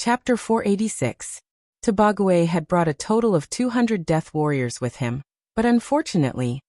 Chapter 486. Tobagwe had brought a total of 200 death warriors with him, but unfortunately,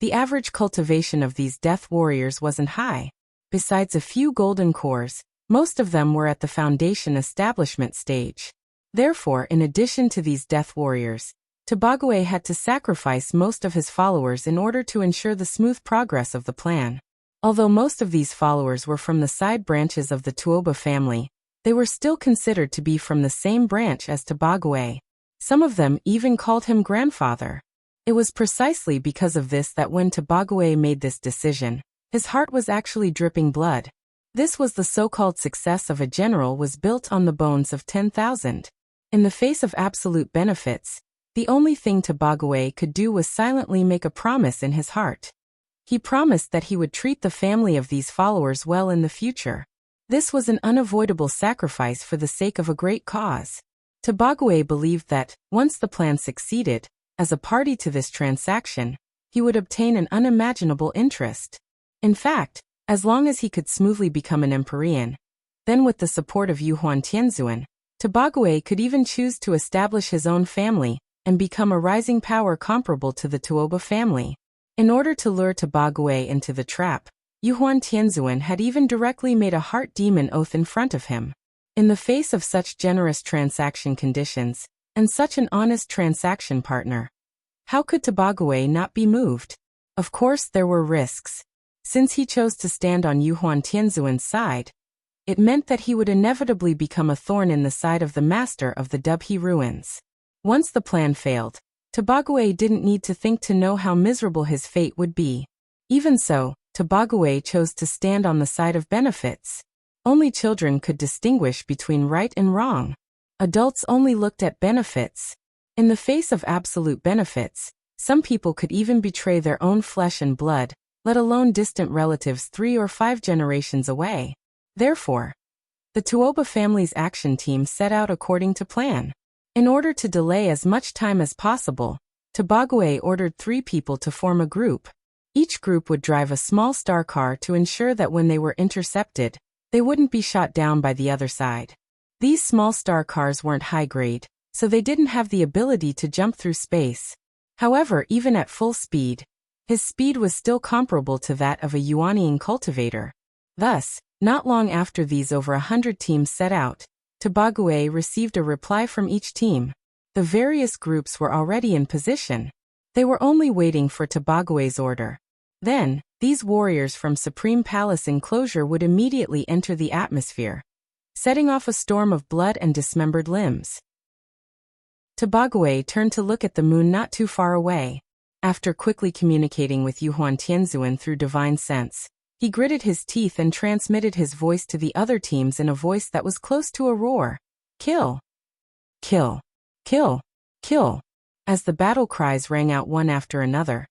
the average cultivation of these death warriors wasn't high. Besides a few golden cores, most of them were at the foundation establishment stage. Therefore, in addition to these death warriors, Tobagwe had to sacrifice most of his followers in order to ensure the smooth progress of the plan. Although most of these followers were from the side branches of the Tuoba family, they were still considered to be from the same branch as Tobagwe. Some of them even called him grandfather. It was precisely because of this that when Tobagwe made this decision, his heart was actually dripping blood. This was the so-called success of a general was built on the bones of 10,000. In the face of absolute benefits, the only thing Tobagwe could do was silently make a promise in his heart. He promised that he would treat the family of these followers well in the future. This was an unavoidable sacrifice for the sake of a great cause. Tobagwe believed that, once the plan succeeded, as a party to this transaction, he would obtain an unimaginable interest. In fact, as long as he could smoothly become an Empyrean, then with the support of Yuhuan Tianzuan, Tobagwe could even choose to establish his own family and become a rising power comparable to the Tuoba family. In order to lure Tobagwe into the trap, Yuhuan Tianzuan had even directly made a heart demon oath in front of him. In the face of such generous transaction conditions, and such an honest transaction partner, how could Tobagwe not be moved? Of course there were risks. Since he chose to stand on Yuhuan Tianzuan's side, it meant that he would inevitably become a thorn in the side of the master of the Dubhe ruins. Once the plan failed, Tobagwe didn't need to think to know how miserable his fate would be. Even so, Tobagwe chose to stand on the side of benefits. Only children could distinguish between right and wrong. Adults only looked at benefits. In the face of absolute benefits, some people could even betray their own flesh and blood, let alone distant relatives 3 or 5 generations away. Therefore, the Tuoba family's action team set out according to plan. In order to delay as much time as possible, Tobagwe ordered 3 people to form a group. Each group would drive a small star car to ensure that when they were intercepted, they wouldn't be shot down by the other side. These small star cars weren't high-grade, so they didn't have the ability to jump through space. However, even at full speed, his speed was still comparable to that of a Yuanian cultivator. Thus, not long after these over 100 teams set out, Tobagwe received a reply from each team. The various groups were already in position. They were only waiting for Tobagwe's order. Then, these warriors from Supreme Palace enclosure would immediately enter the atmosphere, setting off a storm of blood and dismembered limbs. Tobagwe turned to look at the moon not too far away. After quickly communicating with Yuhuan Tianzuan through divine sense, he gritted his teeth and transmitted his voice to the other teams in a voice that was close to a roar. Kill! Kill! Kill! Kill! As the battle cries rang out one after another,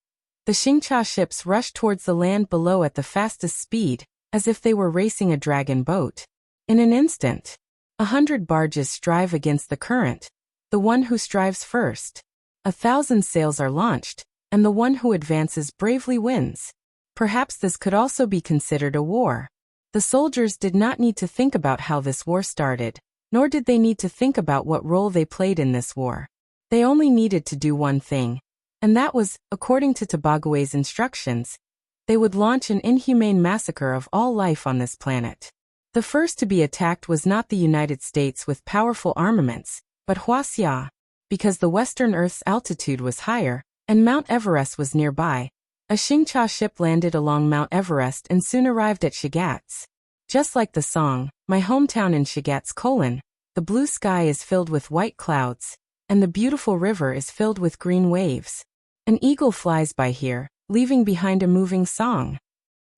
the Xingcha ships rushed towards the land below at the fastest speed, as if they were racing a dragon boat. In an instant, 100 barges strive against the current, the one who strives first. 1,000 sails are launched, and the one who advances bravely wins. Perhaps this could also be considered a war. The soldiers did not need to think about how this war started, nor did they need to think about what role they played in this war. They only needed to do one thing, and that was, according to Tobagwe's instructions, they would launch an inhumane massacre of all life on this planet. The first to be attacked was not the United States with powerful armaments, but Huaxia. Because the Western Earth's altitude was higher, and Mount Everest was nearby, a Xingcha ship landed along Mount Everest and soon arrived at Shigatse. Just like the song, My Hometown in Shigatse: the blue sky is filled with white clouds, and the beautiful river is filled with green waves. An eagle flies by here, leaving behind a moving song.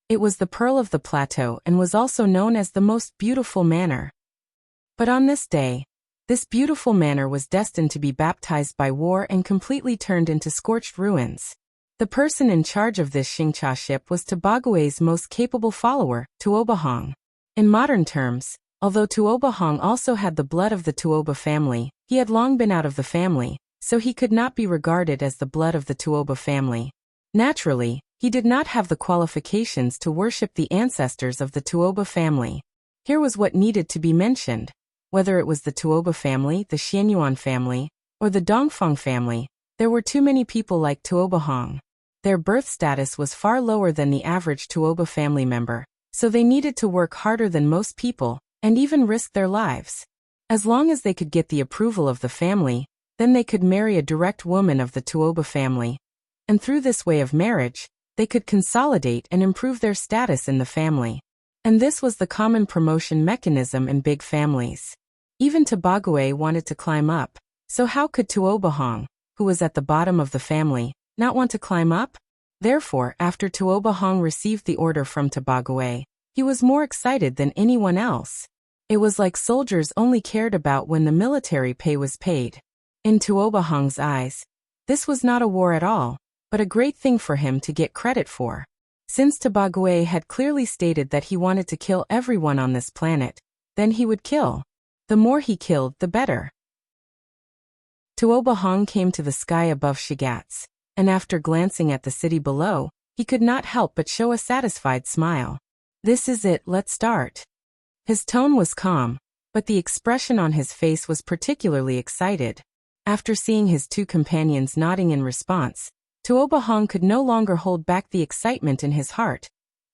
It was the pearl of the plateau and was also known as the most beautiful manor. But on this day, this beautiful manor was destined to be baptized by war and completely turned into scorched ruins. The person in charge of this Xingcha ship was Tobagwe's most capable follower, Tuobahong. In modern terms, although Tuobahong also had the blood of the Tuoba family, he had long been out of the family, so he could not be regarded as the blood of the Tuoba family. Naturally, he did not have the qualifications to worship the ancestors of the Tuoba family. Here was what needed to be mentioned. Whether it was the Tuoba family, the Xianyuan family, or the Dongfeng family, there were too many people like Tuoba Hong. Their birth status was far lower than the average Tuoba family member, so they needed to work harder than most people, and even risk their lives. As long as they could get the approval of the family, then they could marry a direct woman of the Tuoba family. And through this way of marriage, they could consolidate and improve their status in the family. And this was the common promotion mechanism in big families. Even Tobagwe wanted to climb up, so how could Tuoba Hong, who was at the bottom of the family, not want to climb up? Therefore, after Tuoba Hong received the order from Tobagwe, he was more excited than anyone else. It was like soldiers only cared about when the military pay was paid. In Tuoba Hong's eyes, this was not a war at all, but a great thing for him to get credit for. Since Tobagwe had clearly stated that he wanted to kill everyone on this planet, then he would kill. The more he killed, the better. Tuoba Hong came to the sky above Shigatse, and after glancing at the city below, he could not help but show a satisfied smile. This is it, let's start. His tone was calm, but the expression on his face was particularly excited. After seeing his two companions nodding in response, Tuoba Hong could no longer hold back the excitement in his heart,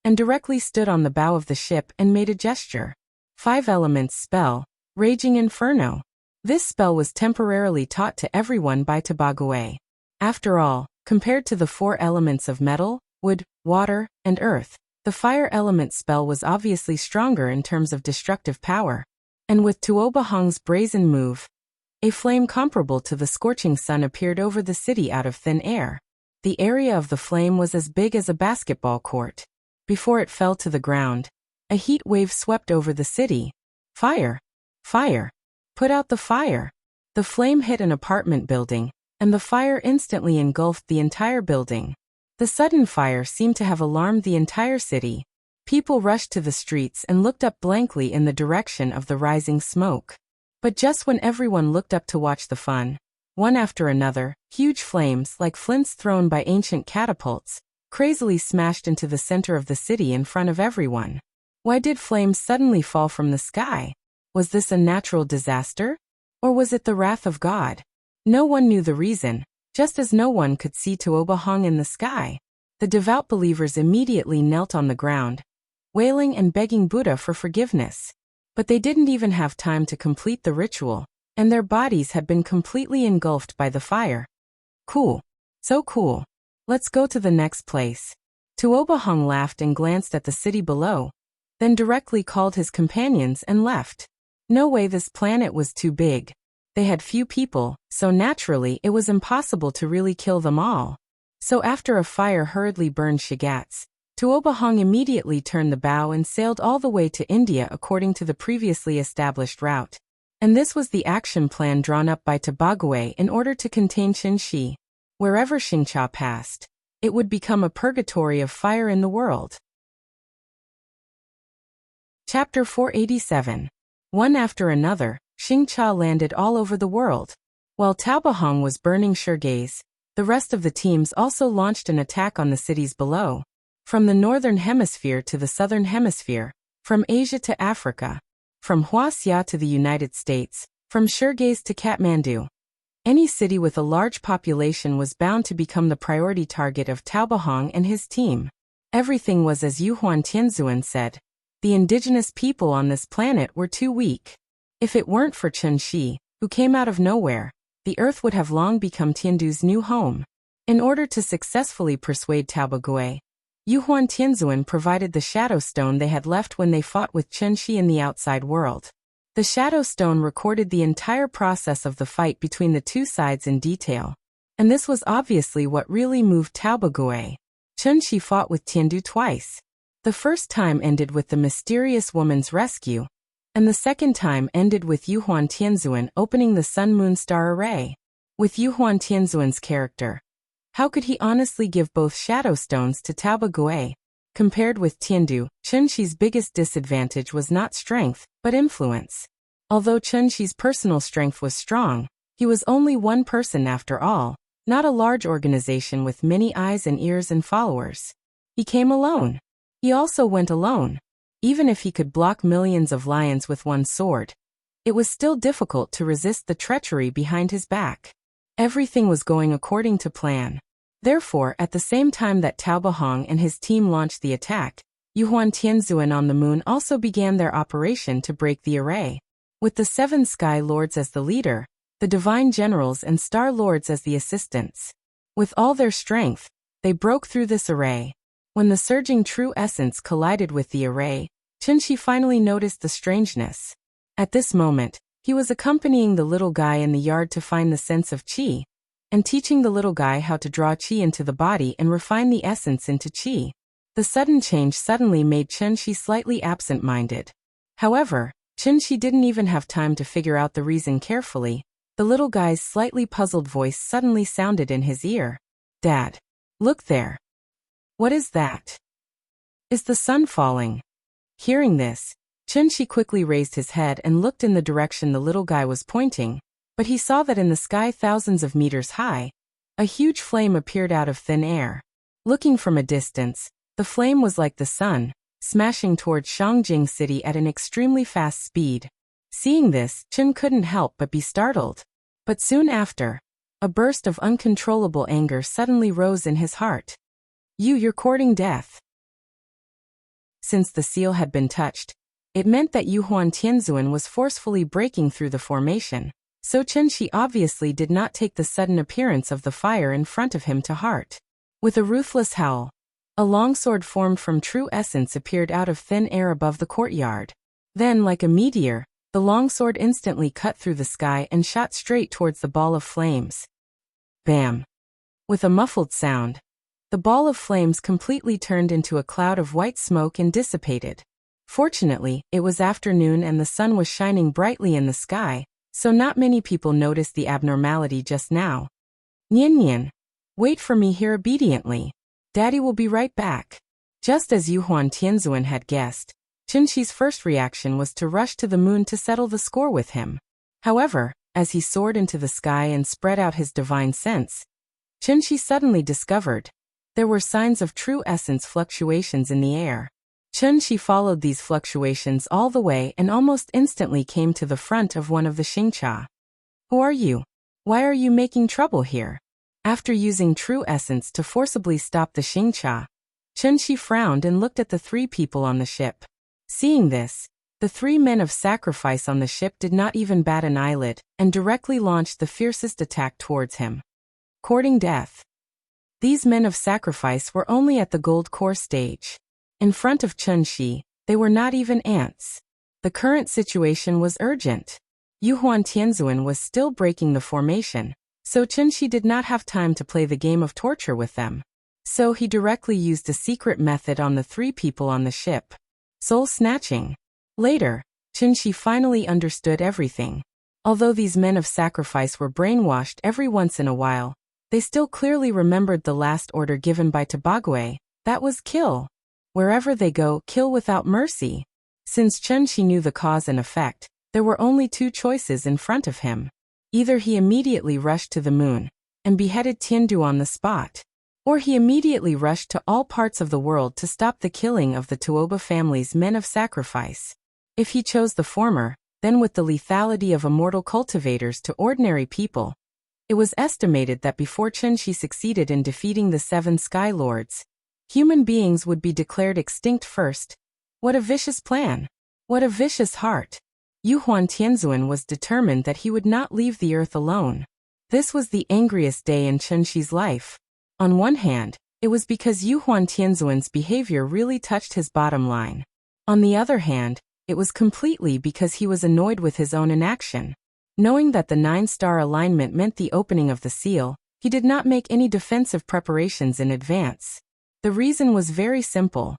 and directly stood on the bow of the ship and made a gesture. 5 elements spell, Raging Inferno. This spell was temporarily taught to everyone by Tobagwe. After all, compared to the 4 elements of metal, wood, water, and earth, the fire element spell was obviously stronger in terms of destructive power. And with Tuoba Hong's brazen move, a flame comparable to the scorching sun appeared over the city out of thin air. The area of the flame was as big as a basketball court. Before it fell to the ground, a heat wave swept over the city. Fire! Fire! Put out the fire! The flame hit an apartment building, and the fire instantly engulfed the entire building. The sudden fire seemed to have alarmed the entire city. People rushed to the streets and looked up blankly in the direction of the rising smoke. But just when everyone looked up to watch the fun, one after another, huge flames like flints thrown by ancient catapults, crazily smashed into the center of the city in front of everyone. Why did flames suddenly fall from the sky? Was this a natural disaster? Or was it the wrath of God? No one knew the reason, just as no one could see Tuoba Hong in the sky. The devout believers immediately knelt on the ground, wailing and begging Buddha for forgiveness. But they didn't even have time to complete the ritual, and their bodies had been completely engulfed by the fire. Cool. So cool. Let's go to the next place. Tuoba Hong laughed and glanced at the city below, then directly called his companions and left. No way, this planet was too big. They had few people, so naturally it was impossible to really kill them all. So after a fire hurriedly burned Shigatse, Tuoba Hong immediately turned the bow and sailed all the way to India according to the previously established route. And this was the action plan drawn up by Tobagwe in order to contain Qinshi. Wherever Xingcha passed, it would become a purgatory of fire in the world. Chapter 487. One after another, Xingcha landed all over the world. While Tuoba Hong was burning Shigatse, the rest of the teams also launched an attack on the cities below. From the northern hemisphere to the southern hemisphere, from Asia to Africa, from Huaxia to the United States, from Shigatse to Kathmandu. Any city with a large population was bound to become the priority target of Tuoba Hong and his team. Everything was as Yuhuan Tianzuan said. The indigenous people on this planet were too weak. If it weren't for Qinshi, who came out of nowhere, the earth would have long become Tiandu's new home. In order to successfully persuade Tobagwe, Yuhuan Tianzuan provided the shadow stone they had left when they fought with Qinshi in the outside world. The shadow stone recorded the entire process of the fight between the two sides in detail. And this was obviously what really moved Tobagwe. Qinshi fought with Tiandu twice. The first time ended with the mysterious woman's rescue, and the second time ended with Yuhuan Tianzuan opening the Sun-Moon Star Array. With Yuhuan Tianzuan's character, how could he honestly give both shadow stones to Tobagwe? Compared with Tiandu, Qinshi's biggest disadvantage was not strength, but influence. Although Qinshi's personal strength was strong, he was only one person after all, not a large organization with many eyes and ears and followers. He came alone. He also went alone. Even if he could block millions of lions with one sword, it was still difficult to resist the treachery behind his back. Everything was going according to plan. Therefore, at the same time that Tao Bahong and his team launched the attack, Yuhuan Tianzuan on the moon also began their operation to break the array. With the 7 Sky Lords as the leader, the Divine Generals and Star Lords as the assistants. With all their strength, they broke through this array. When the surging true essence collided with the array, Qinshi finally noticed the strangeness. At this moment, he was accompanying the little guy in the yard to find the sense of qi, and teaching the little guy how to draw qi into the body and refine the essence into qi. The sudden change suddenly made Qinshi slightly absent-minded. However, Qinshi didn't even have time to figure out the reason carefully. The little guy's slightly puzzled voice suddenly sounded in his ear. "Dad, look there. What is that? Is the sun falling?" Hearing this, Qinshi quickly raised his head and looked in the direction the little guy was pointing, but he saw that in the sky thousands of meters high, a huge flame appeared out of thin air. Looking from a distance, the flame was like the sun, smashing towards Shangjing City at an extremely fast speed. Seeing this, Qin couldn't help but be startled. But soon after, a burst of uncontrollable anger suddenly rose in his heart. You're courting death." Since the seal had been touched, it meant that Yuhuan Tianzuan was forcefully breaking through the formation, so Qinshi obviously did not take the sudden appearance of the fire in front of him to heart. With a ruthless howl, a longsword formed from true essence appeared out of thin air above the courtyard. Then, like a meteor, the longsword instantly cut through the sky and shot straight towards the ball of flames. Bam! With a muffled sound, the ball of flames completely turned into a cloud of white smoke and dissipated. Fortunately, it was afternoon and the sun was shining brightly in the sky, so not many people noticed the abnormality just now. "Nian, wait for me here obediently. Daddy will be right back." Just as Yuhuan Tianzuan had guessed, Qinshi's first reaction was to rush to the moon to settle the score with him. However, as he soared into the sky and spread out his divine sense, Qinshi suddenly discovered there were signs of true essence fluctuations in the air. Qinshi followed these fluctuations all the way and almost instantly came to the front of one of the Xingcha. "Who are you? Why are you making trouble here?" After using true essence to forcibly stop the Xingcha, Qinshi frowned and looked at the 3 people on the ship. Seeing this, the 3 men of sacrifice on the ship did not even bat an eyelid and directly launched the fiercest attack towards him. Courting death. These men of sacrifice were only at the gold core stage. In front of Qinshi, they were not even ants. The current situation was urgent. Yuhuan Tianzuan was still breaking the formation, so Qinshi did not have time to play the game of torture with them. So he directly used a secret method on the 3 people on the ship. Soul snatching. Later, Qinshi finally understood everything. Although these men of sacrifice were brainwashed every once in a while, they still clearly remembered the last order given by Tabagwe, that was kill. Wherever they go, kill without mercy. Since Qinshi knew the cause and effect, there were only 2 choices in front of him. Either he immediately rushed to the moon and beheaded Tiandu on the spot, or he immediately rushed to all parts of the world to stop the killing of the Tuoba family's men of sacrifice. If he chose the former, then with the lethality of immortal cultivators to ordinary people, it was estimated that before Qinshi succeeded in defeating the 7 Sky Lords, human beings would be declared extinct first. What a vicious plan! What a vicious heart! Yuhuan Tianzuan was determined that he would not leave the earth alone. This was the angriest day in Qinshi's life. On one hand, it was because Yuhuan Tianzuan's behavior really touched his bottom line. On the other hand, it was completely because he was annoyed with his own inaction. Knowing that the 9-star alignment meant the opening of the seal, he did not make any defensive preparations in advance. The reason was very simple.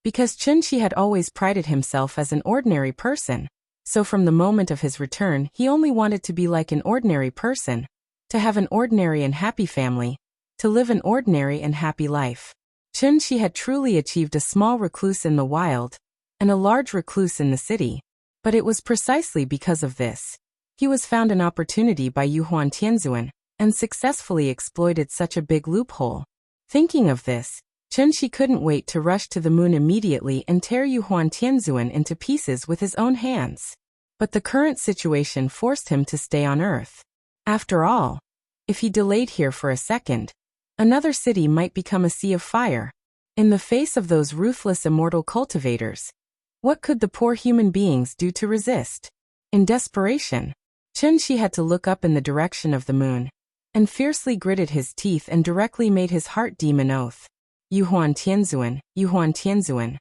Because Qinshi had always prided himself as an ordinary person, so from the moment of his return he only wanted to be like an ordinary person, to have an ordinary and happy family, to live an ordinary and happy life. Qinshi had truly achieved a small recluse in the wild, and a large recluse in the city. But it was precisely because of this. He was found an opportunity by Yuhuan Tianzuan, and successfully exploited such a big loophole. Thinking of this, Chunxi couldn't wait to rush to the moon immediately and tear Yuhuan Tianzuan into pieces with his own hands. But the current situation forced him to stay on Earth. After all, if he delayed here for a second, another city might become a sea of fire. In the face of those ruthless immortal cultivators, what could the poor human beings do to resist? In desperation, Chunxi had to look up in the direction of the moon, and fiercely gritted his teeth and directly made his heart demon oath. Yuhuan Tianzuan, Yuhuan Tianzuan.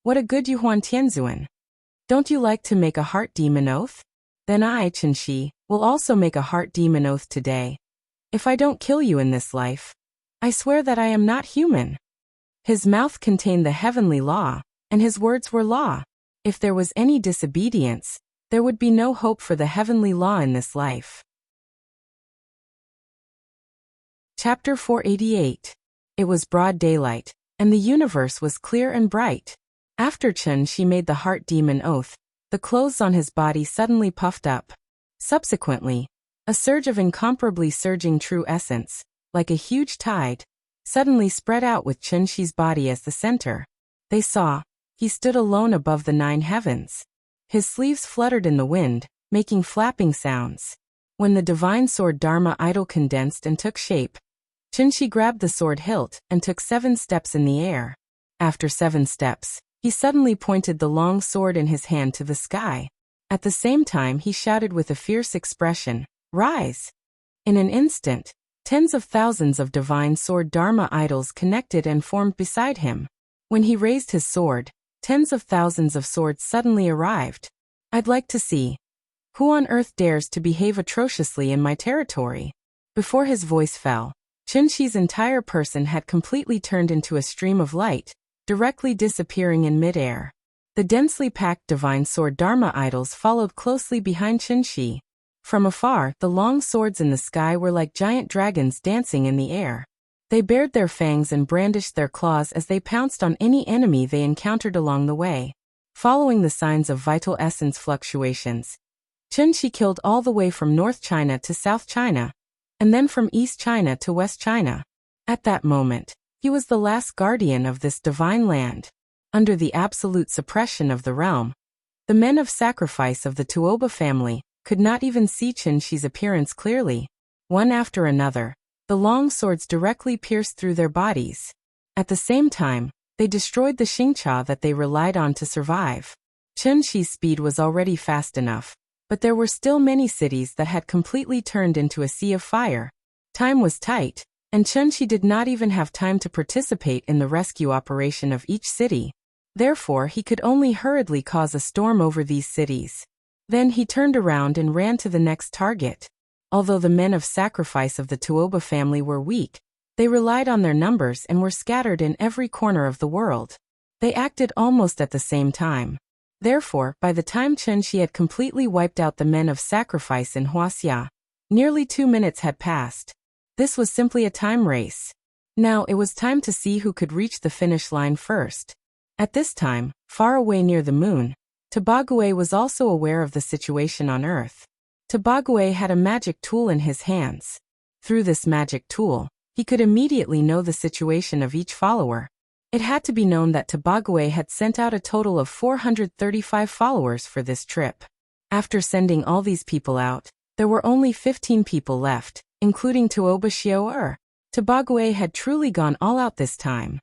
What a good Yuhuan Tianzuan. Don't you like to make a heart demon oath? Then I, Chunxi, will also make a heart demon oath today. If I don't kill you in this life, I swear that I am not human. His mouth contained the heavenly law, and his words were law. If there was any disobedience, there would be no hope for the heavenly law in this life. Chapter 488. It was broad daylight, and the universe was clear and bright. After Chunxi made the heart demon oath, the clothes on his body suddenly puffed up. Subsequently, a surge of incomparably surging true essence, like a huge tide, suddenly spread out with Chunxi's body as the center. They saw, he stood alone above the 9 heavens. His sleeves fluttered in the wind, making flapping sounds. When the divine sword Dharma idol condensed and took shape, Chunxi grabbed the sword hilt and took 7 steps in the air. After 7 steps, he suddenly pointed the long sword in his hand to the sky. At the same time he shouted with a fierce expression, "Rise!" In an instant, tens of thousands of divine sword Dharma idols connected and formed beside him. When he raised his sword, tens of thousands of swords suddenly arrived. I'd like to see. Who on earth dares to behave atrociously in my territory? Before his voice fell, Chunxi's entire person had completely turned into a stream of light, directly disappearing in midair. The densely packed divine sword Dharma idols followed closely behind Chunxi. From afar, the long swords in the sky were like giant dragons dancing in the air. They bared their fangs and brandished their claws as they pounced on any enemy they encountered along the way. Following the signs of vital essence fluctuations, Chunxi killed all the way from North China to South China, and then from East China to West China. At that moment, he was the last guardian of this divine land. Under the absolute suppression of the realm, the men of sacrifice of the Tuoba family could not even see Chunxi's appearance clearly. One after another, the long swords directly pierced through their bodies. At the same time, they destroyed the Xingcha that they relied on to survive. Chunxi's speed was already fast enough, but there were still many cities that had completely turned into a sea of fire. Time was tight, and Chunxi did not even have time to participate in the rescue operation of each city. Therefore, he could only hurriedly cause a storm over these cities. Then he turned around and ran to the next target. Although the men of sacrifice of the Tuoba family were weak, they relied on their numbers and were scattered in every corner of the world. They acted almost at the same time. Therefore, by the time Chunxi had completely wiped out the men of sacrifice in Huaxia, nearly 2 minutes had passed. This was simply a time race. Now it was time to see who could reach the finish line first. At this time, far away near the moon, Tobague was also aware of the situation on Earth. Tobague had a magic tool in his hands. Through this magic tool, he could immediately know the situation of each follower. It had to be known that Tobague had sent out a total of 435 followers for this trip. After sending all these people out, there were only 15 people left, including Tuoba Xiao. Tobague had truly gone all out this time.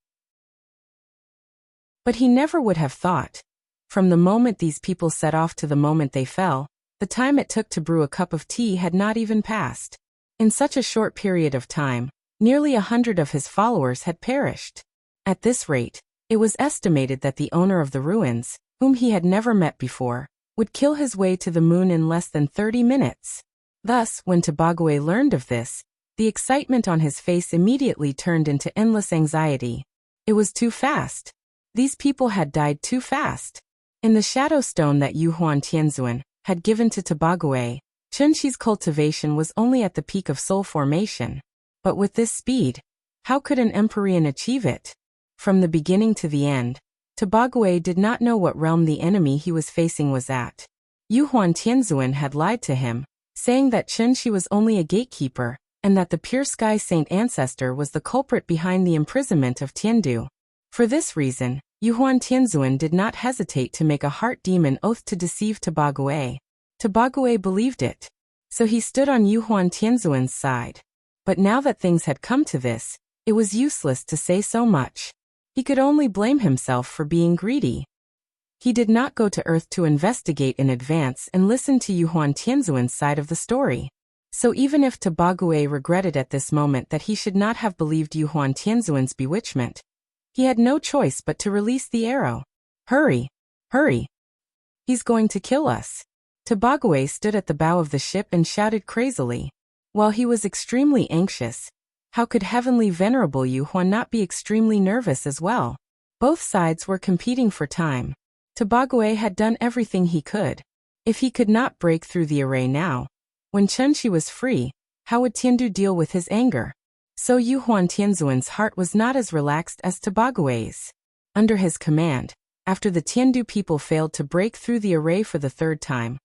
But he never would have thought. From the moment these people set off to the moment they fell, the time it took to brew a cup of tea had not even passed. In such a short period of time, nearly 100 of his followers had perished. At this rate, it was estimated that the owner of the ruins, whom he had never met before, would kill his way to the moon in less than 30 minutes. Thus, when Tobague learned of this, the excitement on his face immediately turned into endless anxiety. It was too fast. These people had died too fast. In the shadow stone that Yuhuan Tianzuan had given to Tobague, Chunxi's cultivation was only at the peak of soul formation. But with this speed, how could an Empyrean achieve it? From the beginning to the end, Tobague did not know what realm the enemy he was facing was at. Yuhuan Tianzuan had lied to him, saying that Chunxi was only a gatekeeper, and that the pure sky saint ancestor was the culprit behind the imprisonment of Tiandu. For this reason, Yuhuan Tianzuan did not hesitate to make a heart demon oath to deceive Tobague. Tobague believed it. So he stood on Yuhuan Tianzuan's side. But now that things had come to this, it was useless to say so much. He could only blame himself for being greedy. He did not go to Earth to investigate in advance and listen to Yuhuan Tianzuan's side of the story. So even if Tobague regretted at this moment that he should not have believed Yuhuan Tianzuan's bewitchment, he had no choice but to release the arrow. Hurry! Hurry! He's going to kill us. Tobague stood at the bow of the ship and shouted crazily. While he was extremely anxious, how could Heavenly Venerable Yuhuan not be extremely nervous as well? Both sides were competing for time. Tobague had done everything he could. If he could not break through the array now, when Chunshi was free, how would Tiandu deal with his anger? So Yuhuan Tianzuan's heart was not as relaxed as Tobague's. Under his command, after the Tiandu people failed to break through the array for the third time,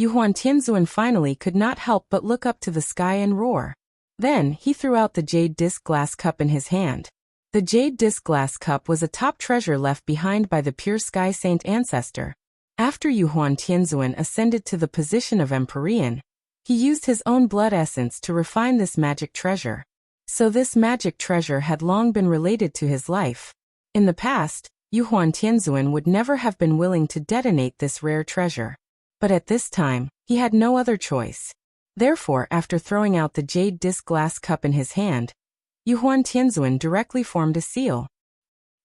Yuhuan Tianzuan finally could not help but look up to the sky and roar. Then he threw out the jade disc glass cup in his hand. The jade disc glass cup was a top treasure left behind by the pure sky saint ancestor. After Yuhuan Tianzuan ascended to the position of Empyrean, he used his own blood essence to refine this magic treasure. So this magic treasure had long been related to his life. In the past, Yuhuan Tianzuan would never have been willing to detonate this rare treasure. But at this time, he had no other choice. Therefore, after throwing out the jade disc glass cup in his hand, Yuhuan Tianzuan directly formed a seal.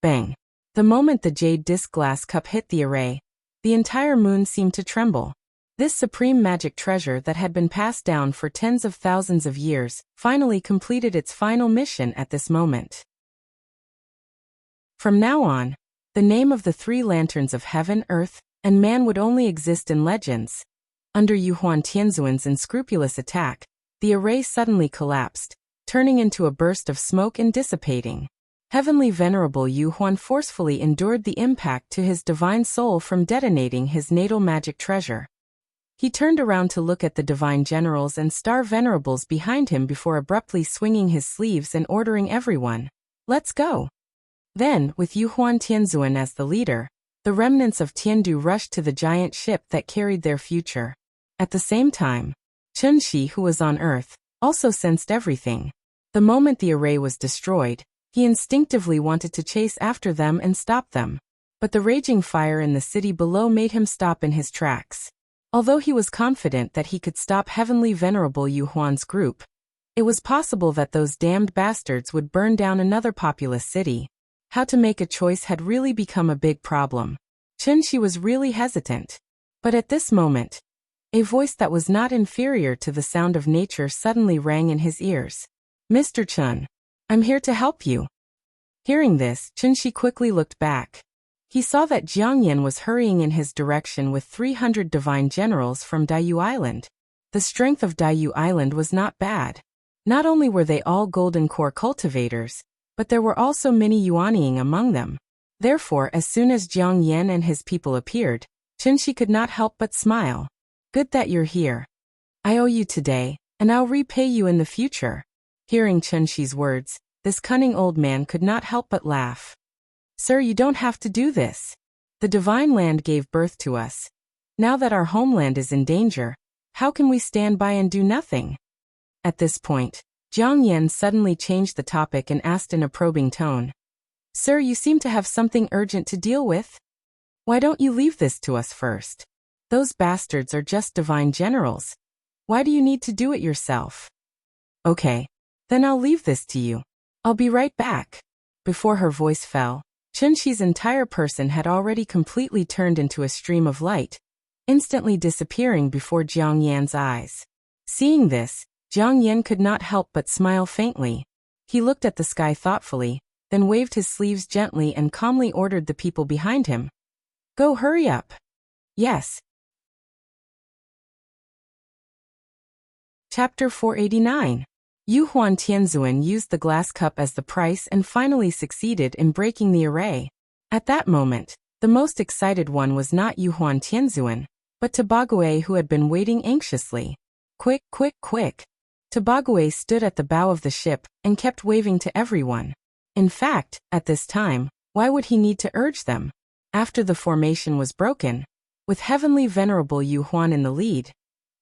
Bang! The moment the jade disc glass cup hit the array, the entire moon seemed to tremble. This supreme magic treasure that had been passed down for tens of thousands of years finally completed its final mission at this moment. From now on, the name of the three lanterns of heaven, earth, and man would only exist in legends. Under Yuhuan Tianzuan's unscrupulous attack, the array suddenly collapsed, turning into a burst of smoke and dissipating. Heavenly Venerable Yuhuan forcefully endured the impact to his divine soul from detonating his natal magic treasure. He turned around to look at the divine generals and star venerables behind him before abruptly swinging his sleeves and ordering everyone, "Let's go!" Then, with Yuhuan Tianzuan as the leader, the remnants of Tiandu rushed to the giant ship that carried their future. At the same time, Chunshi, who was on Earth, also sensed everything. The moment the array was destroyed, he instinctively wanted to chase after them and stop them. But the raging fire in the city below made him stop in his tracks. Although he was confident that he could stop Heavenly Venerable Yuhuan's group, it was possible that those damned bastards would burn down another populous city. How to make a choice had really become a big problem. Chunshi was really hesitant. But at this moment, a voice that was not inferior to the sound of nature suddenly rang in his ears. "Mr. Chun, I'm here to help you." Hearing this, Chunshi quickly looked back. He saw that Jiang Yan was hurrying in his direction with 300 divine generals from Daiyu Island. The strength of Daiyu Island was not bad. Not only were they all golden core cultivators, but there were also many Yuanying among them. Therefore, as soon as Jiang Yan and his people appeared, Chunshi could not help but smile. "Good that you're here. I owe you today, and I'll repay you in the future." Hearing Chunshi's words, this cunning old man could not help but laugh. "Sir, you don't have to do this. The divine land gave birth to us. Now that our homeland is in danger, how can we stand by and do nothing?" At this point, Jiang Yan suddenly changed the topic and asked in a probing tone, "Sir, you seem to have something urgent to deal with. Why don't you leave this to us first? Those bastards are just divine generals. Why do you need to do it yourself?" "Okay. Then I'll leave this to you. I'll be right back." Before her voice fell, Chunshi's entire person had already completely turned into a stream of light, instantly disappearing before Jiang Yan's eyes. Seeing this, Jiang Yan could not help but smile faintly. He looked at the sky thoughtfully, then waved his sleeves gently and calmly ordered the people behind him, "Go, hurry up." "Yes." Chapter 489. Yuhuan Tianzuan used the glass cup as the price and finally succeeded in breaking the array. At that moment, the most excited one was not Yuhuan Tianzuan, but Tobague, who had been waiting anxiously. "Quick, quick, quick. Tobagwe stood at the bow of the ship and kept waving to everyone. In fact, at this time, why would he need to urge them? After the formation was broken, with Heavenly Venerable Yu Huan in the lead,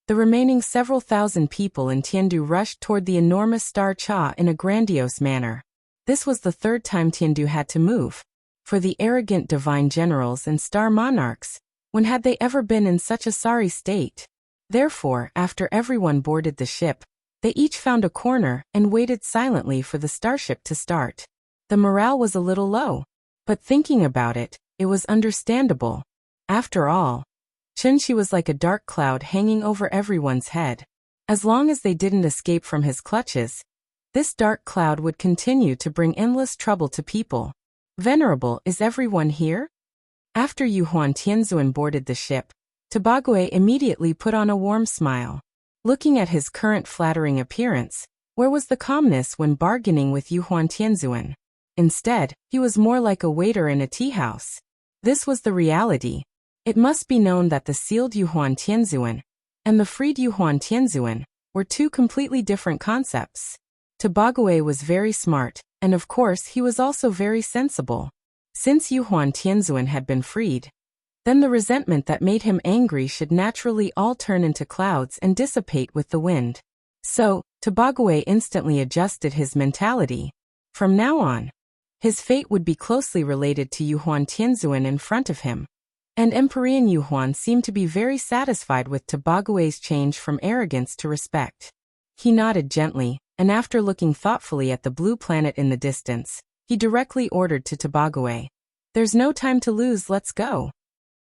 the remaining several thousand people in Tiandu rushed toward the enormous Star Cha in a grandiose manner. This was the third time Tiandu had to move. For the arrogant divine generals and star monarchs, when had they ever been in such a sorry state? Therefore, after everyone boarded the ship, they each found a corner and waited silently for the starship to start. The morale was a little low, but thinking about it, it was understandable. After all, Chunshi was like a dark cloud hanging over everyone's head. As long as they didn't escape from his clutches, this dark cloud would continue to bring endless trouble to people. Venerable, is everyone here? After Yu Huan Tianzuan boarded the ship, Tobagwe immediately put on a warm smile. Looking at his current flattering appearance, where was the calmness when bargaining with Yu Huan Tianzuan? Instead, he was more like a waiter in a tea house. This was the reality. It must be known that the sealed Yu Huan Tianzuan and the freed Yu Huan Tianzuan were two completely different concepts. Tobagwe was very smart, and of course he was also very sensible. Since Yu Huan Tianzuan had been freed, then the resentment that made him angry should naturally all turn into clouds and dissipate with the wind. So, Tobagwe instantly adjusted his mentality. From now on, his fate would be closely related to Yu Huan Tianzuan in front of him. And Empyrean Yu Huan seemed to be very satisfied with Tobagwe's change from arrogance to respect. He nodded gently, and after looking thoughtfully at the blue planet in the distance, he directly ordered to Tobagwe, "There's no time to lose, let's go."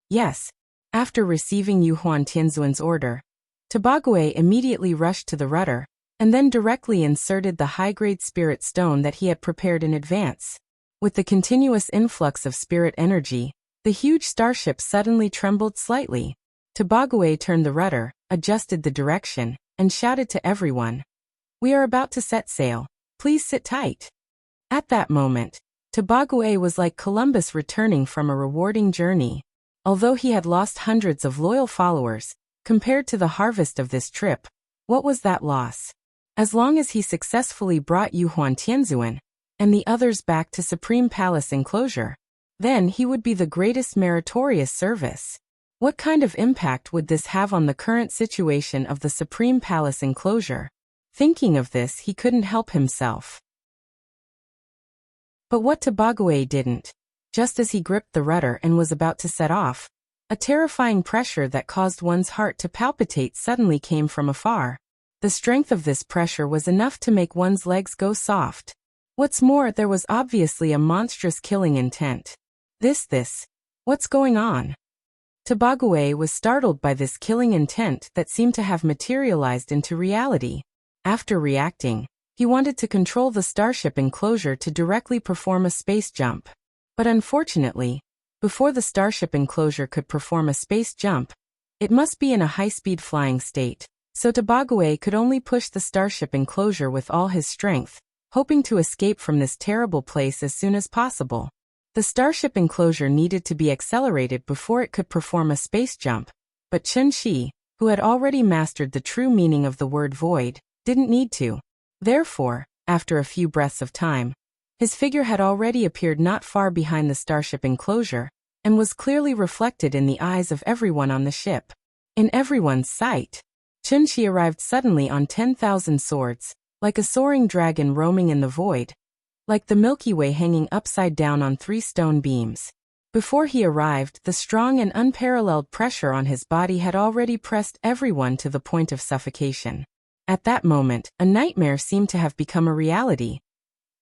Yes. After receiving Yu Huan Tianzuan's order, Tobagwe immediately rushed to the rudder, and then directly inserted the high-grade spirit stone that he had prepared in advance. With the continuous influx of spirit energy, the huge starship suddenly trembled slightly. Tobagwe turned the rudder, adjusted the direction, and shouted to everyone, "We are about to set sail. Please sit tight." At that moment, Tobagwe was like Columbus returning from a rewarding journey. Although he had lost hundreds of loyal followers, compared to the harvest of this trip, what was that loss? As long as he successfully brought Yu Huan Tianzuan and the others back to Supreme Palace enclosure, then he would be the greatest meritorious service. What kind of impact would this have on the current situation of the Supreme Palace enclosure? Thinking of this, he couldn't help himself. But what Tobagwe didn't. Just as he gripped the rudder and was about to set off, a terrifying pressure that caused one's heart to palpitate suddenly came from afar. The strength of this pressure was enough to make one's legs go soft. What's more, there was obviously a monstrous killing intent. What's going on? Tobagwe was startled by this killing intent that seemed to have materialized into reality. After reacting, he wanted to control the starship enclosure to directly perform a space jump. But unfortunately, before the starship enclosure could perform a space jump, it must be in a high-speed flying state, so Tobagwe could only push the starship enclosure with all his strength, hoping to escape from this terrible place as soon as possible. The starship enclosure needed to be accelerated before it could perform a space jump, but Chunshi, who had already mastered the true meaning of the word void, didn't need to. Therefore, after a few breaths of time, his figure had already appeared not far behind the starship enclosure, and was clearly reflected in the eyes of everyone on the ship. In everyone's sight, Chunshi arrived suddenly on 10,000 swords, like a soaring dragon roaming in the void, like the Milky Way hanging upside down on 3 stone beams. Before he arrived, the strong and unparalleled pressure on his body had already pressed everyone to the point of suffocation. At that moment, a nightmare seemed to have become a reality.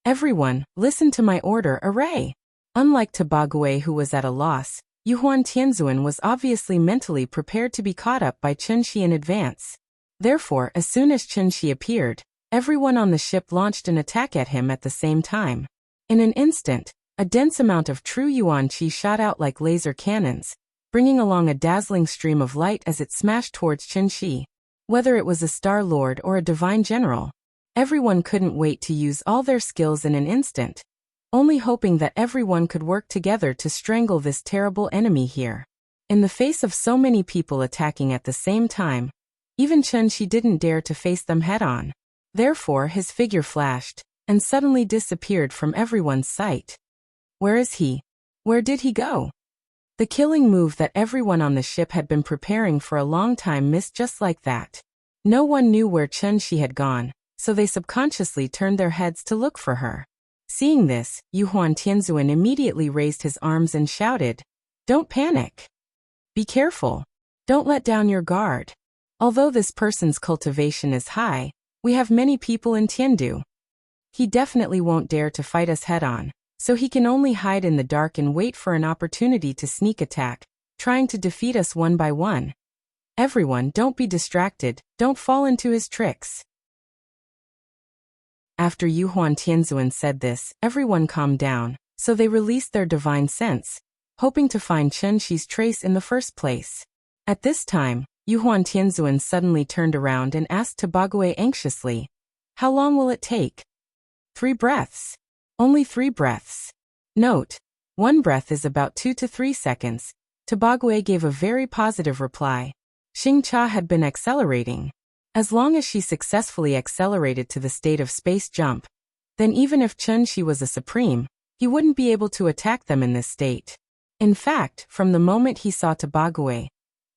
"Everyone, listen to my order, array!" Unlike Tobagwe, who was at a loss, Yu Huan Tianzuan was obviously mentally prepared to be caught up by Chunshi in advance. Therefore, as soon as Chunshi appeared, everyone on the ship launched an attack at him at the same time. In an instant, a dense amount of true Yuan Qi shot out like laser cannons, bringing along a dazzling stream of light as it smashed towards Chunshi. Whether it was a Star Lord or a Divine General, everyone couldn't wait to use all their skills in an instant, only hoping that everyone could work together to strangle this terrible enemy here. In the face of so many people attacking at the same time, even Chunshi didn't dare to face them head-on. Therefore his figure flashed, and suddenly disappeared from everyone's sight. Where is he? Where did he go? The killing move that everyone on the ship had been preparing for a long time missed just like that. No one knew where Chun-Shi had gone, so they subconsciously turned their heads to look for her. Seeing this, Yuhuan Tianzuan immediately raised his arms and shouted, "Don't panic! Be careful! Don't let down your guard! Although this person's cultivation is high, we have many people in Tiandu. He definitely won't dare to fight us head-on, so he can only hide in the dark and wait for an opportunity to sneak attack, trying to defeat us one by one. Everyone, don't be distracted, don't fall into his tricks." After Yuhuan Tianzuan said this, everyone calmed down, so they released their divine sense, hoping to find Chun-Shi's trace in the first place. At this time, Yuhuan Tianzuan suddenly turned around and asked Tobague anxiously, "How long will it take?" 3 breaths. Only 3 breaths. Note: 1 breath is about 2 to 3 seconds. Tobague gave a very positive reply. Xingcha had been accelerating. As long as she successfully accelerated to the state of space jump, then even if Chun-Shi was a supreme, he wouldn't be able to attack them in this state. In fact, from the moment he saw Tobague,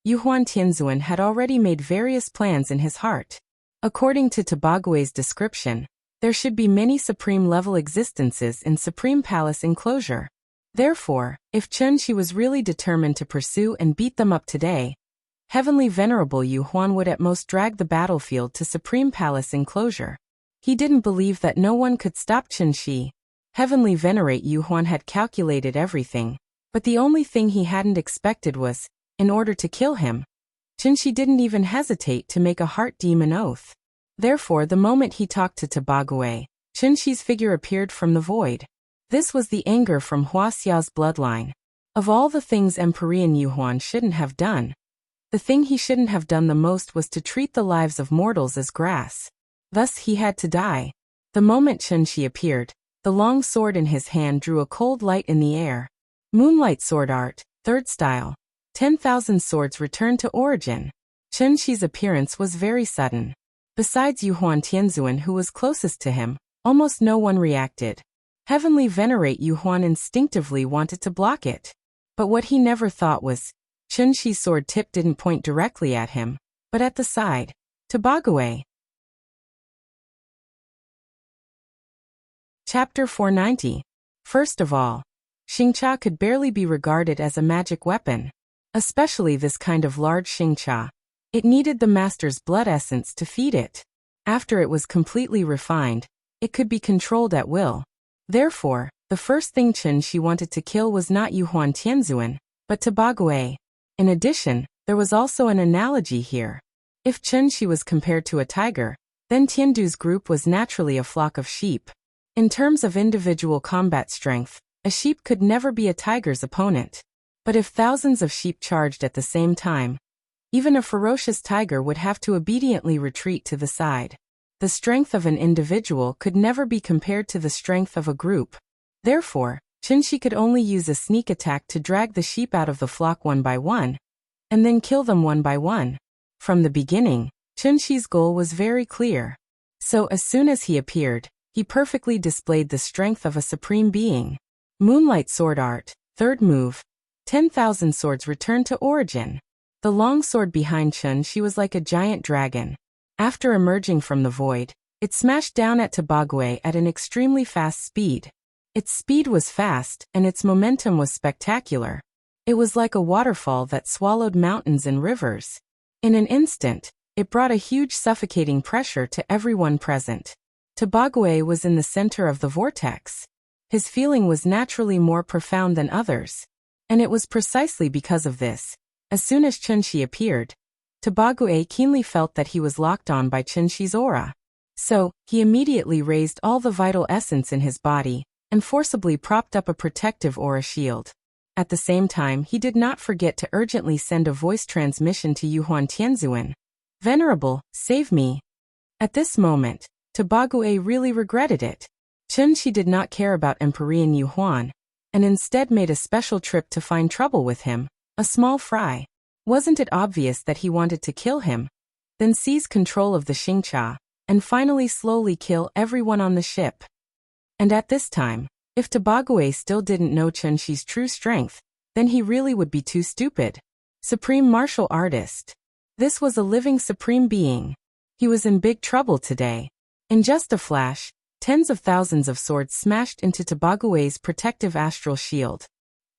Yuhuan Tianzuan had already made various plans in his heart. According to Tobague's description, there should be many supreme-level existences in Supreme Palace enclosure. Therefore, if Chun-Shi was really determined to pursue and beat them up today, Heavenly Venerable Yuhuan would at most drag the battlefield to Supreme Palace enclosure. He didn't believe that no one could stop Chun-Shi. Heavenly Venerate Yuhuan had calculated everything, but the only thing he hadn't expected was, in order to kill him, Chun-Shi didn't even hesitate to make a heart demon oath. Therefore, the moment he talked to Tobague, Chun-Shi's figure appeared from the void. This was the anger from Huaxia's bloodline. Of all the things Emperor Yuhuan shouldn't have done, the thing he shouldn't have done the most was to treat the lives of mortals as grass. Thus he had to die. The moment Chun-Shi appeared, the long sword in his hand drew a cold light in the air. Moonlight Sword Art, 3rd Style. 10,000 swords returned to origin. Chun-Shi's appearance was very sudden. Besides Yuhuan Tianzuan, who was closest to him, almost no one reacted. Heavenly Venerate Yuhuan instinctively wanted to block it. But what he never thought was, Chun-Shi's sword tip didn't point directly at him, but at the side. Tobague. Chapter 490. First of all, Xingcha could barely be regarded as a magic weapon. Especially this kind of large Xingcha. It needed the master's blood essence to feed it. After it was completely refined, it could be controlled at will. Therefore, the first thing Chun-Shi wanted to kill was not Yuhuan Tianzuan, but Tobague. In addition, there was also an analogy here. If Chun-Shi was compared to a tiger, then Tiandu's group was naturally a flock of sheep. In terms of individual combat strength, a sheep could never be a tiger's opponent. But if thousands of sheep charged at the same time, even a ferocious tiger would have to obediently retreat to the side. The strength of an individual could never be compared to the strength of a group. Therefore, Chun-Shi could only use a sneak attack to drag the sheep out of the flock one by one, and then kill them one by one. From the beginning, Chun-Shi's goal was very clear. So as soon as he appeared, he perfectly displayed the strength of a supreme being. Moonlight Sword Art, 3rd move. 10,000 swords returned to origin. The long sword behind Chun-Shi was like a giant dragon. After emerging from the void, it smashed down at Tobague at an extremely fast speed. Its speed was fast, and its momentum was spectacular. It was like a waterfall that swallowed mountains and rivers. In an instant, it brought a huge suffocating pressure to everyone present. Tobague was in the center of the vortex. His feeling was naturally more profound than others. And it was precisely because of this. As soon as Chun-Shi appeared, Tobague keenly felt that he was locked on by Chun-Shi's aura. So, he immediately raised all the vital essence in his body, and forcibly propped up a protective aura shield. At the same time, he did not forget to urgently send a voice transmission to Yuhuan Tianzuan. "Venerable, save me." At this moment, Tobague really regretted it. Chun-Shi did not care about Emperor Yuhuan, and instead made a special trip to find trouble with him, a small fry. Wasn't it obvious that he wanted to kill him? Then seize control of the Xingcha. and finally slowly kill everyone on the ship. And at this time, if Tobagwe still didn't know Chunxi's true strength, then he really would be too stupid. Supreme Martial Artist. This was a living supreme being. He was in big trouble today. In just a flash, tens of thousands of swords smashed into Tobagwe's protective astral shield.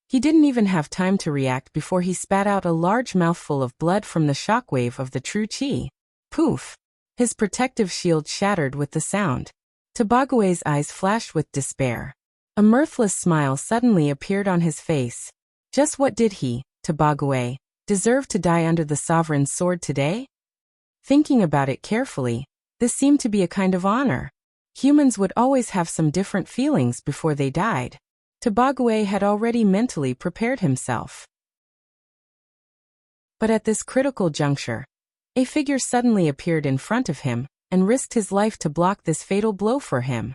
He didn't even have time to react before he spat out a large mouthful of blood from the shockwave of the true chi. Poof! His protective shield shattered with the sound. Tobagwe's eyes flashed with despair. A mirthless smile suddenly appeared on his face. Just what did he, Tobagwe, deserve to die under the sovereign's sword today? Thinking about it carefully, this seemed to be a kind of honor. Humans would always have some different feelings before they died. Tobagwe had already mentally prepared himself. But at this critical juncture, a figure suddenly appeared in front of him and risked his life to block this fatal blow for him.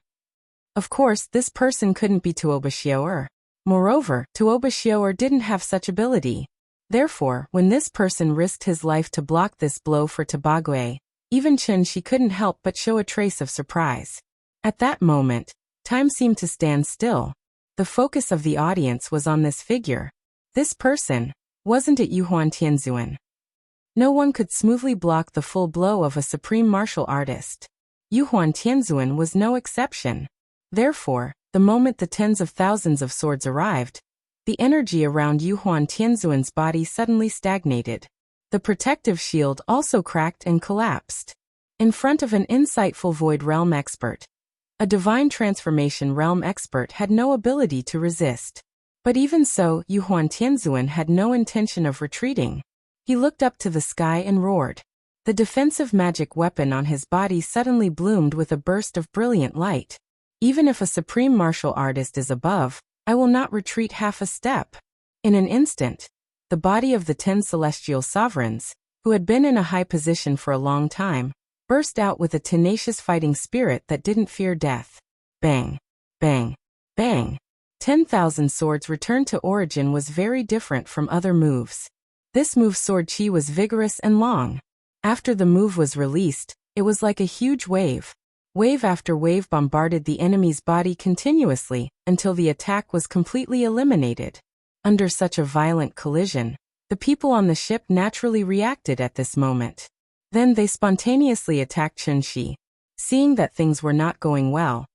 Of course, this person couldn't be Tuobashioer. Moreover, Tuobashioer didn't have such ability. Therefore, when this person risked his life to block this blow for Tobagwe, even Chunxi couldn't help but show a trace of surprise. At that moment, time seemed to stand still. The focus of the audience was on this figure. This person, wasn't it Yuhuan Tianzuan? No one could smoothly block the full blow of a supreme martial artist. Yuhuan Tianzuan was no exception. Therefore, the moment the tens of thousands of swords arrived, the energy around Yuhuan Tianzuan's body suddenly stagnated. The protective shield also cracked and collapsed. In front of an insightful Void Realm expert, a Divine Transformation Realm expert had no ability to resist. But even so, Yuhuan Tianzuan had no intention of retreating. He looked up to the sky and roared. The defensive magic weapon on his body suddenly bloomed with a burst of brilliant light. Even if a supreme martial artist is above, I will not retreat half a step. In an instant, the body of the 10 celestial sovereigns, who had been in a high position for a long time, burst out with a tenacious fighting spirit that didn't fear death. Bang! Bang! Bang! 10,000 swords returned to origin was very different from other moves. This move's sword chi was vigorous and long. After the move was released, it was like a huge wave. Wave after wave bombarded the enemy's body continuously until the attack was completely eliminated. Under such a violent collision, the people on the ship naturally reacted at this moment. Then they spontaneously attacked Chunxi. Seeing that things were not going well,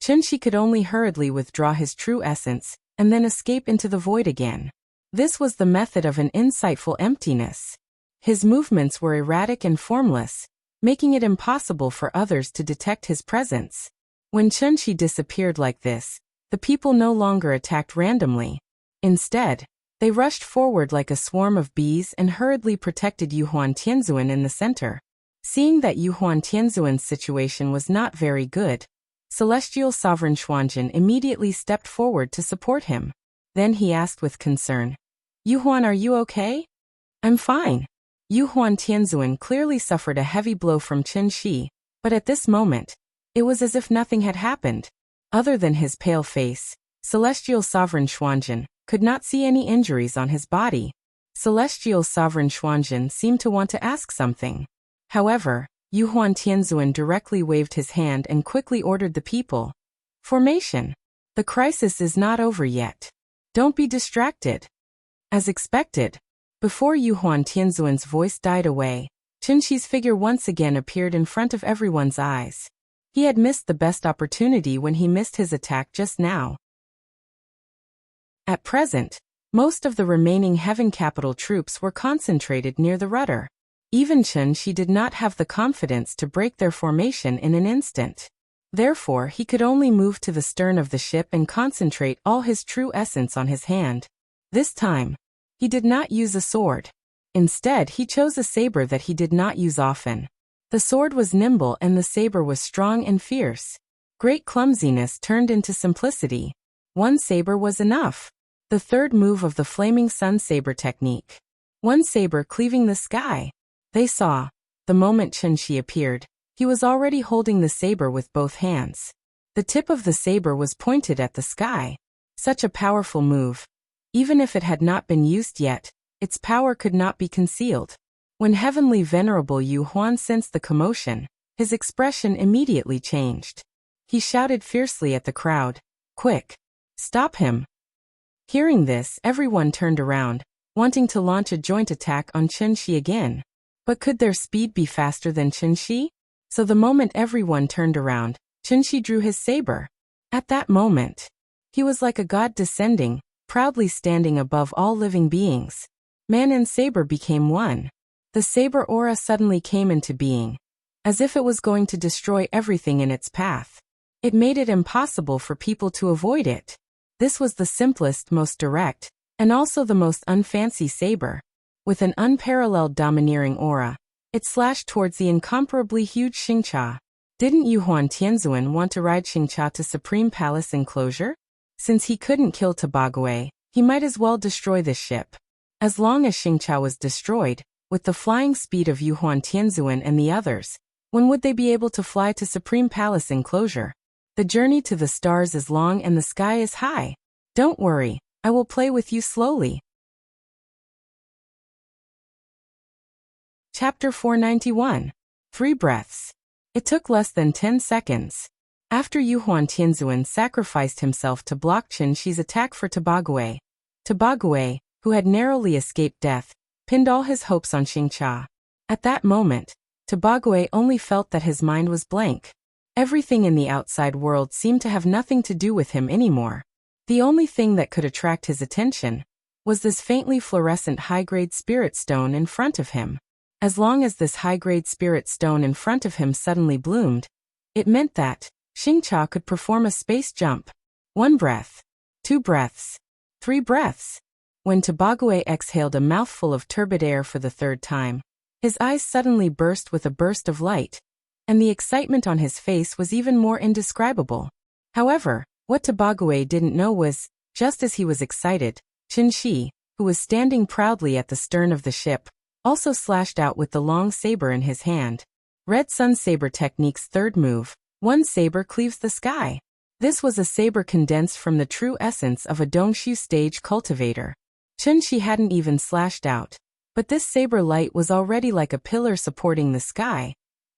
Chunxi could only hurriedly withdraw his true essence and then escape into the void again. This was the method of an insightful emptiness. His movements were erratic and formless, making it impossible for others to detect his presence. When Chunxi disappeared like this, the people no longer attacked randomly. Instead, they rushed forward like a swarm of bees and hurriedly protected Yuhuan Tianzuan in the center. Seeing that Yuhuan Tianzuan's situation was not very good, Celestial Sovereign Xuanjin immediately stepped forward to support him. Then he asked with concern, "Yuhuan, are you okay?" "I'm fine." Yuhuan Tianzuan clearly suffered a heavy blow from Chunxi, but at this moment, it was as if nothing had happened. Other than his pale face, Celestial Sovereign Xuanjin could not see any injuries on his body. Celestial Sovereign Xuanjin seemed to want to ask something. However, Yuhuan Tianzuan directly waved his hand and quickly ordered the people. "Formation. The crisis is not over yet. Don't be distracted." As expected, before Yuhuan Tianzuan's voice died away, Chunxi's figure once again appeared in front of everyone's eyes. He had missed the best opportunity when he missed his attack just now. At present, most of the remaining Heaven Capital troops were concentrated near the rudder. Even Chunxi did not have the confidence to break their formation in an instant. Therefore, he could only move to the stern of the ship and concentrate all his true essence on his hand. This time, he did not use a sword. Instead, he chose a saber that he did not use often. The sword was nimble and the saber was strong and fierce. Great clumsiness turned into simplicity. One saber was enough. The third move of the Flaming Sun Saber technique. One saber cleaving the sky. They saw, the moment Chunxi appeared, he was already holding the saber with both hands. The tip of the saber was pointed at the sky. Such a powerful move. Even if it had not been used yet, its power could not be concealed. When Heavenly Venerable Yu Huan sensed the commotion, his expression immediately changed. He shouted fiercely at the crowd, "Quick! Stop him!" Hearing this, everyone turned around, wanting to launch a joint attack on Chunxi again. But could their speed be faster than Chunxi? So the moment everyone turned around, Chunxi drew his saber. At that moment, he was like a god descending, proudly standing above all living beings. Man and saber became one. The saber aura suddenly came into being, as if it was going to destroy everything in its path. It made it impossible for people to avoid it. This was the simplest, most direct, and also the most unfancy saber. With an unparalleled domineering aura, it slashed towards the incomparably huge Xingcha. Didn't Yuhuan Tianzuan want to ride Xingcha to Supreme Palace enclosure? Since he couldn't kill Tobagwe, he might as well destroy this ship. As long as Xingcha was destroyed, with the flying speed of Yuhuan Tianzuan and the others, when would they be able to fly to Supreme Palace enclosure? The journey to the stars is long and the sky is high. Don't worry, I will play with you slowly. Chapter 491. 3 breaths. It took less than 10 seconds. After Yuhuan Tianzuan sacrificed himself to block Chunxi's attack for Tobagwe, who had narrowly escaped death, pinned all his hopes on Xingcha. At that moment, Tobagwe only felt that his mind was blank. Everything in the outside world seemed to have nothing to do with him anymore. The only thing that could attract his attention was this faintly fluorescent high-grade spirit stone in front of him. As long as this high-grade spirit stone in front of him suddenly bloomed, it meant that Xingcha could perform a space jump. 1 breath, 2 breaths, 3 breaths. When Tobagwe exhaled a mouthful of turbid air for the 3rd time, his eyes suddenly burst with a burst of light, and the excitement on his face was even more indescribable. However, what Tobagwe didn't know was, just as he was excited, Chunxi, who was standing proudly at the stern of the ship, also slashed out with the long saber in his hand. Red Sun Saber Technique's 3rd move, one saber cleaves the sky. This was a saber condensed from the true essence of a Dongshu stage cultivator. Chunxi hadn't even slashed out, but this saber light was already like a pillar supporting the sky,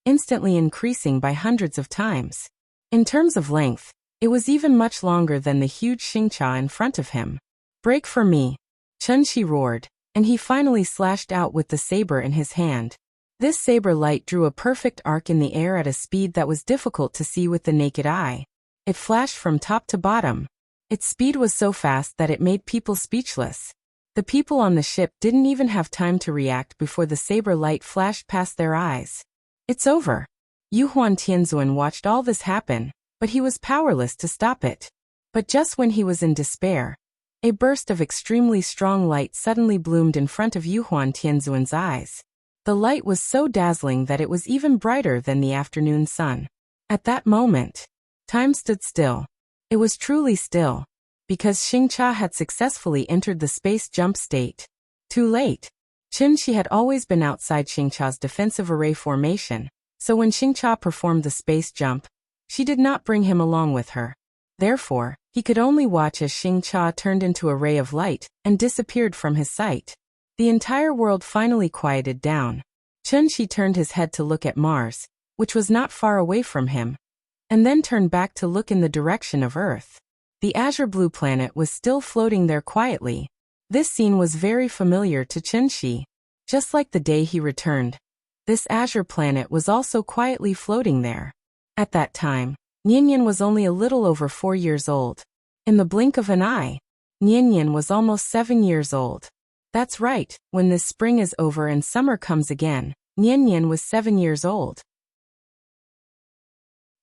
instantly increasing by hundreds of times. In terms of length, it was even much longer than the huge Xingcha in front of him. "Break for me!" Chunxi roared, and he finally slashed out with the saber in his hand. This saber light drew a perfect arc in the air at a speed that was difficult to see with the naked eye. It flashed from top to bottom. Its speed was so fast that it made people speechless. The people on the ship didn't even have time to react before the saber light flashed past their eyes. "It's over." Yuhuan Tianzuan watched all this happen, but he was powerless to stop it. But just when he was in despair, a burst of extremely strong light suddenly bloomed in front of Yuhuan Tianzuan's eyes. The light was so dazzling that it was even brighter than the afternoon sun. At that moment, time stood still. It was truly still, because Xingcha had successfully entered the space jump state. Too late. Chunxi had always been outside Xingcha's defensive array formation, so when Xingcha performed the space jump, she did not bring him along with her. Therefore, he could only watch as Xingcha turned into a ray of light and disappeared from his sight. The entire world finally quieted down. Chunxi turned his head to look at Mars, which was not far away from him, and then turned back to look in the direction of Earth. The azure blue planet was still floating there quietly. This scene was very familiar to Chunxi. Just like the day he returned, this azure planet was also quietly floating there. At that time, Nianyan was only a little over 4 years old. In the blink of an eye, Nianyan was almost 7 years old. That's right, when this spring is over and summer comes again, Nianyan was 7 years old.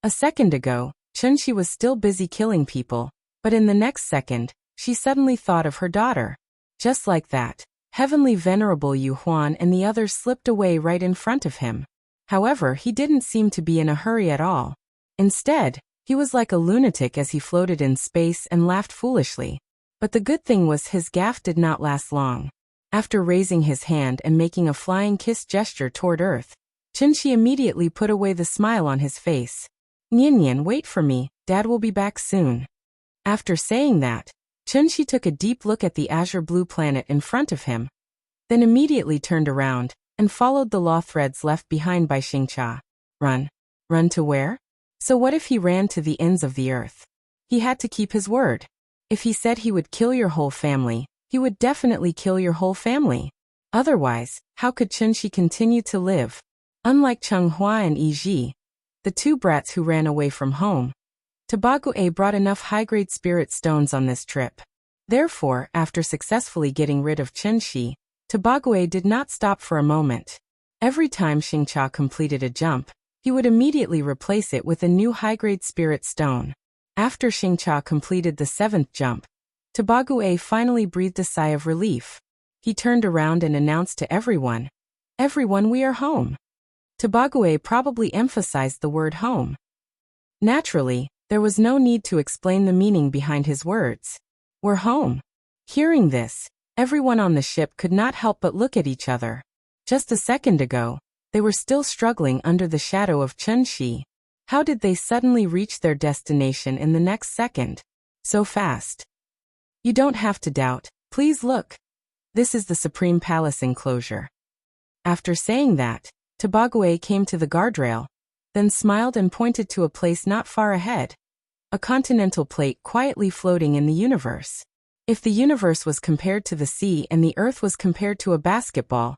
A second ago, Chunxi was still busy killing people, but in the next second, she suddenly thought of her daughter. Just like that, heavenly venerable Yuhuan and the others slipped away right in front of him. However, he didn't seem to be in a hurry at all. Instead, he was like a lunatic as he floated in space and laughed foolishly. But the good thing was his gaffe did not last long. After raising his hand and making a flying kiss gesture toward Earth, Chunxi immediately put away the smile on his face. "Nianyan, wait for me, Dad will be back soon." After saying that, Chunxi took a deep look at the azure blue planet in front of him, then immediately turned around and followed the law threads left behind by Xingcha. "Run." Run to where? So what if he ran to the ends of the earth? He had to keep his word. If he said he would kill your whole family, he would definitely kill your whole family. Otherwise, how could Chunxi continue to live? Unlike Chunghua and Yiji, the two brats who ran away from home, Tobague brought enough high-grade spirit stones on this trip. Therefore, after successfully getting rid of Chunxi, Tobague did not stop for a moment. Every time Xingcha completed a jump, he would immediately replace it with a new high-grade spirit stone. After Xingcha completed the 7th jump, Tobague finally breathed a sigh of relief. He turned around and announced to everyone, "Everyone, we are home." Tobague probably emphasized the word home. Naturally, there was no need to explain the meaning behind his words. "We're home." Hearing this, everyone on the ship could not help but look at each other. Just a second ago, they were still struggling under the shadow of Chunxi. How did they suddenly reach their destination in the next second? So fast. You don't have to doubt, please look. This is the Supreme Palace enclosure. After saying that, Tobague came to the guardrail, then smiled and pointed to a place not far ahead. A continental plate quietly floating in the universe. If the universe was compared to the sea and the earth was compared to a basketball,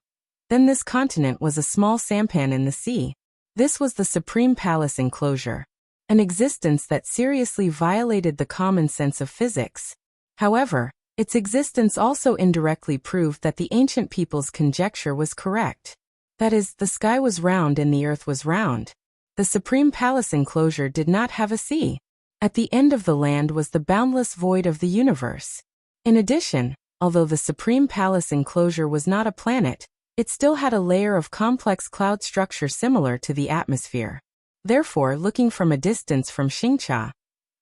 then this continent was a small sampan in the sea. This was the Supreme Palace enclosure, an existence that seriously violated the common sense of physics. However, its existence also indirectly proved that the ancient people's conjecture was correct. That is, the sky was round and the earth was round. The Supreme Palace enclosure did not have a sea. At the end of the land was the boundless void of the universe. In addition, although the Supreme Palace enclosure was not a planet, it still had a layer of complex cloud structure similar to the atmosphere. Therefore, looking from a distance from Xingcha,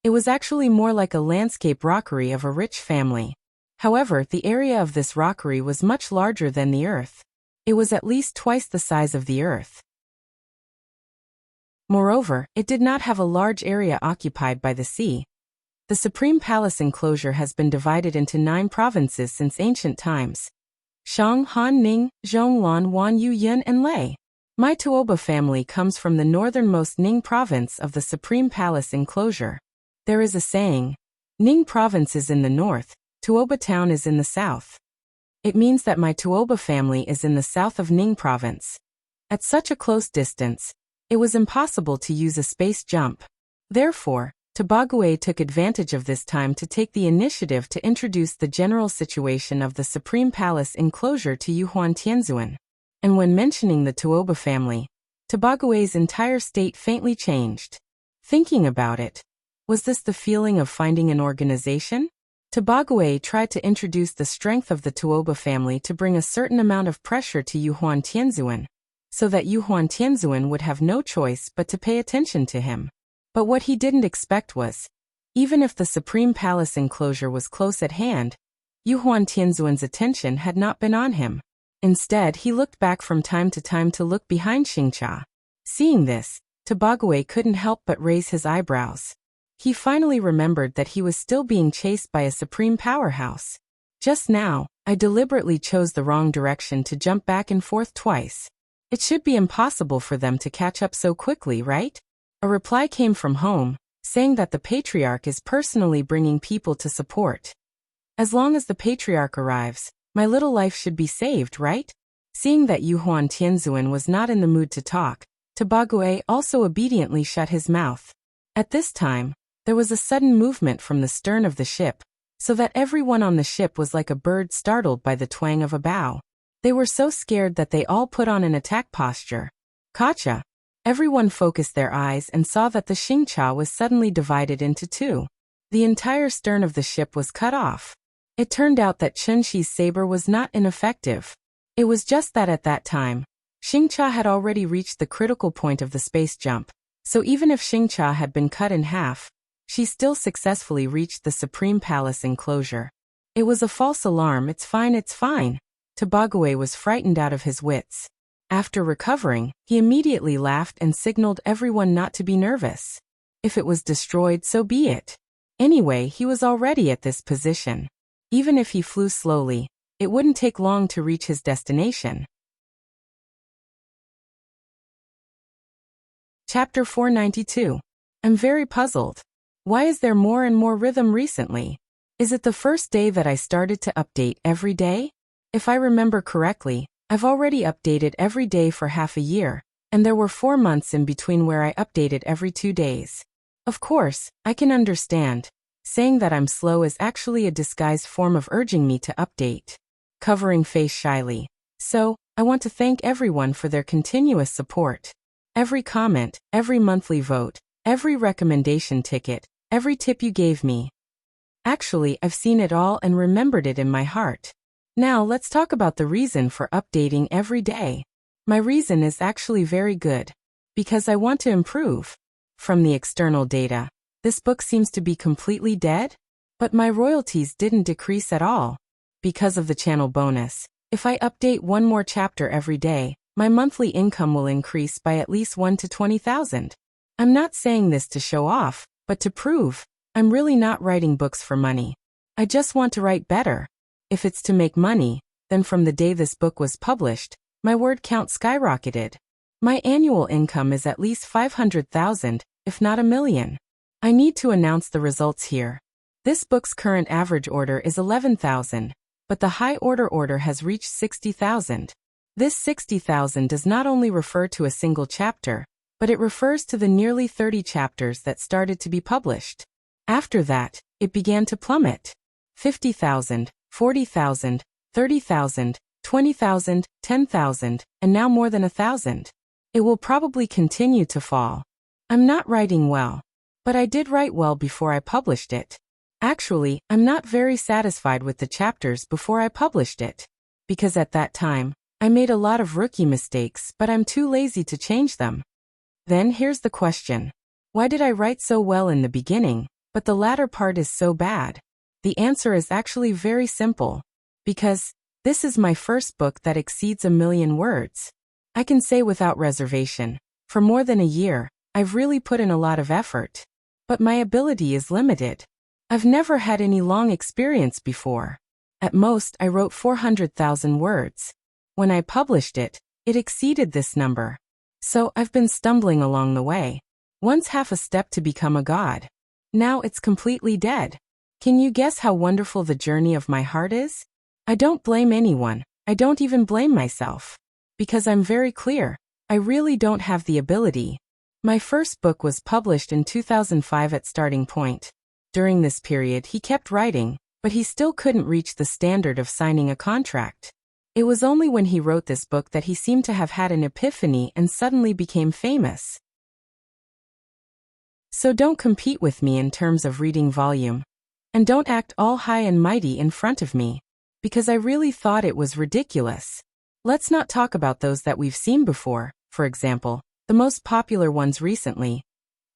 it was actually more like a landscape rockery of a rich family. However, the area of this rockery was much larger than the Earth. It was at least twice the size of the Earth. Moreover, it did not have a large area occupied by the sea. The Supreme Palace enclosure has been divided into 9 provinces since ancient times: Shang, Han, Ning, Zhonglan, Wan, Yu, Yun, and Lei. My Tuoba family comes from the northernmost Ning province of the Supreme Palace enclosure. There is a saying, Ning province is in the north, Tuoba town is in the south. It means that my Tuoba family is in the south of Ning province. At such a close distance, it was impossible to use a space jump. Therefore, Tobague took advantage of this time to take the initiative to introduce the general situation of the Supreme Palace enclosure to Yuhuan Tianzuan. And when mentioning the Tuoba family, Tobague's entire state faintly changed. Thinking about it, was this the feeling of finding an organization? Tobague tried to introduce the strength of the Tuoba family to bring a certain amount of pressure to Yuhuan Tianzuan, so that Yuhuan Tianzuan would have no choice but to pay attention to him. But what he didn't expect was, even if the Supreme Palace enclosure was close at hand, Yuhuan Tianzuan's attention had not been on him. Instead, he looked back from time to time to look behind Xingcha. Seeing this, Tobague couldn't help but raise his eyebrows. He finally remembered that he was still being chased by a supreme powerhouse. Just now, I deliberately chose the wrong direction to jump back and forth twice. It should be impossible for them to catch up so quickly, right? A reply came from home, saying that the patriarch is personally bringing people to support. As long as the patriarch arrives, my little life should be saved, right? Seeing that Yuhuan Tianzuan was not in the mood to talk, Tobague also obediently shut his mouth. At this time, there was a sudden movement from the stern of the ship, so that everyone on the ship was like a bird startled by the twang of a bow. They were so scared that they all put on an attack posture. Gotcha! Everyone focused their eyes and saw that the Xingcha was suddenly divided into 2. The entire stern of the ship was cut off. It turned out that Chunxi's saber was not ineffective. It was just that at that time, Xingcha had already reached the critical point of the space jump, so even if Xingcha had been cut in half, she still successfully reached the Supreme Palace enclosure. It was a false alarm, it's fine. Tobague was frightened out of his wits. After recovering, he immediately laughed and signaled everyone not to be nervous. If it was destroyed, so be it. Anyway, he was already at this position. Even if he flew slowly, it wouldn't take long to reach his destination. Chapter 492. I'm very puzzled. Why is there more and more rhythm recently? Is it the first day that I started to update every day? If I remember correctly, I've already updated every day for half a year, and there were 4 months in between where I updated every 2 days. Of course, I can understand. Saying that I'm slow is actually a disguised form of urging me to update. Covering face shyly. So, I want to thank everyone for their continuous support. Every comment, every monthly vote, every recommendation ticket, every tip you gave me. Actually, I've seen it all and remembered it in my heart. Now let's talk about the reason for updating every day. My reason is actually very good. Because I want to improve. From the external data, this book seems to be completely dead, but my royalties didn't decrease at all. Because of the channel bonus, if I update one more chapter every day, my monthly income will increase by at least 1 to 20,000. I'm not saying this to show off, but to prove. I'm really not writing books for money. I just want to write better. If it's to make money, then from the day this book was published, my word count skyrocketed. My annual income is at least 500,000, if not 1 million. I need to announce the results here. This book's current average order is 11,000, but the high order has reached 60,000. This 60,000 does not only refer to a single chapter, but it refers to the nearly 30 chapters that started to be published. After that, it began to plummet. 50,000, 40,000, 30,000, 20,000, 10,000, and now more than 1,000. It will probably continue to fall. I'm not writing well. But I did write well before I published it. Actually, I'm not very satisfied with the chapters before I published it. Because at that time, I made a lot of rookie mistakes, but I'm too lazy to change them. Then here's the question. Why did I write so well in the beginning, but the latter part is so bad? The answer is actually very simple. Because this is my first book that exceeds 1 million words. I can say without reservation, for more than a year, I've really put in a lot of effort. But my ability is limited. I've never had any long experience before. At most, I wrote 400,000 words. When I published it, it exceeded this number. So I've been stumbling along the way. Once half a step to become a god. Now it's completely dead. Can you guess how wonderful the journey of my heart is? I don't blame anyone. I don't even blame myself. Because I'm very clear. I really don't have the ability. My first book was published in 2005 at starting point. During this period he kept writing, but he still couldn't reach the standard of signing a contract. It was only when he wrote this book that he seemed to have had an epiphany and suddenly became famous. So don't compete with me in terms of reading volume. And don't act all high and mighty in front of me. Because I really thought it was ridiculous. Let's not talk about those that we've seen before, for example, the most popular ones recently.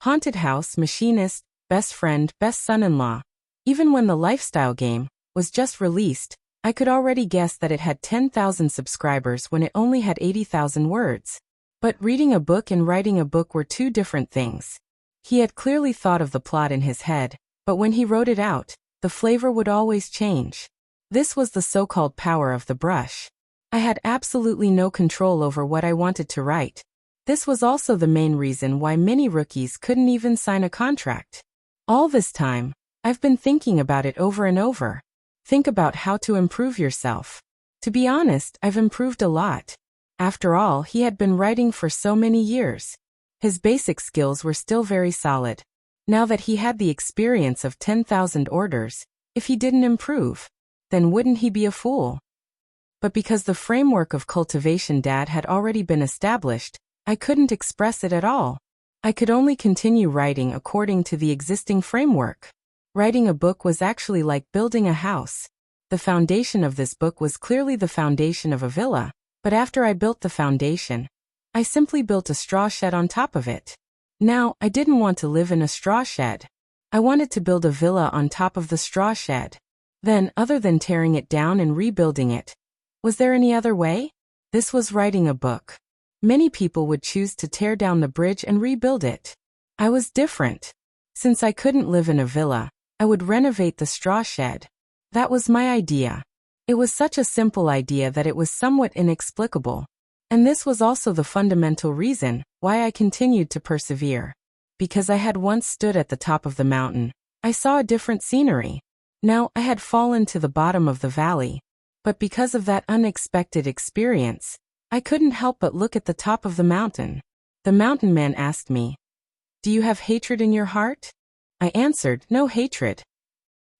Haunted House, Machinist, Best Friend, Best Son-in-Law. Even when the lifestyle game was just released, I could already guess that it had 10,000 subscribers when it only had 80,000 words. But reading a book and writing a book were two different things. He had clearly thought of the plot in his head, but when he wrote it out, the flavor would always change. This was the so-called power of the brush. I had absolutely no control over what I wanted to write. This was also the main reason why many rookies couldn't even sign a contract. All this time, I've been thinking about it over and over. Think about how to improve yourself. To be honest, I've improved a lot. After all, he had been writing for so many years. His basic skills were still very solid. Now that he had the experience of 10,000 orders, if he didn't improve, then wouldn't he be a fool? But because the framework of cultivation dad had already been established, I couldn't express it at all. I could only continue writing according to the existing framework. Writing a book was actually like building a house. The foundation of this book was clearly the foundation of a villa, but after I built the foundation, I simply built a straw shed on top of it. Now, I didn't want to live in a straw shed. I wanted to build a villa on top of the straw shed. Then, other than tearing it down and rebuilding it, was there any other way? This was writing a book. Many people would choose to tear down the bridge and rebuild it. I was different. Since I couldn't live in a villa, I would renovate the straw shed. That was my idea. It was such a simple idea that it was somewhat inexplicable. And this was also the fundamental reason why why I continued to persevere. Because I had once stood at the top of the mountain, I saw a different scenery. Now I had fallen to the bottom of the valley. But because of that unexpected experience, I couldn't help but look at the top of the mountain. The mountain man asked me, "Do you have hatred in your heart?" I answered, "No hatred."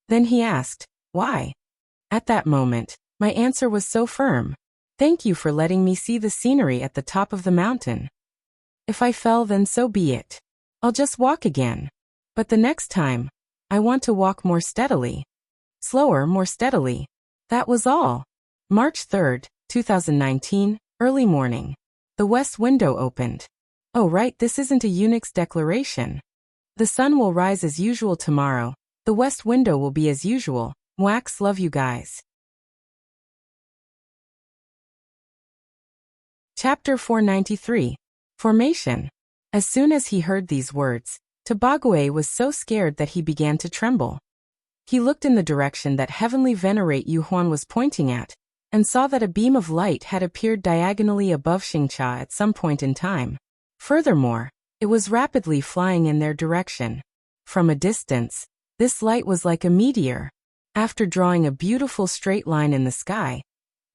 Then he asked, "Why?" At that moment, my answer was so firm. "Thank you for letting me see the scenery at the top of the mountain. If I fell, then so be it. I'll just walk again. But the next time, I want to walk more steadily. Slower, more steadily." That was all. March 3rd, 2019, early morning. The west window opened. Oh right, this isn't a Unix declaration. The sun will rise as usual tomorrow. The west window will be as usual. Wax, love you guys. Chapter 493. Formation. As soon as he heard these words, Tobagwe was so scared that he began to tremble. He looked in the direction that Heavenly Venerate Yuhuan was pointing at, and saw that a beam of light had appeared diagonally above Xingcha at some point in time. Furthermore, it was rapidly flying in their direction. From a distance, this light was like a meteor. After drawing a beautiful straight line in the sky,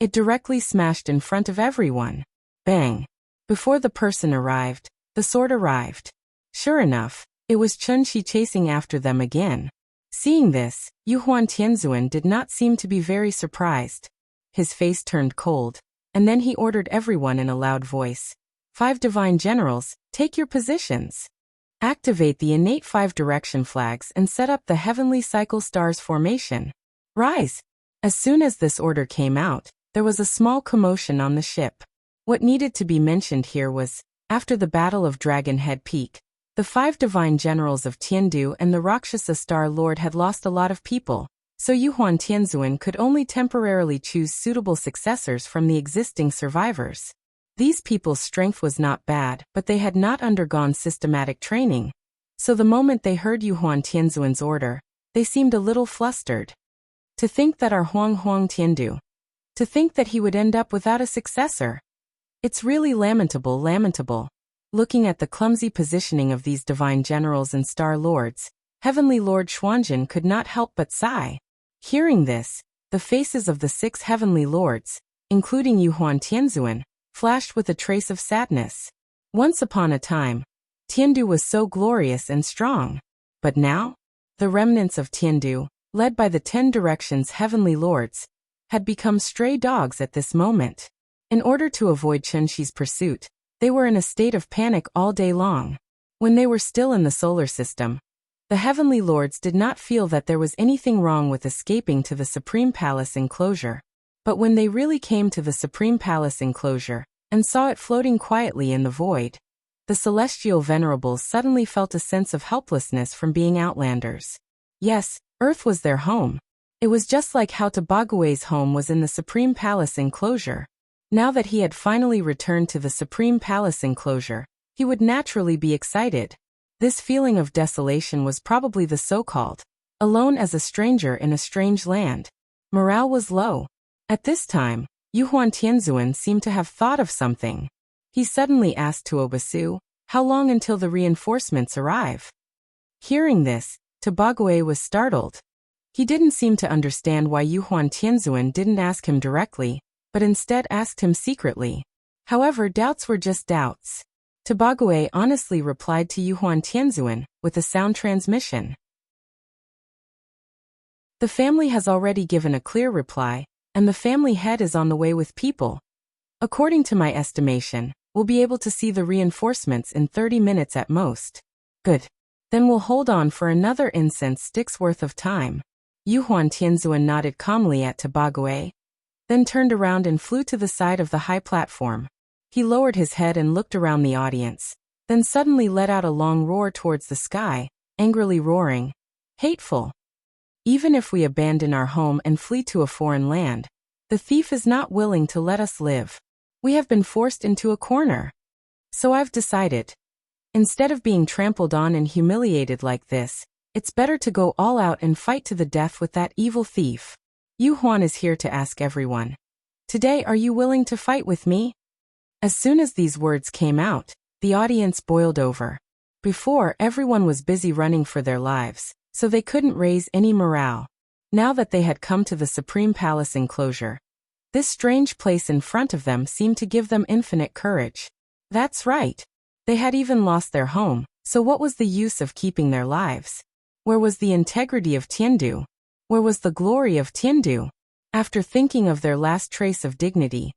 it directly smashed in front of everyone. Bang! Before the person arrived, the sword arrived. Sure enough, it was Chunxi chasing after them again. Seeing this, Yuhuan Tianzuan did not seem to be very surprised. His face turned cold, and then he ordered everyone in a loud voice. 5 divine generals, take your positions. Activate the innate 5 direction flags and set up the heavenly cycle stars formation. Rise! As soon as this order came out, there was a small commotion on the ship. What needed to be mentioned here was, after the Battle of Dragon Head Peak, the 5 divine generals of Tiandu and the Rakshasa Star Lord had lost a lot of people, so Yuhuan Tianzuan could only temporarily choose suitable successors from the existing survivors. These people's strength was not bad, but they had not undergone systematic training. So the moment they heard Yuhuan Tianzuan's order, they seemed a little flustered. To think that our Huang Tiandu. To think that he would end up without a successor. It's really lamentable. Looking at the clumsy positioning of these divine generals and star lords, Heavenly Lord Xuanjin could not help but sigh. Hearing this, the faces of the 6 heavenly lords, including Yuhuan Tianzuan, flashed with a trace of sadness. Once upon a time, Tiandu was so glorious and strong. But now, the remnants of Tiandu, led by the 10 directions heavenly lords, had become stray dogs at this moment. In order to avoid Chunxi's pursuit, they were in a state of panic all day long. When they were still in the solar system, the heavenly lords did not feel that there was anything wrong with escaping to the Supreme Palace enclosure. But when they really came to the Supreme Palace enclosure, and saw it floating quietly in the void, the celestial venerables suddenly felt a sense of helplessness from being outlanders. Yes, Earth was their home. It was just like how Tobagwe's home was in the Supreme Palace enclosure. Now that he had finally returned to the Supreme Palace enclosure, he would naturally be excited. This feeling of desolation was probably the so-called, alone as a stranger in a strange land. Morale was low. At this time, Yuhuan Tianzuan seemed to have thought of something. He suddenly asked Tuobasu, "How long until the reinforcements arrive?" Hearing this, Tobagwe was startled. He didn't seem to understand why Yuhuan Tianzuan didn't ask him directly, but instead asked him secretly. However, doubts were just doubts. Tobagwe honestly replied to Yuhuan Tianzuan with a sound transmission. The family has already given a clear reply, and the family head is on the way with people. According to my estimation, we'll be able to see the reinforcements in 30 minutes at most. Good. Then we'll hold on for another incense stick's worth of time. Yuhuan Tianzuan nodded calmly at Tobagwe, then turned around and flew to the side of the high platform. He lowered his head and looked around the audience, then suddenly let out a long roar towards the sky, angrily roaring, "Hateful! Even if we abandon our home and flee to a foreign land, the thief is not willing to let us live. We have been forced into a corner. So I've decided. Instead of being trampled on and humiliated like this, it's better to go all out and fight to the death with that evil thief. Yuhuan is here to ask everyone. Today, are you willing to fight with me?" As soon as these words came out, The audience boiled over. Before, everyone was busy running for their lives, so they couldn't raise any morale. Now that they had come to the Supreme Palace enclosure, this strange place in front of them seemed to give them infinite courage. That's right. They had even lost their home, so what was the use of keeping their lives? Where was the integrity of Tiandu? Where was the glory of Tiandu? After thinking of their last trace of dignity,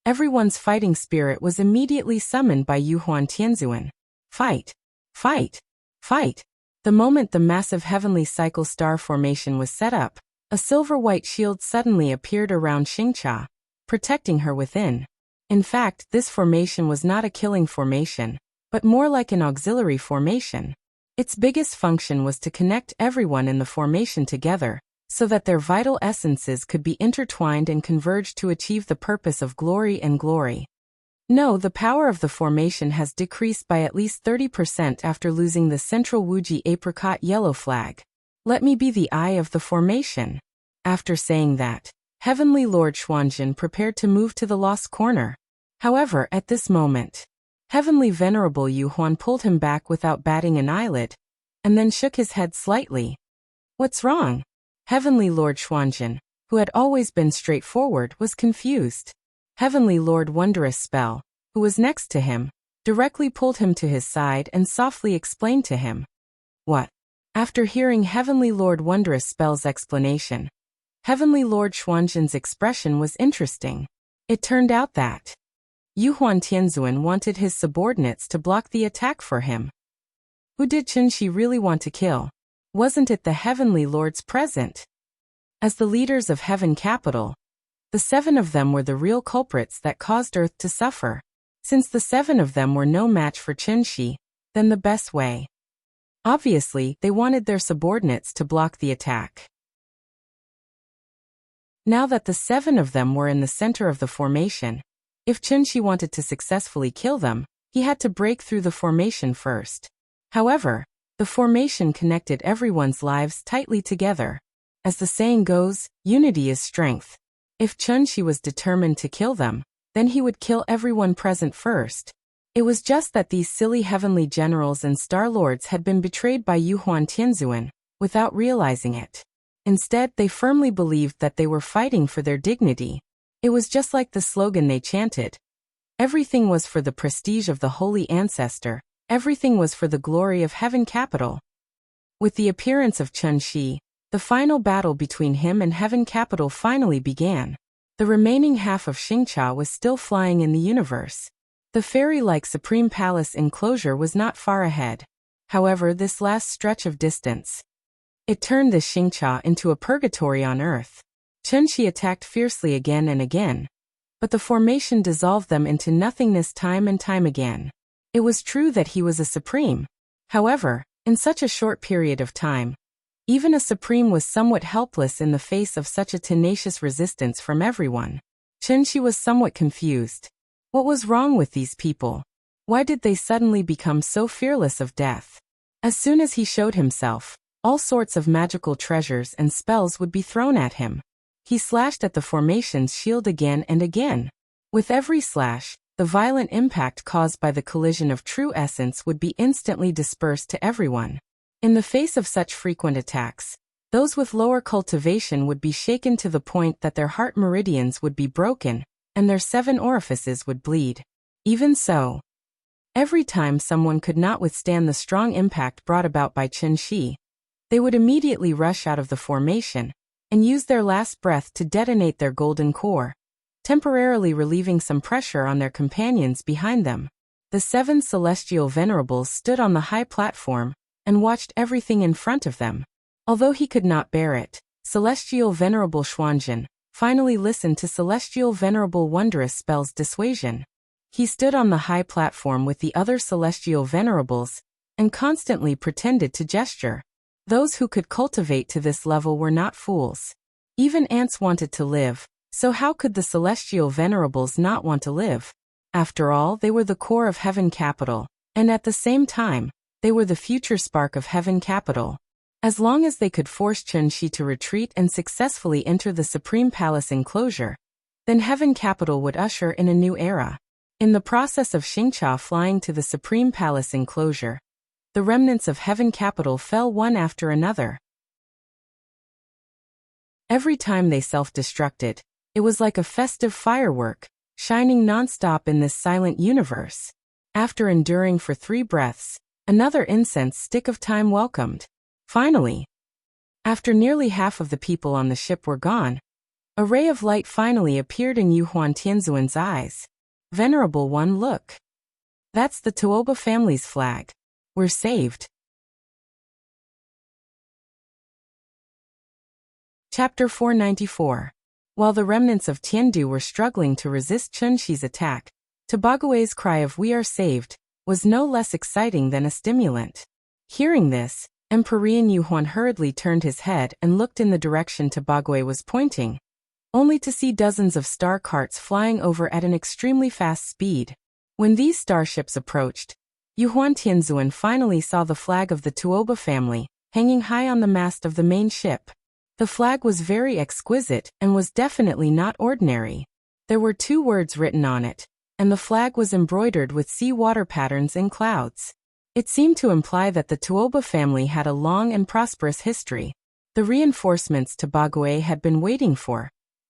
everyone's fighting spirit was immediately summoned by Yuhuan Tianzuan. Fight! Fight! Fight! The moment the massive heavenly cycle star formation was set up, a silver-white shield suddenly appeared around Xingcha, protecting her within. In fact, this formation was not a killing formation, but more like an auxiliary formation. Its biggest function was to connect everyone in the formation together, so that their vital essences could be intertwined and converge to achieve the purpose of glory and glory. No, the power of the formation has decreased by at least 30% after losing the central Wuji apricot yellow flag. Let me be the eye of the formation. After saying that, Heavenly Lord Xuanjin prepared to move to the lost corner. However, at this moment, Heavenly Venerable Yuhuan pulled him back without batting an eyelid, and then shook his head slightly. What's wrong? Heavenly Lord Xuanjin, who had always been straightforward, was confused. Heavenly Lord Wondrous Spell, who was next to him, directly pulled him to his side and softly explained to him. What? After hearing Heavenly Lord Wondrous Spell's explanation, Heavenly Lord Xuanjin's expression was interesting. It turned out that Yuhuan Tianzuan wanted his subordinates to block the attack for him. Who did Qinshi really want to kill? Wasn't it the Heavenly Lords present? As the leaders of Heaven Capital, the 7 of them were the real culprits that caused Earth to suffer. Since the 7 of them were no match for Qinshi, then the best way. Obviously, they wanted their subordinates to block the attack. Now that the 7 of them were in the center of the formation, if Qinshi wanted to successfully kill them, he had to break through the formation first. However, the formation connected everyone's lives tightly together. As the saying goes, unity is strength. If Qinshi was determined to kill them, then he would kill everyone present first. It was just that these silly heavenly generals and star lords had been betrayed by Yuhuan Tianzuan, without realizing it. Instead, they firmly believed that they were fighting for their dignity. It was just like the slogan they chanted. Everything was for the prestige of the holy ancestor. Everything was for the glory of Heaven Capital. With the appearance of Qinshi, the final battle between him and Heaven Capital finally began. The remaining half of Xingcha was still flying in the universe. The fairy-like Supreme Palace enclosure was not far ahead. However, this last stretch of distance, it turned the Xingcha into a purgatory on Earth. Qinshi attacked fiercely again and again, but the formation dissolved them into nothingness time and time again. It was true that he was a supreme. However, in such a short period of time, even a supreme was somewhat helpless in the face of such a tenacious resistance from everyone. Qinshi was somewhat confused. What was wrong with these people? Why did they suddenly become so fearless of death? As soon as he showed himself, all sorts of magical treasures and spells would be thrown at him. He slashed at the formation's shield again and again. With every slash, the violent impact caused by the collision of true essence would be instantly dispersed to everyone. In the face of such frequent attacks, those with lower cultivation would be shaken to the point that their heart meridians would be broken, and their 7 orifices would bleed. Even so, every time someone could not withstand the strong impact brought about by Qinshi, they would immediately rush out of the formation and use their last breath to detonate their golden core, temporarily relieving some pressure on their companions behind them. The 7 celestial venerables stood on the high platform and watched everything in front of them. Although he could not bear it, Celestial Venerable Xuanjin finally listened to Celestial Venerable Wondrous Spell's dissuasion. He stood on the high platform with the other celestial venerables and constantly pretended to gesture. Those who could cultivate to this level were not fools. Even ants wanted to live, so how could the celestial venerables not want to live? After all, they were the core of Heaven Capital, and at the same time, they were the future spark of Heaven Capital. As long as they could force Qinshi to retreat and successfully enter the Supreme Palace enclosure, then Heaven Capital would usher in a new era. In the process of Xingcha flying to the Supreme Palace enclosure, the remnants of Heaven Capital fell one after another. Every time they self-destructed, it was like a festive firework, shining non-stop in this silent universe. After enduring for 3 breaths, another incense stick of time welcomed. Finally, after nearly half of the people on the ship were gone, a ray of light finally appeared in Yuhuan Tianzuan's eyes. Venerable One, look. That's the Tuoba family's flag. We're saved. Chapter 494. While the remnants of Tiandu were struggling to resist Chunxi's attack, Tobague's cry of "We are saved" was no less exciting than a stimulant. Hearing this, Emperor Yuhuan hurriedly turned his head and looked in the direction Tobague was pointing, only to see dozens of star carts flying over at an extremely fast speed. When these starships approached, Yuhuan Tianzuan finally saw the flag of the Tuoba family, hanging high on the mast of the main ship. The flag was very exquisite and was definitely not ordinary. There were 2 words written on it, and the flag was embroidered with sea-water patterns in clouds. It seemed to imply that the Tuoba family had a long and prosperous history. The reinforcements Tobague had been waiting for.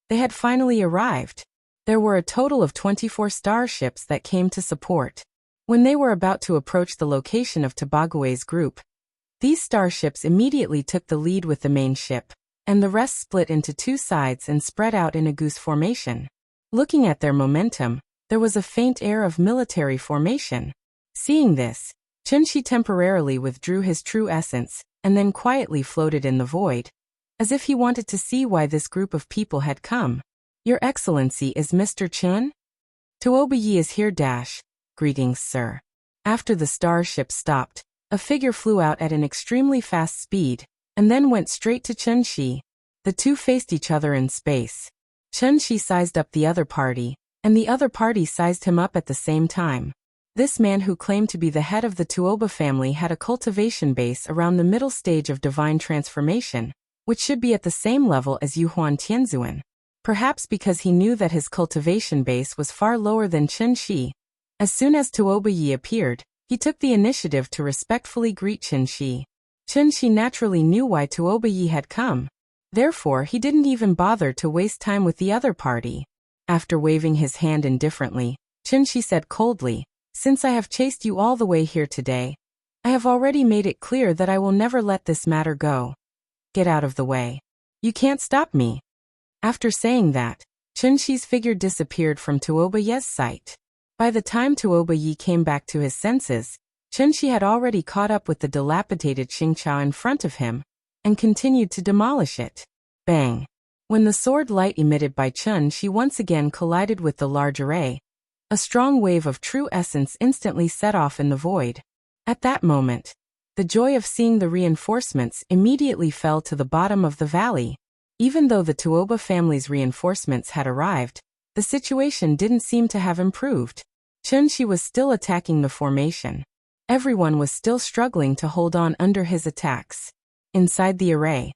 They had finally arrived. There were a total of 24 starships that came to support. When they were about to approach the location of Tobague's group, these starships immediately took the lead with the main ship, and the rest split into 2 sides and spread out in a goose formation. Looking at their momentum, there was a faint air of military formation. Seeing this, Chunxi temporarily withdrew his true essence, and then quietly floated in the void, as if he wanted to see why this group of people had come. Your Excellency is Mr. Chun? Tuoba Yi is here. Greetings, sir. After the starship stopped, a figure flew out at an extremely fast speed, and then went straight to Chunxi. The 2 faced each other in space. Chunxi sized up the other party, and the other party sized him up at the same time. This man, who claimed to be the head of the Tuoba family, had a cultivation base around the middle stage of divine transformation, which should be at the same level as Yuhuan Tianzuan. Perhaps because he knew that his cultivation base was far lower than Chunxi. As soon as Tuoba Yi appeared, he took the initiative to respectfully greet Chunxi. Chunxi naturally knew why Tuoba Yi had come. Therefore, he didn't even bother to waste time with the other party. After waving his hand indifferently, Chunxi said coldly, "Since I have chased you all the way here today, I have already made it clear that I will never let this matter go. Get out of the way. You can't stop me." After saying that, Chunxi's figure disappeared from Tuoba Yi's sight. By the time Tuoba Yi came back to his senses, Chunxi had already caught up with the dilapidated Xingcha in front of him, and continued to demolish it. Bang! When the sword light emitted by Chunxi once again collided with the large array, a strong wave of true essence instantly set off in the void. At that moment, the joy of seeing the reinforcements immediately fell to the bottom of the valley. Even though the Tuoba family's reinforcements had arrived, the situation didn't seem to have improved. Chunxi was still attacking the formation. Everyone was still struggling to hold on under his attacks. Inside the array,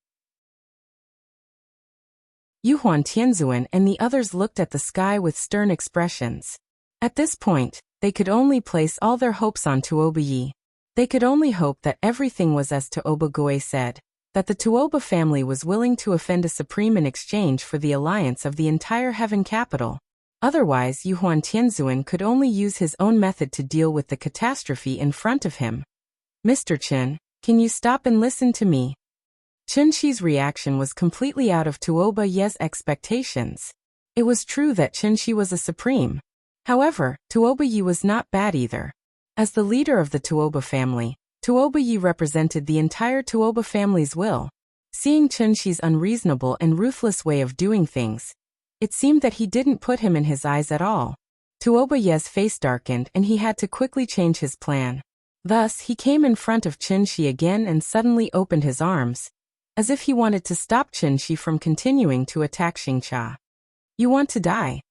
Yuhuan Tianzuan and the others looked at the sky with stern expressions. At this point, they could only place all their hopes on Tuoba Yi. They could only hope that everything was as Tobague said, that the Tuoba family was willing to offend a supreme in exchange for the alliance of the entire Heaven Capital. Otherwise, Yuhuan Tianzuan could only use his own method to deal with the catastrophe in front of him. "Mr. Chun, can you stop and listen to me?" Chunxi's reaction was completely out of Tuoba Yi's expectations. It was true that Chunxi was a supreme. However, Tuoba Yi was not bad either. As the leader of the Tuoba family, Tuoba Yi represented the entire Tuoba family's will. Seeing Chunxi's unreasonable and ruthless way of doing things, it seemed that he didn't put him in his eyes at all. Tuoba Yi's face darkened and he had to quickly change his plan. Thus, he came in front of Chunxi again and suddenly opened his arms, as if he wanted to stop Chunxi from continuing to attack Xingcha. "You want to die?"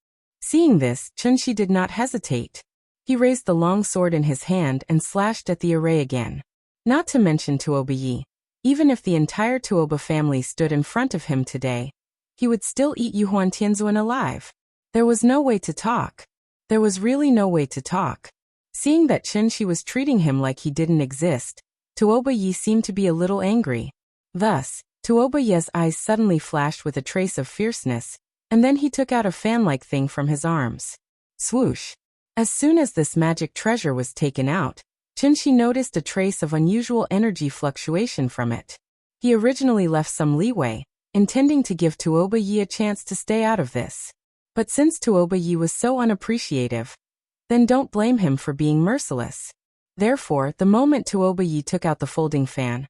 Seeing this, Chunxi did not hesitate. He raised the long sword in his hand and slashed at the array again. Not to mention Tuoba Yi. Even if the entire Tuoba family stood in front of him today, he would still eat Yuhuan Tianzuan alive. There was no way to talk. There was really no way to talk. Seeing that Qin was treating him like he didn't exist, Tuoba Yi seemed to be a little angry. Thus, Tuoba Yi's eyes suddenly flashed with a trace of fierceness, and then he took out a fan-like thing from his arms. Swoosh! As soon as this magic treasure was taken out, Qin noticed a trace of unusual energy fluctuation from it. He originally left some leeway, intending to give Tuoba Yi a chance to stay out of this. But since Tuoba Yi was so unappreciative, then don't blame him for being merciless. Therefore, the moment Tuoba Yi took out the folding fan,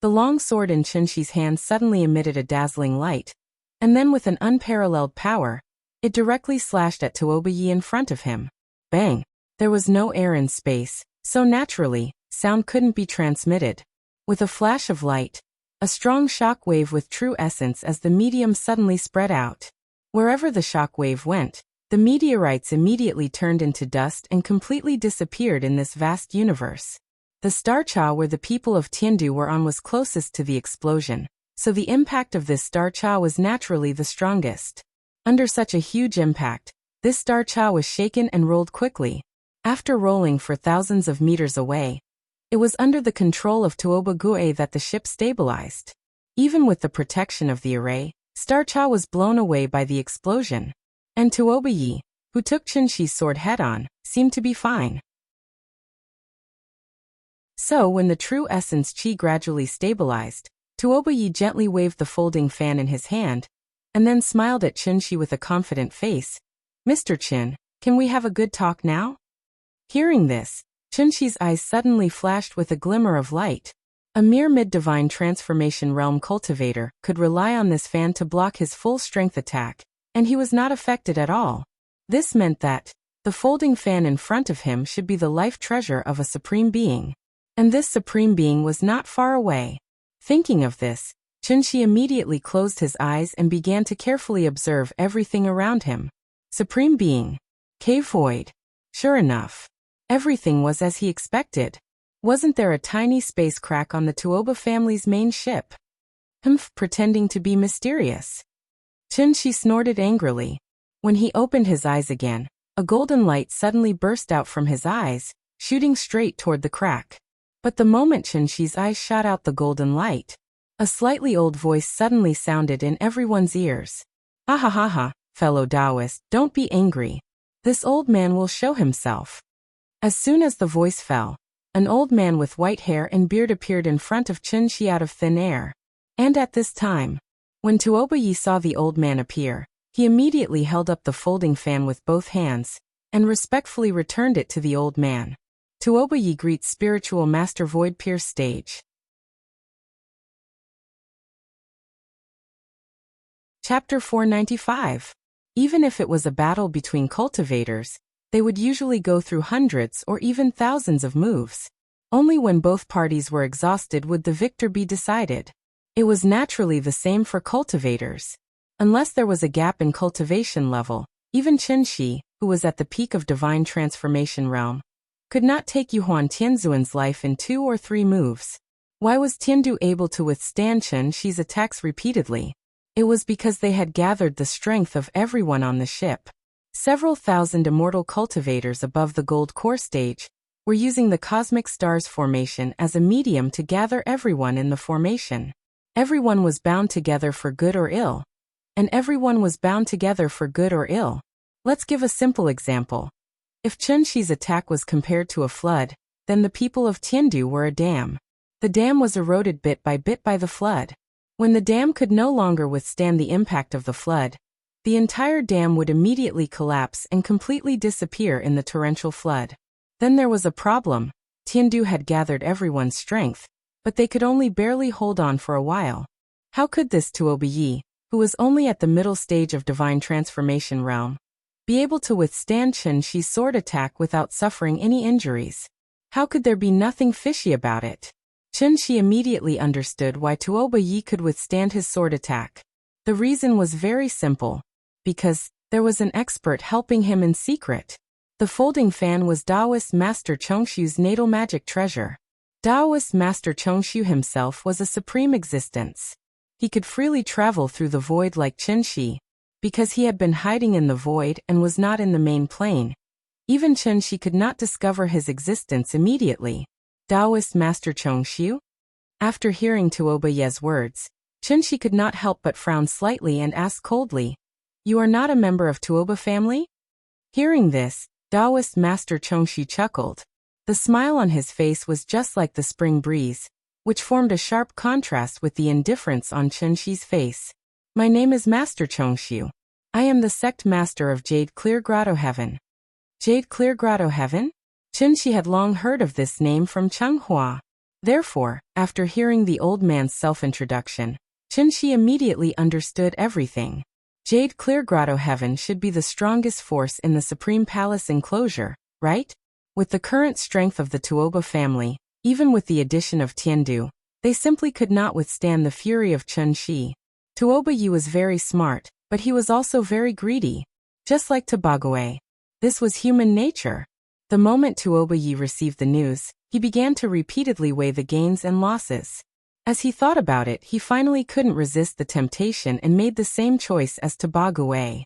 the long sword in Qin's hand suddenly emitted a dazzling light, and then with an unparalleled power, it directly slashed at Tuoba Yi in front of him. Bang! There was no air in space, so naturally, sound couldn't be transmitted. With a flash of light, a strong shock wave with true essence as the medium suddenly spread out. Wherever the shock wave went, the meteorites immediately turned into dust and completely disappeared in this vast universe. The star Cha where the people of Tiandu were on was closest to the explosion, so the impact of this star Cha was naturally the strongest. Under such a huge impact, this star Cha was shaken and rolled quickly. After rolling for thousands of meters away, it was under the control of Tuoba Gue that the ship stabilized. Even with the protection of the array, Star Cha was blown away by the explosion. And Tuoba Yi, who took Qin's sword head-on, seemed to be fine. So when the true essence Qi gradually stabilized, Tuoba Yi gently waved the folding fan in his hand, and then smiled at Qin with a confident face. Mr. Qin, can we have a good talk now? Hearing this, Qin's eyes suddenly flashed with a glimmer of light. A mere mid-divine transformation realm cultivator could rely on this fan to block his full-strength attack, and he was not affected at all. This meant that the folding fan in front of him should be the life treasure of a supreme being. And this supreme being was not far away. Thinking of this, Qin immediately closed his eyes and began to carefully observe everything around him. Supreme being. Cave void. Sure enough, everything was as he expected. Wasn't there a tiny space crack on the Tuoba family's main ship? Pretending to be mysterious. Qin snorted angrily. When he opened his eyes again, a golden light suddenly burst out from his eyes, shooting straight toward the crack. But the moment Qin's eyes shot out the golden light, a slightly old voice suddenly sounded in everyone's ears. Ha ha ha ha, fellow Taoist, don't be angry. This old man will show himself. As soon as the voice fell, an old man with white hair and beard appeared in front of Qin out of thin air. And at this time, when Tuoba Yi saw the old man appear, he immediately held up the folding fan with both hands, and respectfully returned it to the old man. Tuoba Yi greets Spiritual Master Void Pierce stage. Chapter 495. Even if it was a battle between cultivators, they would usually go through hundreds or even thousands of moves. Only when both parties were exhausted would the victor be decided. It was naturally the same for cultivators. Unless there was a gap in cultivation level, even Qin, who was at the peak of divine transformation realm, could not take Yuhuan Tianzuan's life in 2 or 3 moves. Why was Tiandu able to withstand Qin's attacks repeatedly? It was because they had gathered the strength of everyone on the ship. Several thousand immortal cultivators above the gold core stage were using the cosmic stars formation as a medium to gather everyone in the formation. Everyone was bound together for good or ill. And everyone was bound together for good or ill. Let's give a simple example. If Qin's attack was compared to a flood, then the people of Tiandu were a dam. The dam was eroded bit by the flood. When the dam could no longer withstand the impact of the flood, the entire dam would immediately collapse and completely disappear in the torrential flood. Then there was a problem. Tiandu had gathered everyone's strength, but they could only barely hold on for a while. How could this Tuoba Yi, who was only at the middle stage of divine transformation realm, be able to withstand Qin's sword attack without suffering any injuries? How could there be nothing fishy about it? Qin immediately understood why Tuoba Yi could withstand his sword attack. The reason was very simple. Because there was an expert helping him in secret. The folding fan was Taoist Master Chongshu's natal magic treasure. Taoist Master Chongshu himself was a supreme existence. He could freely travel through the void like Qin. Because he had been hiding in the void and was not in the main plane, Even Chen Shi could not discover his existence immediately. Taoist Master Chongxiu? After hearing Tuoba Ye's words, Chen Shi could not help but frown slightly and ask coldly, "You are not a member of Tuoba family?" Hearing this, Taoist Master Chongxiu chuckled. The smile on his face was just like the spring breeze, which formed a sharp contrast with the indifference on Chen Shi's face. "My name is Master Chongxiu. I am the sect master of Jade Clear Grotto Heaven." Jade Clear Grotto Heaven? Chen Shi had long heard of this name from Changhua. Therefore, after hearing the old man's self-introduction, Chen Shi immediately understood everything. Jade Clear Grotto Heaven should be the strongest force in the Supreme Palace enclosure, right? With the current strength of the Tuoba family, even with the addition of Tiandu, they simply could not withstand the fury of Chen Shi. Tuoba Yi was very smart, but he was also very greedy. Just like Tobagwe. This was human nature. The moment Tuoba Yi received the news, he began to repeatedly weigh the gains and losses. As he thought about it, he finally couldn't resist the temptation and made the same choice as Tobagwe.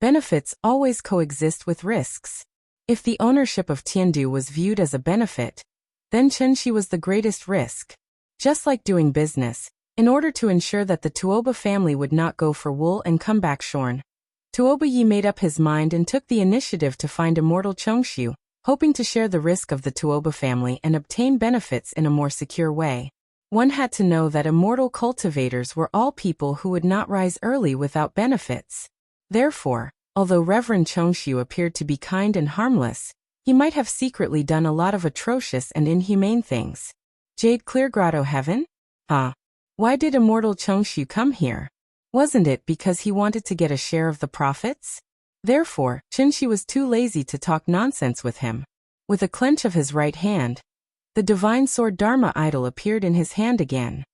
Benefits always coexist with risks. If the ownership of Tiandu was viewed as a benefit, then Chen Shi was the greatest risk. Just like doing business, in order to ensure that the Tuoba family would not go for wool and come back shorn, Tuoba Yi made up his mind and took the initiative to find immortal Chongxiu, hoping to share the risk of the Tuoba family and obtain benefits in a more secure way. One had to know that immortal cultivators were all people who would not rise early without benefits. Therefore, although Reverend Chongxiu appeared to be kind and harmless, he might have secretly done a lot of atrocious and inhumane things. Jade Clear Grotto Heaven? Why did immortal Chongxiu come here? Wasn't it because he wanted to get a share of the profits? Therefore, Chen Shi was too lazy to talk nonsense with him. With a clench of his right hand, the divine sword Dharma idol appeared in his hand again.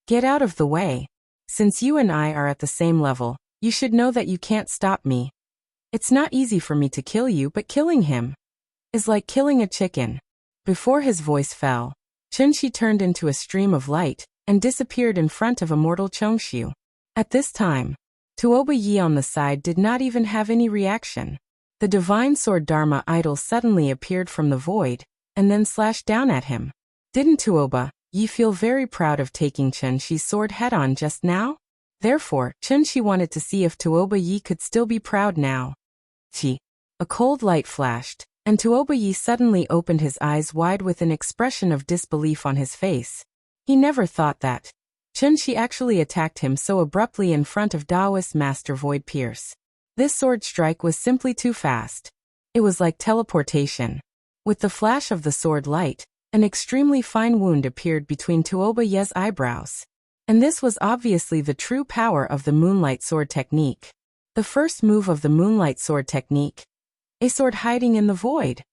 "Get out of the way. Since you and I are at the same level, you should know that you can't stop me. It's not easy for me to kill you, but killing him is like killing a chicken." Before his voice fell, Chen Shi turned into a stream of light and disappeared in front of immortal Chongxiu. At this time, Tuoba Yi on the side did not even have any reaction. The divine sword Dharma idol suddenly appeared from the void, and then slashed down at him. Didn't Tuoba Yi feel very proud of taking Chen Shi's sword head-on just now? Therefore, Chen Shi wanted to see if Tuoba Yi could still be proud now. A cold light flashed, and Tuoba Yi suddenly opened his eyes wide with an expression of disbelief on his face. He never thought that Chen Shi actually attacked him so abruptly in front of Taoist Master Void Pierce. This sword strike was simply too fast. It was like teleportation. With the flash of the sword light, an extremely fine wound appeared between Tuoba Ye's eyebrows. And this was obviously the true power of the Moonlight Sword technique. The first move of the Moonlight Sword technique. A sword hiding in the void.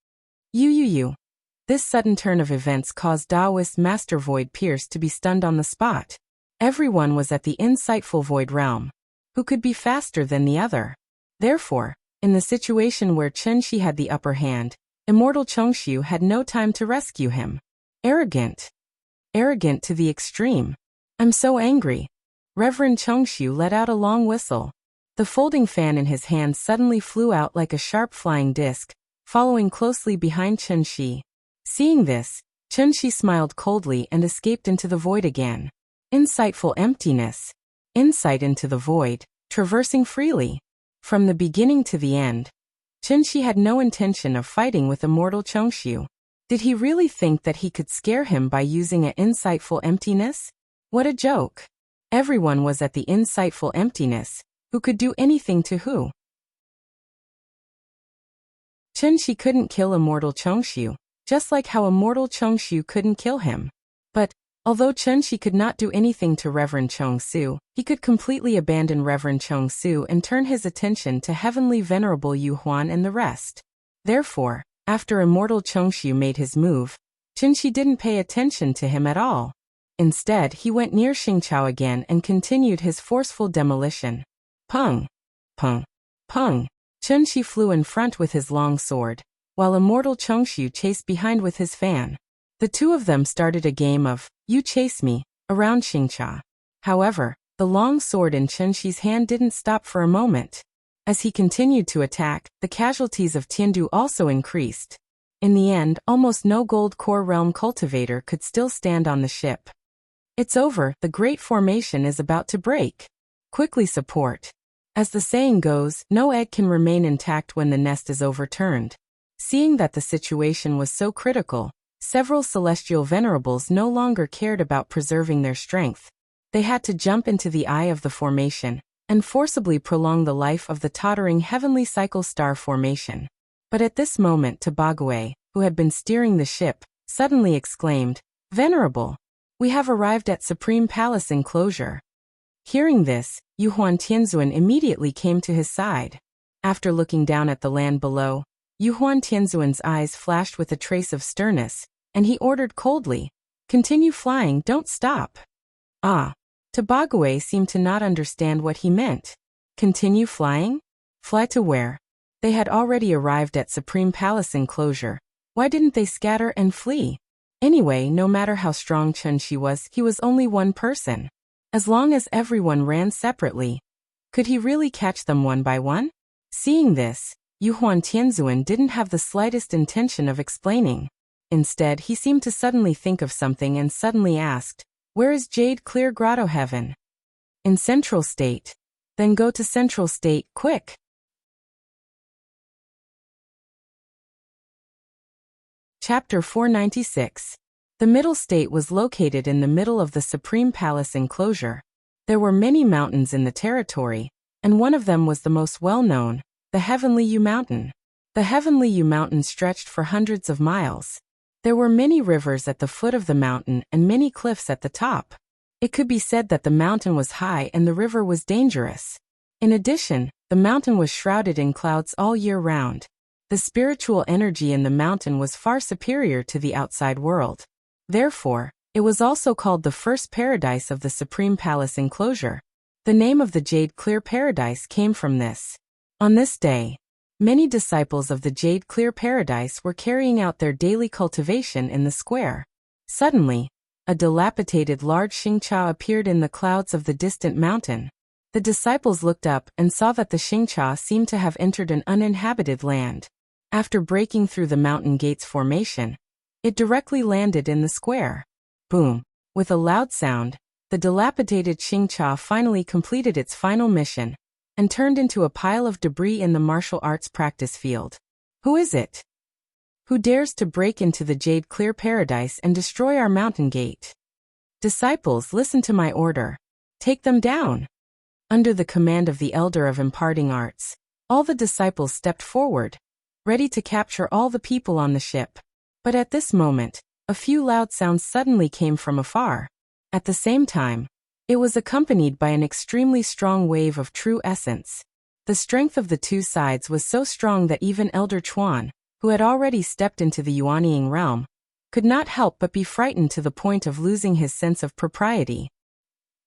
This sudden turn of events caused Taoist Master Void Pierce to be stunned on the spot. Everyone was at the insightful Void Realm. Who could be faster than the other? Therefore, in the situation where Chen Shi had the upper hand, immortal Chongxiu had no time to rescue him. Arrogant. Arrogant to the extreme. "I'm so angry." Reverend Chongxiu let out a long whistle. The folding fan in his hand suddenly flew out like a sharp flying disc, following closely behind Chen Shi. Seeing this, Chen Shi smiled coldly and escaped into the void again. Insightful emptiness. Insight into the void, traversing freely. From the beginning to the end, Chen Shi had no intention of fighting with immortal Chongxiu. Did he really think that he could scare him by using an insightful emptiness? What a joke. Everyone was at the insightful emptiness, who could do anything to who. Chen Shi couldn't kill immortal Chongxiu, just like how immortal Chongxiu couldn't kill him. But, although Chen Shi could not do anything to Reverend Chongsu, he could completely abandon Reverend Chongsu and turn his attention to heavenly venerable Yu Huan and the rest. Therefore, after immortal Chongxiu made his move, Chen Shi didn't pay attention to him at all. Instead, he went near Xingqiao again and continued his forceful demolition. Pung! Pung! Pung! Chen Shi flew in front with his long sword, while immortal Chongxiu chased behind with his fan. The two of them started a game of "you chase me" around Xingqiao. However, the long sword in Chen Shi's hand didn't stop for a moment. As he continued to attack, the casualties of Tiandu also increased. In the end, almost no gold core realm cultivator could still stand on the ship. It's over, the great formation is about to break. Quickly support. As the saying goes, no egg can remain intact when the nest is overturned. Seeing that the situation was so critical, several celestial venerables no longer cared about preserving their strength. They had to jump into the eye of the formation and forcibly prolong the life of the tottering heavenly cycle star formation. But at this moment Tabagwe, who had been steering the ship, suddenly exclaimed, "Venerable! We have arrived at Supreme Palace enclosure." Hearing this, Yuhuan Tianzuan immediately came to his side. After looking down at the land below, Yuhuan Tianzuan's eyes flashed with a trace of sternness, and he ordered coldly, "Continue flying, don't stop." Ah! Tabagwe seemed to not understand what he meant. Continue flying? Fly to where? They had already arrived at Supreme Palace enclosure. Why didn't they scatter and flee? Anyway, no matter how strong Chen Shi was, he was only one person. As long as everyone ran separately, could he really catch them one by one? Seeing this, Yuhuan Tianzuan didn't have the slightest intention of explaining. Instead, he seemed to suddenly think of something and suddenly asked, "Where is Jade Clear Grotto Heaven?" "In Central State." "Then go to Central State, quick." Chapter 496. The Middle State was located in the middle of the Supreme Palace enclosure. There were many mountains in the territory, and one of them was the most well-known, the Heavenly Yu Mountain. The Heavenly Yu Mountain stretched for hundreds of miles. There were many rivers at the foot of the mountain and many cliffs at the top. It could be said that the mountain was high and the river was dangerous. In addition, the mountain was shrouded in clouds all year round. The spiritual energy in the mountain was far superior to the outside world. Therefore, it was also called the first paradise of the Supreme Palace enclosure. The name of the Jade Clear Paradise came from this. On this day, many disciples of the Jade Clear Paradise were carrying out their daily cultivation in the square. Suddenly, a dilapidated large Xingcha appeared in the clouds of the distant mountain. The disciples looked up and saw that the Xingcha seemed to have entered an uninhabited land. After breaking through the mountain gates formation, it directly landed in the square. Boom! With a loud sound, the dilapidated Xingcha finally completed its final mission and turned into a pile of debris in the martial arts practice field. Who is it? Who dares to break into the Jade Clear Paradise and destroy our mountain gate? Disciples, listen to my order. Take them down. Under the command of the Elder of Imparting Arts, all the disciples stepped forward, ready to capture all the people on the ship. But at this moment, a few loud sounds suddenly came from afar. At the same time, it was accompanied by an extremely strong wave of true essence. The strength of the two sides was so strong that even Elder Chuan, who had already stepped into the Yuanying realm, could not help but be frightened to the point of losing his sense of propriety.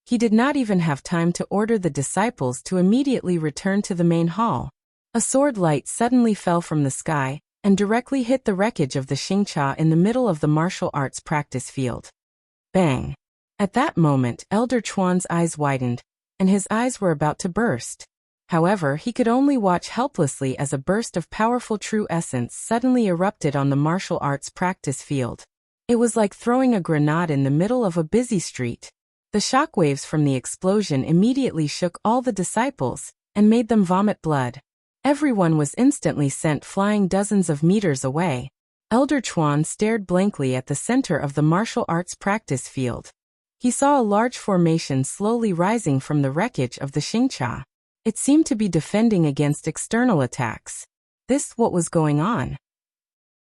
He did not even have time to order the disciples to immediately return to the main hall. A sword light suddenly fell from the sky and directly hit the wreckage of the Xingcha in the middle of the martial arts practice field. Bang! At that moment, Elder Chuan's eyes widened, and his eyes were about to burst. However, he could only watch helplessly as a burst of powerful true essence suddenly erupted on the martial arts practice field. It was like throwing a grenade in the middle of a busy street. The shockwaves from the explosion immediately shook all the disciples and made them vomit blood. Everyone was instantly sent flying dozens of meters away. Elder Chuan stared blankly at the center of the martial arts practice field. He saw a large formation slowly rising from the wreckage of the Xingcha. It seemed to be defending against external attacks. What was going on?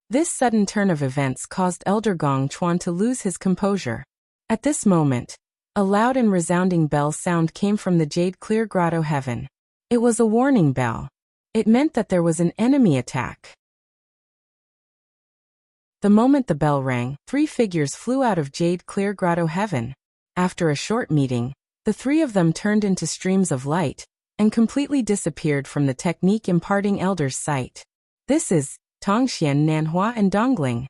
This sudden turn of events caused Elder Gong Chuan to lose his composure. At this moment, a loud and resounding bell sound came from the Jade Clear Grotto Heaven. It was a warning bell. It meant that there was an enemy attack. The moment the bell rang, 3 figures flew out of Jade Clear Grotto Heaven. After a short meeting, the 3 of them turned into streams of light and completely disappeared from the technique imparting elder's sight. This is Tongxian, Nanhua and Dongling.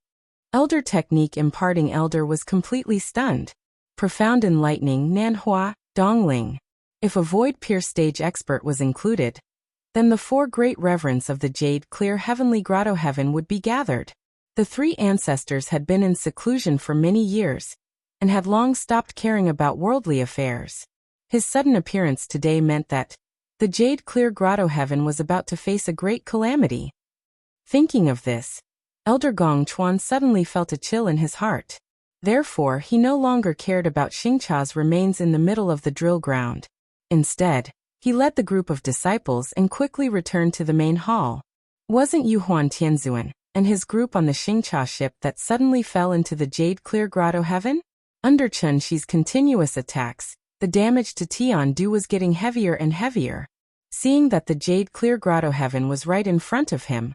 Elder technique imparting elder was completely stunned. Profound enlightening Nanhua, Dongling. If a void pierce stage expert was included, then the 4 great reverends of the jade clear heavenly grotto heaven would be gathered. The 3 ancestors had been in seclusion for many years, and had long stopped caring about worldly affairs. His sudden appearance today meant that the jade clear grotto heaven was about to face a great calamity. Thinking of this, Elder Gong Chuan suddenly felt a chill in his heart. Therefore, he no longer cared about Xingqia's remains in the middle of the drill ground. Instead, he led the group of disciples and quickly returned to the main hall. Wasn't Yuhuan Tianzuan and his group on the Xingqia ship that suddenly fell into the jade clear grotto heaven? Under Chen Shi's continuous attacks, the damage to Tiandu was getting heavier and heavier. Seeing that the jade clear grotto heaven was right in front of him,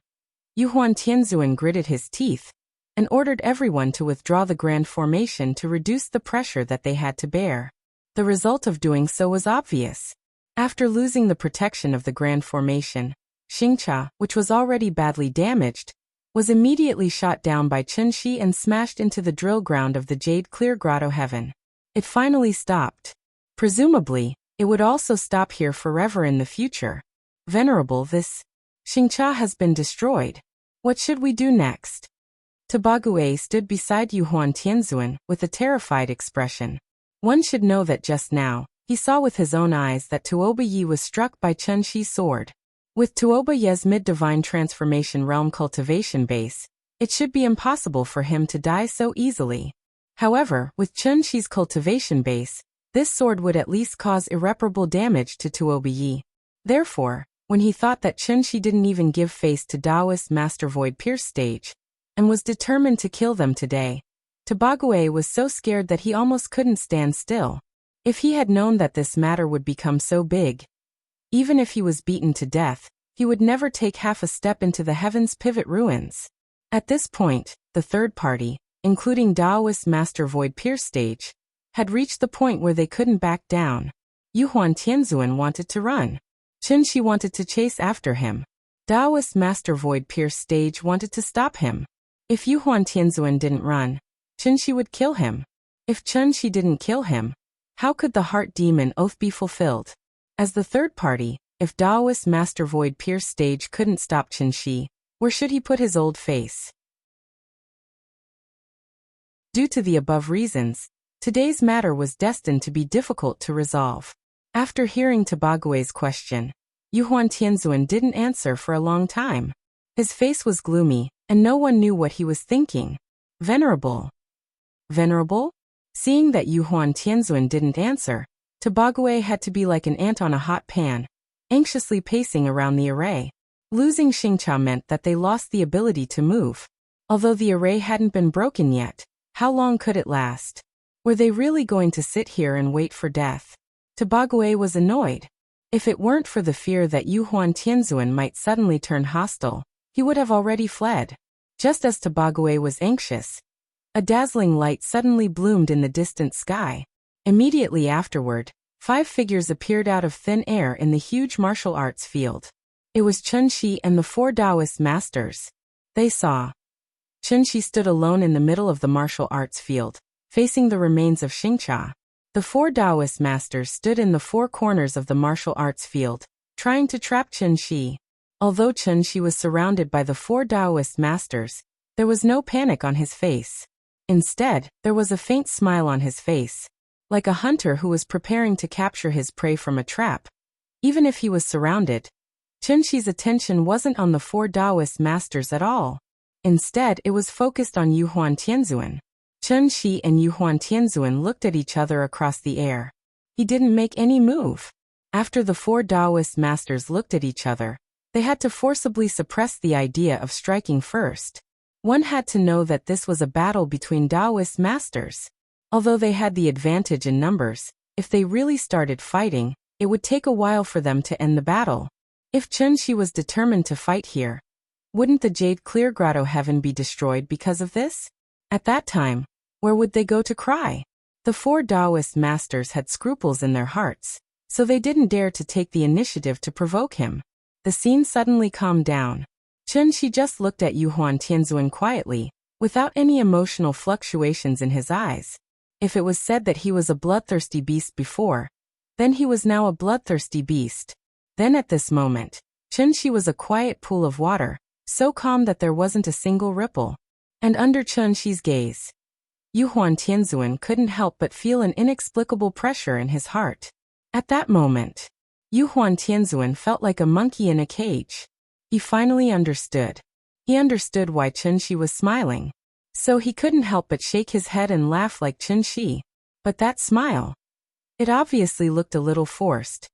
Yuhuan Tianzuan gritted his teeth and ordered everyone to withdraw the grand formation to reduce the pressure that they had to bear. The result of doing so was obvious. After losing the protection of the grand formation, Xingqia, which was already badly damaged, was immediately shot down by Chen Shi and smashed into the drill ground of the jade clear grotto heaven. It finally stopped. Presumably, it would also stop here forever in the future. Venerable, this Xingqia has been destroyed. What should we do next? Tabague stood beside Yuhuan Tianzuan with a terrified expression. One should know that just now, he saw with his own eyes that Tuoba Yi was struck by Chen Shi's sword. With Tuoba Ye's mid-divine transformation realm cultivation base, it should be impossible for him to die so easily. However, with Chen Shi's cultivation base, this sword would at least cause irreparable damage to Tuoba Yi. Therefore, when he thought that Chen Shi didn't even give face to Taoist Master Void Pierce stage, and was determined to kill them today, Tabague was so scared that he almost couldn't stand still. If he had known that this matter would become so big, even if he was beaten to death, he would never take half a step into the Heaven's Pivot ruins. At this point, the third party, including Taoist Master Void Pierce stage, had reached the point where they couldn't back down. Yuhuan Tianzuan wanted to run. Chen Shi wanted to chase after him. Taoist Master Void Pierce stage wanted to stop him. If Yuhuan Tianzuan didn't run, Chen Shi would kill him. If Chen Shi didn't kill him, how could the Heart Demon Oath be fulfilled? As the third party, if Taoist Master Void Pierce stage couldn't stop Chen Shi, where should he put his old face? Due to the above reasons, today's matter was destined to be difficult to resolve. After hearing Tabague's question, Yuhuan Tianzuan didn't answer for a long time. His face was gloomy, and no one knew what he was thinking. Venerable. Venerable? Seeing that Yuhuan Tianzuan didn't answer, Tabague had to be like an ant on a hot pan, anxiously pacing around the array. Losing Xingqia meant that they lost the ability to move. Although the array hadn't been broken yet, how long could it last? Were they really going to sit here and wait for death? Tabague was annoyed. If it weren't for the fear that Yuhuan Tianzuan might suddenly turn hostile, he would have already fled. Just as Tabague was anxious, a dazzling light suddenly bloomed in the distant sky. Immediately afterward, 5 figures appeared out of thin air in the huge martial arts field. It was Chen Shi and the 4 Taoist masters. They saw. Chen Shi stood alone in the middle of the martial arts field, facing the remains of Xingqia. The 4 Taoist masters stood in the 4 corners of the martial arts field, trying to trap Chen Shi. Although Chen Shi was surrounded by the 4 Taoist masters, there was no panic on his face. Instead, there was a faint smile on his face, like a hunter who was preparing to capture his prey from a trap. Even if he was surrounded, Chen Shi's attention wasn't on the 4 Taoist masters at all. Instead, it was focused on Yuhuan Tianzuan. Chen Shi and Yuhuan Tianzuan looked at each other across the air. He didn't make any move. After the 4 Taoist masters looked at each other, they had to forcibly suppress the idea of striking first. One had to know that this was a battle between Taoist masters. Although they had the advantage in numbers, if they really started fighting, it would take a while for them to end the battle. If Chen Shi was determined to fight here, wouldn't the Jade Clear Grotto Heaven be destroyed because of this? At that time, where would they go to cry? The 4 Taoist masters had scruples in their hearts, so they didn't dare to take the initiative to provoke him. The scene suddenly calmed down. Chen Shi just looked at Yuhuan Tianzuan quietly, without any emotional fluctuations in his eyes. If it was said that he was a bloodthirsty beast before, then he was now a bloodthirsty beast. Then at this moment, Chunxi was a quiet pool of water, so calm that there wasn't a single ripple. And under Chunxi's gaze, Yuhuan Tianzuan couldn't help but feel an inexplicable pressure in his heart. At that moment, Yuhuan Tianzuan felt like a monkey in a cage. He finally understood. He understood why Chunxi was smiling. So he couldn't help but shake his head and laugh like Chunxi. But that smile, it obviously looked a little forced.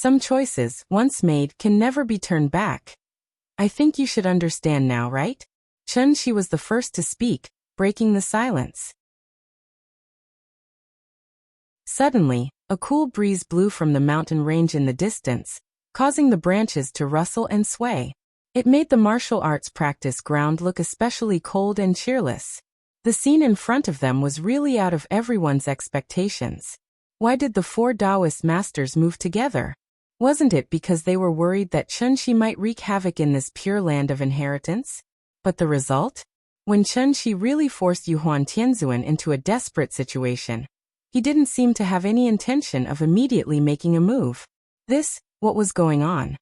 Some choices, once made, can never be turned back. I think you should understand now, right? Chunxi was the first to speak, breaking the silence. Suddenly, a cool breeze blew from the mountain range in the distance, causing the branches to rustle and sway. It made the martial arts practice ground look especially cold and cheerless. The scene in front of them was really out of everyone's expectations. Why did the four Taoist masters move together? Wasn't it because they were worried that Chunxi might wreak havoc in this pure land of inheritance? But the result? When Chunxi really forced Yuhuan Tianzuan into a desperate situation, he didn't seem to have any intention of immediately making a move. What was going on?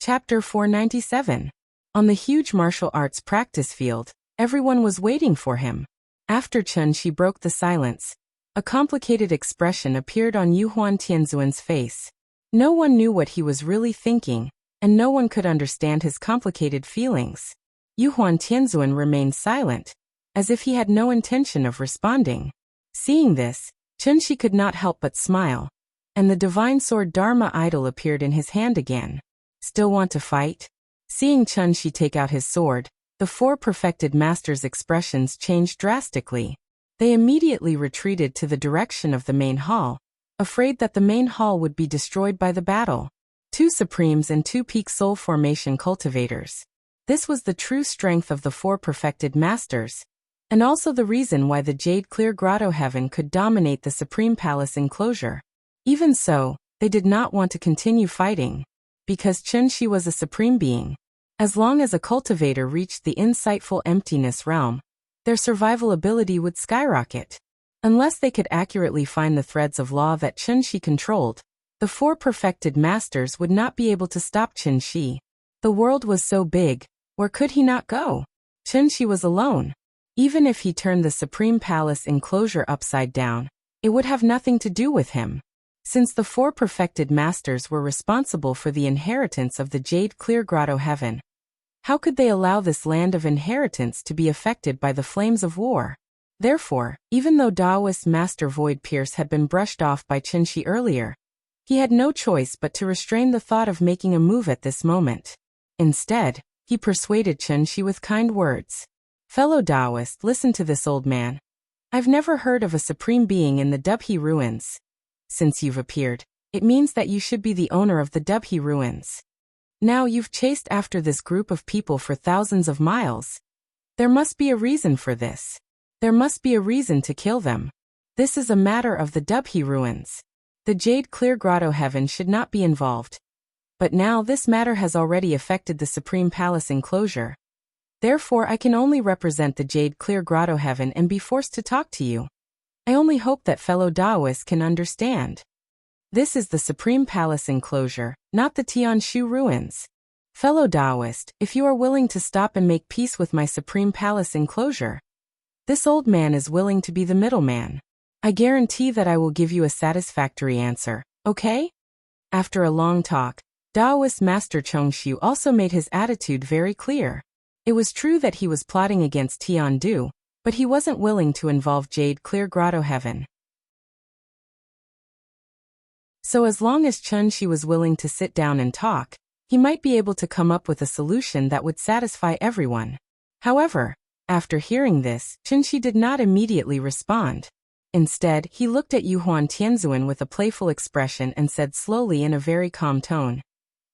Chapter 497. On the huge martial arts practice field, everyone was waiting for him. After Chunxi broke the silence, a complicated expression appeared on Yuhuan Tianzuan's face. No one knew what he was really thinking, and no one could understand his complicated feelings. Yuhuan Tianzuan remained silent, as if he had no intention of responding. Seeing this, Chunxi could not help but smile, and the divine sword Dharma idol appeared in his hand again. Still want to fight? Seeing Chunxi take out his sword, the four perfected masters' expressions changed drastically. They immediately retreated to the direction of the main hall, afraid that the main hall would be destroyed by the battle. Two Supremes and two peak soul formation cultivators. This was the true strength of the four perfected masters, and also the reason why the Jade Clear Grotto Heaven could dominate the Supreme Palace enclosure. Even so, they did not want to continue fighting, because Chunxi was a supreme being. As long as a cultivator reached the insightful emptiness realm, their survival ability would skyrocket. Unless they could accurately find the threads of law that Chunxi controlled, the four perfected masters would not be able to stop Chunxi. The world was so big, where could he not go? Chunxi was alone. Even if he turned the Supreme Palace enclosure upside down, it would have nothing to do with him. Since the four perfected masters were responsible for the inheritance of the Jade Clear Grotto Heaven, how could they allow this land of inheritance to be affected by the flames of war? Therefore, even though Taoist Master Void Pierce had been brushed off by Chunxi earlier, he had no choice but to restrain the thought of making a move at this moment. Instead, he persuaded Chunxi with kind words. Fellow Taoist, listen to this old man. I've never heard of a supreme being in the Dubhe ruins. Since you've appeared, it means that you should be the owner of the Dubhe ruins. Now you've chased after this group of people for thousands of miles. There must be a reason for this. There must be a reason to kill them. This is a matter of the Dubhe ruins. The Jade Clear Grotto Heaven should not be involved. But now this matter has already affected the Supreme Palace enclosure. Therefore I can only represent the Jade Clear Grotto Heaven and be forced to talk to you. I only hope that fellow Taoists can understand. This is the Supreme Palace enclosure, not the Tianshu ruins. Fellow Taoist, if you are willing to stop and make peace with my Supreme Palace enclosure, this old man is willing to be the middleman. I guarantee that I will give you a satisfactory answer, okay? After a long talk, Taoist Master Chongxiu also made his attitude very clear. It was true that he was plotting against Tiandu, but he wasn't willing to involve Jade Clear Grotto Heaven. So as long as Chunxi was willing to sit down and talk, he might be able to come up with a solution that would satisfy everyone. However, after hearing this, Chunxi did not immediately respond. Instead, he looked at Yuhuan Tianzuan with a playful expression and said slowly in a very calm tone,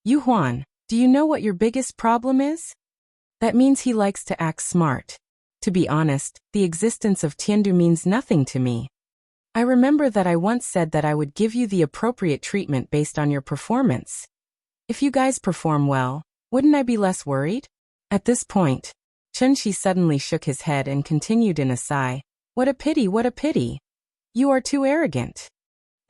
Yuhuan, do you know what your biggest problem is? That means he likes to act smart. To be honest, the existence of Tiandu means nothing to me. I remember that I once said that I would give you the appropriate treatment based on your performance. If you guys perform well, wouldn't I be less worried? At this point, Chunxi suddenly shook his head and continued in a sigh, what a pity, what a pity. You are too arrogant.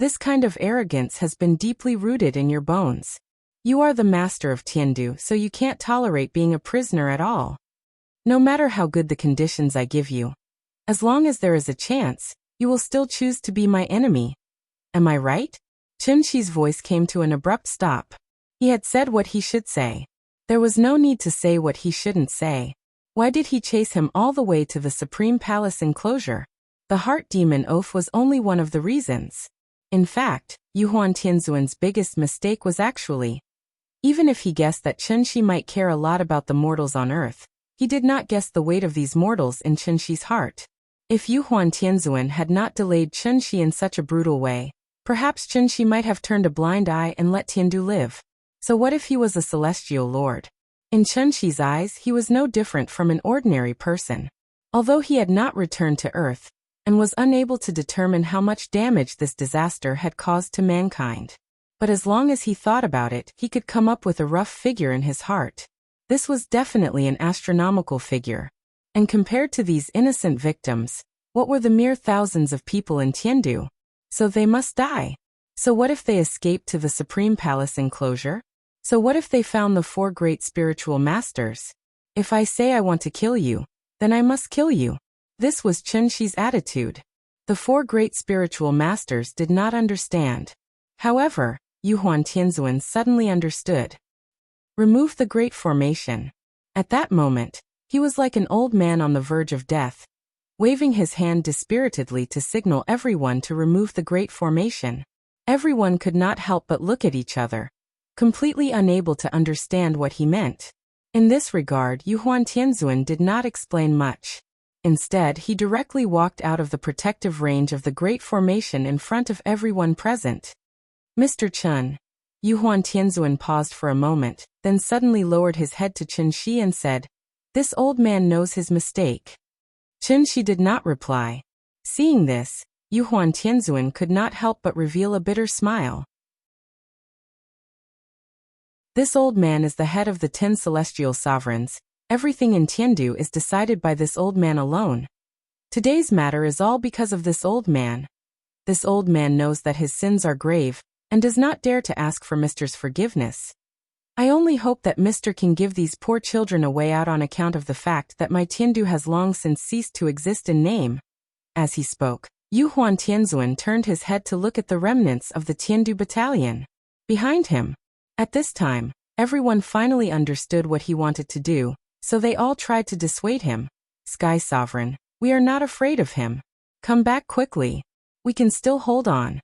This kind of arrogance has been deeply rooted in your bones. You are the master of Tiandu, so you can't tolerate being a prisoner at all. No matter how good the conditions I give you, as long as there is a chance, you will still choose to be my enemy. Am I right? Chen Shi's voice came to an abrupt stop. He had said what he should say. There was no need to say what he shouldn't say. Why did he chase him all the way to the Supreme Palace enclosure? The heart demon oath was only one of the reasons. In fact, Yuhuan Tianzuan's biggest mistake was actually, even if he guessed that Chen Shi might care a lot about the mortals on earth, he did not guess the weight of these mortals in Chen Shi's heart. If Yuhuan Tianzuan had not delayed Chen Shi in such a brutal way, perhaps Chen Shi might have turned a blind eye and let Tiandu live. So what if he was a celestial lord? In Chen Shi's eyes, he was no different from an ordinary person. Although he had not returned to Earth, and was unable to determine how much damage this disaster had caused to mankind. But as long as he thought about it, he could come up with a rough figure in his heart. This was definitely an astronomical figure. And compared to these innocent victims, what were the mere thousands of people in Tiandu? So they must die. So what if they escaped to the Supreme Palace enclosure? So what if they found the 4 great spiritual masters? If I say I want to kill you, then I must kill you. This was Chen Shi's attitude. The 4 great spiritual masters did not understand. However, Yuhuan Tianzuan suddenly understood. Remove the great formation. At that moment, he was like an old man on the verge of death, waving his hand dispiritedly to signal everyone to remove the great formation. Everyone could not help but look at each other, completely unable to understand what he meant. In this regard, Yuhuan Tianzuan did not explain much. Instead, he directly walked out of the protective range of the great formation in front of everyone present. Mr. Chen. Yuhuan Tianzuan paused for a moment, then suddenly lowered his head to Chen Shi and said, "This old man knows his mistake." Chen Shi did not reply. Seeing this, Yuhuan Tianzuan could not help but reveal a bitter smile. This old man is the head of the 10 celestial sovereigns. Everything in Tiandu is decided by this old man alone. Today's matter is all because of this old man. This old man knows that his sins are grave, and does not dare to ask for Mr.'s forgiveness. I only hope that Mr. can give these poor children a way out on account of the fact that my Tiandu has long since ceased to exist in name. As he spoke, Yuhuan Tianzuan turned his head to look at the remnants of the Tiandu battalion behind him. At this time, everyone finally understood what he wanted to do, so they all tried to dissuade him. Sky Sovereign, we are not afraid of him. Come back quickly. We can still hold on.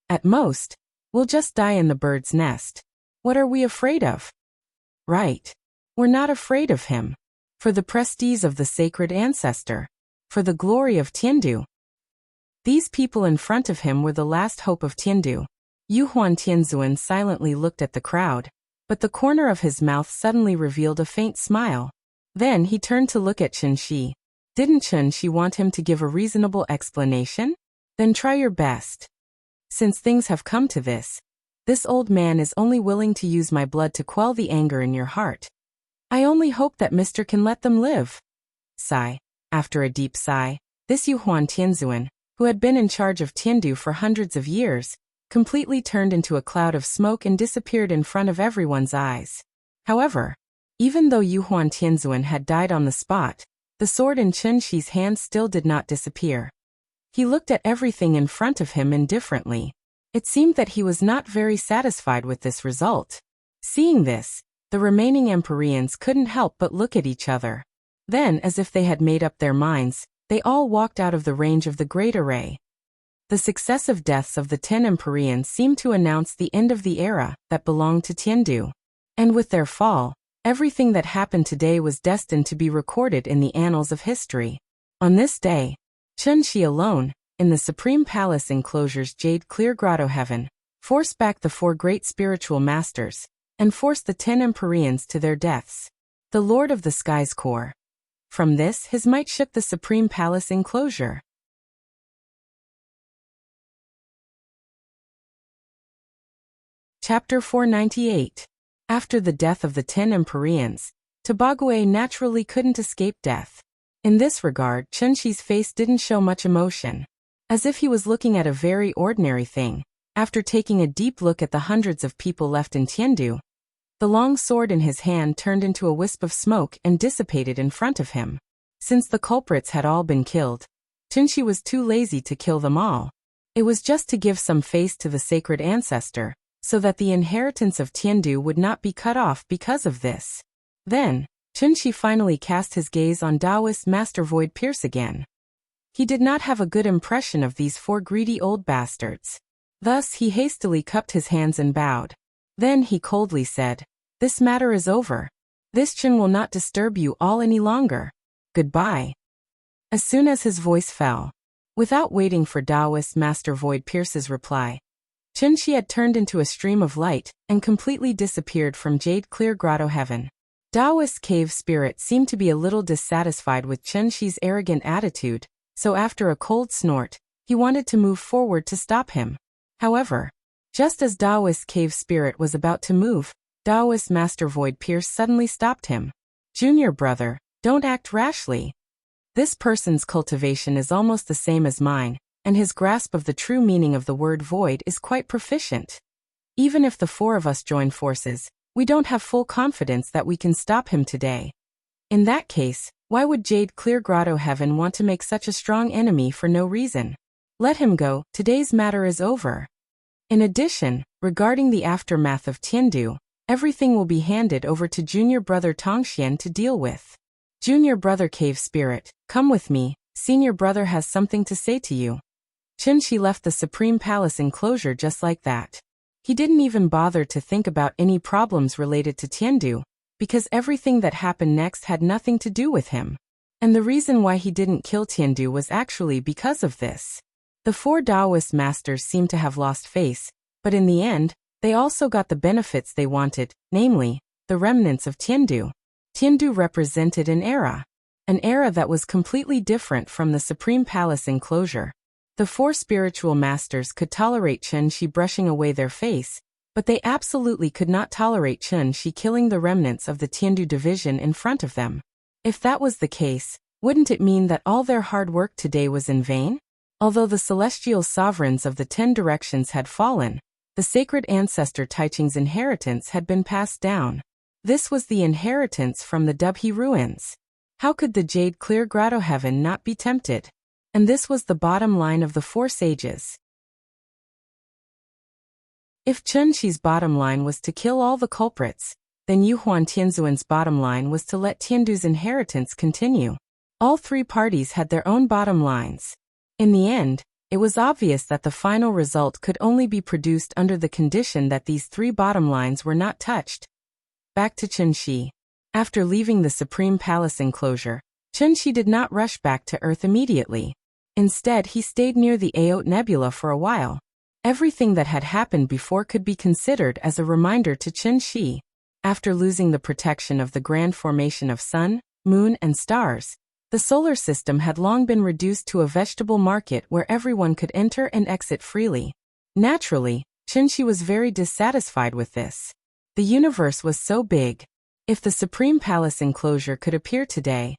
At most, we'll just die in the bird's nest. What are we afraid of? Right. We're not afraid of him. For the prestige of the sacred ancestor. For the glory of Tiandu. These people in front of him were the last hope of Tiandu. Yuhuan Tianzuan silently looked at the crowd, but the corner of his mouth suddenly revealed a faint smile. Then he turned to look at Chen Shi. Didn't Chen Shi want him to give a reasonable explanation? Then try your best. Since things have come to this old man is only willing to use my blood to quell the anger in your heart. I only hope that Mr. can let them live. Sigh. After a deep sigh, this Yuhuan Tianzuan, who had been in charge of Tiandu for hundreds of years, completely turned into a cloud of smoke and disappeared in front of everyone's eyes. However, even though Yuhuan Tianzuan had died on the spot, the sword in Chen Shi's hand still did not disappear. He looked at everything in front of him indifferently. It seemed that he was not very satisfied with this result. Seeing this, the remaining Empyreans couldn't help but look at each other. Then, as if they had made up their minds, they all walked out of the range of the great array. The successive deaths of the 10 Empyreans seemed to announce the end of the era that belonged to Tiandu. And with their fall, everything that happened today was destined to be recorded in the annals of history. On this day, Chen Shi alone, in the Supreme Palace enclosure's jade clear grotto heaven, forced back the 4 great spiritual masters, and forced the 10 Empyreans to their deaths. The Lord of the Sky's core. From this, his might shook the Supreme Palace enclosure. Chapter 498. After the death of the 10 Empyreans, Tobagwe naturally couldn't escape death. In this regard, Chen Shi's face didn't show much emotion. as if he was looking at a very ordinary thing. After taking a deep look at the hundreds of people left in Tiandu, the long sword in his hand turned into a wisp of smoke and dissipated in front of him. Since the culprits had all been killed, Qinshi was too lazy to kill them all. It was just to give some face to the sacred ancestor, so that the inheritance of Tiandu would not be cut off because of this. Then, Qinshi finally cast his gaze on Taoist Master Void Pierce again. He did not have a good impression of these 4 greedy old bastards. Thus he hastily cupped his hands and bowed. Then he coldly said, "This matter is over. This Qin will not disturb you all any longer. Goodbye." As soon as his voice fell, without waiting for Taoist Master Void Pierce's reply, Qinshi had turned into a stream of light and completely disappeared from Jade Clear Grotto Heaven. Taoist cave spirit seemed to be a little dissatisfied with Qinshi's arrogant attitude, so after a cold snort, he wanted to move forward to stop him. However, just as Taoist cave spirit was about to move, Taoist Master Void Pierce suddenly stopped him. "Junior brother, don't act rashly. This person's cultivation is almost the same as mine, and his grasp of the true meaning of the word void is quite proficient. Even if the 4 of us join forces, we don't have full confidence that we can stop him today. In that case, why would Jade Clear Grotto Heaven want to make such a strong enemy for no reason? Let him go, today's matter is over. In addition, regarding the aftermath of Tiandu, everything will be handed over to Junior Brother Tongxian to deal with. Junior Brother Cave Spirit, come with me, Senior Brother has something to say to you." Qinshi left the Supreme Palace enclosure just like that. He didn't even bother to think about any problems related to Tiandu, because everything that happened next had nothing to do with him. And the reason why he didn't kill Tiandu was actually because of this. The 4 Taoist masters seemed to have lost face, but in the end, they also got the benefits they wanted, namely, the remnants of Tiandu. Tiandu represented an era that was completely different from the Supreme Palace enclosure. The 4 spiritual masters could tolerate Qinshi brushing away their face, but they absolutely could not tolerate Qinshi killing the remnants of the Tiandu division in front of them. If that was the case, wouldn't it mean that all their hard work today was in vain? Although the celestial sovereigns of the 10 directions had fallen, the sacred ancestor Taiching's inheritance had been passed down. This was the inheritance from the Dubhe ruins. How could the Jade Clear Grotto Heaven not be tempted? And this was the bottom line of the 4 sages. If Qinshi's bottom line was to kill all the culprits, then Yuhuan Tianzuan's bottom line was to let Tiandu's inheritance continue. All 3 parties had their own bottom lines. In the end, it was obvious that the final result could only be produced under the condition that these 3 bottom lines were not touched. Back to Qinshi. After leaving the Supreme Palace enclosure, Qinshi did not rush back to Earth immediately. Instead, he stayed near the Aot Nebula for a while. Everything that had happened before could be considered as a reminder to Qinshi. After losing the protection of the grand formation of sun, moon, and stars, the solar system had long been reduced to a vegetable market where everyone could enter and exit freely. Naturally, Qinshi was very dissatisfied with this. The universe was so big. If the Supreme Palace enclosure could appear today,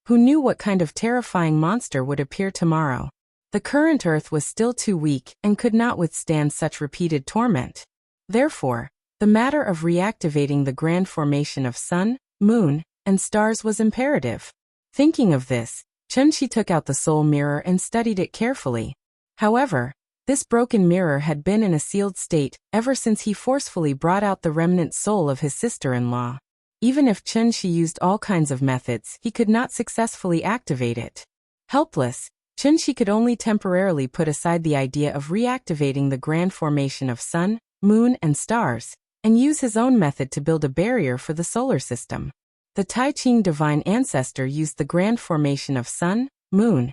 who knew what kind of terrifying monster would appear tomorrow? The current Earth was still too weak and could not withstand such repeated torment. Therefore, the matter of reactivating the grand formation of sun, moon, and stars was imperative. Thinking of this, Qinshi took out the soul mirror and studied it carefully. However, this broken mirror had been in a sealed state ever since he forcefully brought out the remnant soul of his sister-in-law. Even if Qinshi used all kinds of methods, he could not successfully activate it. Helpless, Qinshi could only temporarily put aside the idea of reactivating the grand formation of sun, moon, and stars, and use his own method to build a barrier for the solar system. The Tai Ching divine ancestor used the grand formation of sun, moon,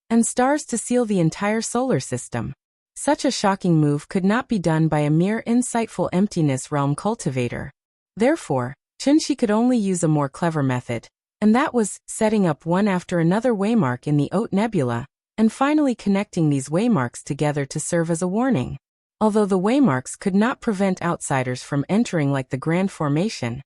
and stars to seal the entire solar system. Such a shocking move could not be done by a mere insightful emptiness realm cultivator. Therefore, Qinshi could only use a more clever method, and that was setting up one after another waymark in the Aot Nebula, and finally connecting these waymarks together to serve as a warning. Although the waymarks could not prevent outsiders from entering like the grand formation,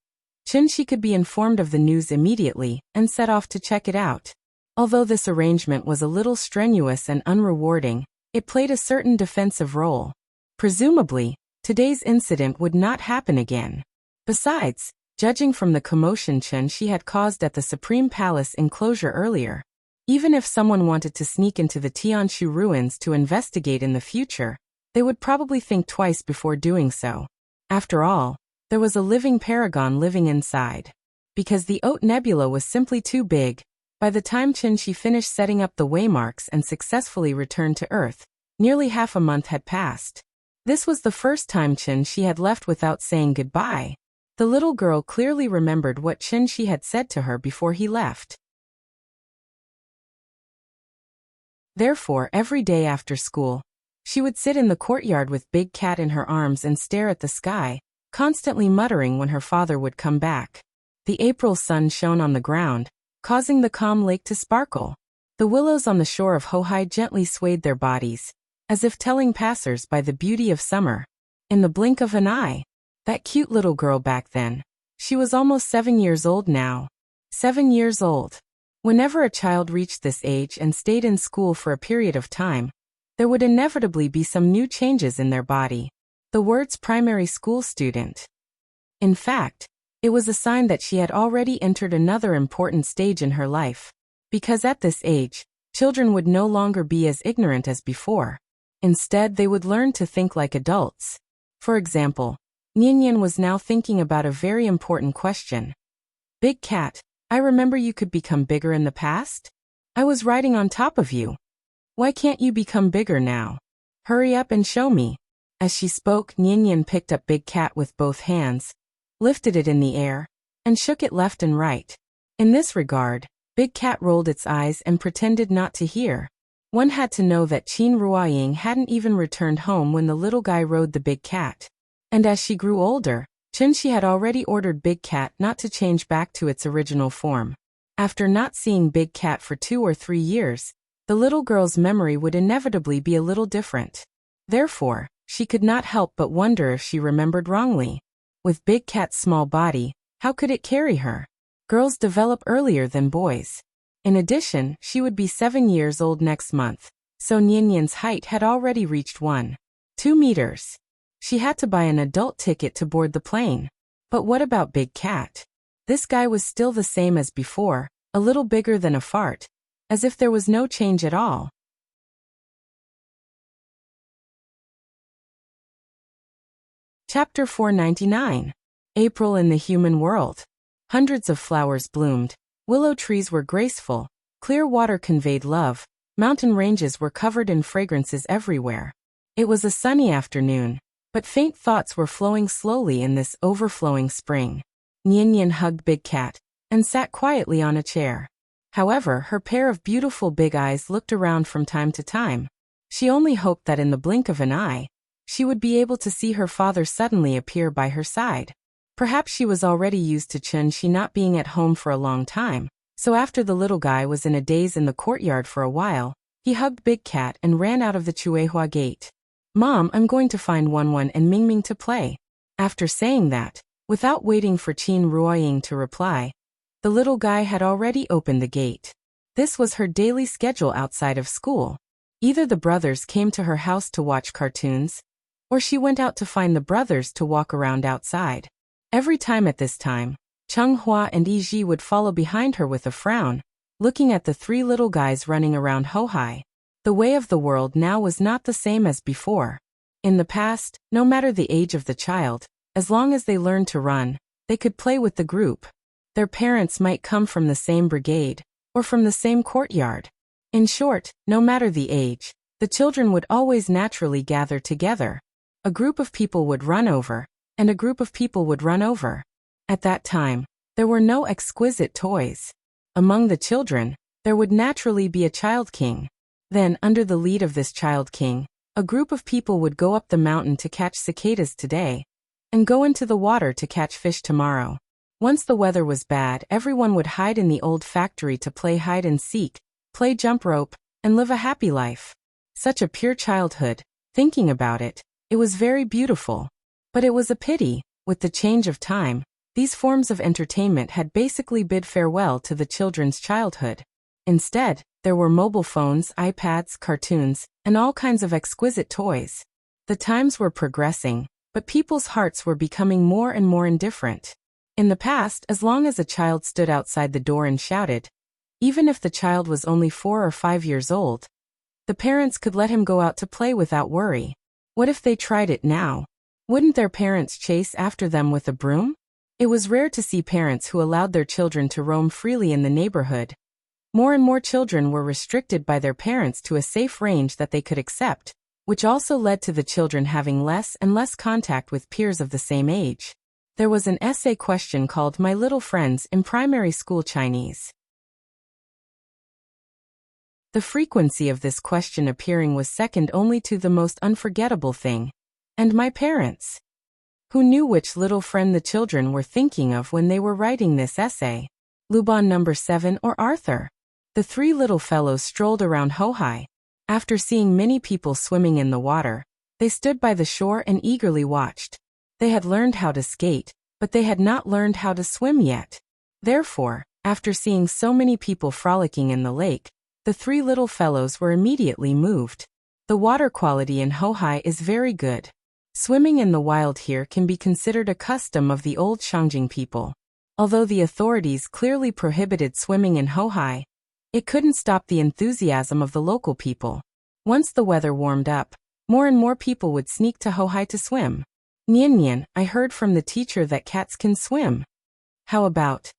Qinshi could be informed of the news immediately and set off to check it out. Although this arrangement was a little strenuous and unrewarding, It played a certain defensive role. Presumably, today's incident would not happen again. Besides, judging from the commotion she had caused at the Supreme Palace enclosure earlier, even if someone wanted to sneak into the Tianshu ruins to investigate in the future, they would probably think twice before doing so. After all, there was a living paragon living inside. Because the Haute Nebula was simply too big, by the time she finished setting up the waymarks and successfully returned to Earth, nearly half a month had passed. This was the first time she had left without saying goodbye. The little girl clearly remembered what she had said to her before he left. Therefore, every day after school, she would sit in the courtyard with Big Cat in her arms and stare at the sky, constantly muttering when her father would come back. The April sun shone on the ground, causing the calm lake to sparkle. The willows on the shore of Hohai gently swayed their bodies, as if telling passers by the beauty of summer. In the blink of an eye, that cute little girl back then. She was almost 7 years old now. 7 years old. Whenever a child reached this age and stayed in school for a period of time, there would inevitably be some new changes in their body. The words primary school student. In fact, it was a sign that she had already entered another important stage in her life. Because at this age, children would no longer be as ignorant as before. Instead, they would learn to think like adults. For example, Nian was now thinking about a very important question. Big Cat, I remember you could become bigger in the past? I was riding on top of you. Why can't you become bigger now? Hurry up and show me. As she spoke, Nian picked up Big Cat with both hands, lifted it in the air, and shook it left and right. In this regard, Big Cat rolled its eyes and pretended not to hear. One had to know that Qin Ruoying hadn't even returned home when the little guy rode the Big Cat. And as she grew older, She had already ordered Big Cat not to change back to its original form. After not seeing Big Cat for 2 or 3 years, the little girl's memory would inevitably be a little different. Therefore, she could not help but wonder if she remembered wrongly. With Big Cat's small body, how could it carry her? Girls develop earlier than boys. In addition, she would be 7 years old next month, so Nianyan's height had already reached 1.2 meters. She had to buy an adult ticket to board the plane. But what about Big Cat? This guy was still the same as before, a little bigger than a fart, as if there was no change at all. Chapter 499. April in the Human World. Hundreds of flowers bloomed, willow trees were graceful, clear water conveyed love, mountain ranges were covered in fragrances everywhere. It was a sunny afternoon, but faint thoughts were flowing slowly in this overflowing spring. Nianyan hugged Big Cat and sat quietly on a chair. However, her pair of beautiful big eyes looked around from time to time. She only hoped that in the blink of an eye, she would be able to see her father suddenly appear by her side. Perhaps she was already used to Chun-Shi not being at home for a long time, so after the little guy was in a daze in the courtyard for a while, he hugged Big Cat and ran out of the Chuehua gate. "Mom, I'm going to find Wanwan and Mingming to play." After saying that, without waiting for Qin Ruoying to reply, the little guy had already opened the gate. This was her daily schedule outside of school. Either the brothers came to her house to watch cartoons, or she went out to find the brothers to walk around outside. Every time at this time, Cheng Hua and Yi Ji would follow behind her with a frown, looking at the 3 little guys running around Hohai. The way of the world now was not the same as before. In the past, no matter the age of the child, as long as they learned to run, they could play with the group. Their parents might come from the same brigade, or from the same courtyard. In short, no matter the age, the children would always naturally gather together. A group of people would run over, and a group of people would run over. At that time, there were no exquisite toys. Among the children, there would naturally be a child king. Then, under the lead of this child king, a group of people would go up the mountain to catch cicadas today, and go into the water to catch fish tomorrow. Once the weather was bad, everyone would hide in the old factory to play hide and seek, play jump rope, and live a happy life. Such a pure childhood. Thinking about it, it was very beautiful. But it was a pity, with the change of time, these forms of entertainment had basically bid farewell to the children's childhood. Instead, there were mobile phones, iPads, cartoons, and all kinds of exquisite toys. The times were progressing, but people's hearts were becoming more and more indifferent. In the past, as long as a child stood outside the door and shouted, even if the child was only 4 or 5 years old, the parents could let him go out to play without worry. What if they tried it now? Wouldn't their parents chase after them with a broom? It was rare to see parents who allowed their children to roam freely in the neighborhood. More and more children were restricted by their parents to a safe range that they could accept, which also led to the children having less and less contact with peers of the same age. There was an essay question called My Little Friends in primary school Chinese. The frequency of this question appearing was second only to the most unforgettable thing, and my parents. Who knew which little friend the children were thinking of when they were writing this essay? Luban number 7 or Arthur? The 3 little fellows strolled around Hohai. After seeing many people swimming in the water, they stood by the shore and eagerly watched. They had learned how to skate, but they had not learned how to swim yet. Therefore, after seeing so many people frolicking in the lake, the 3 little fellows were immediately moved. The water quality in Hohai is very good. Swimming in the wild here can be considered a custom of the old Shangjing people. Although the authorities clearly prohibited swimming in Hohai, it couldn't stop the enthusiasm of the local people. Once the weather warmed up, more and more people would sneak to Hohai to swim. Nian, I heard from the teacher that cats can swim. How about,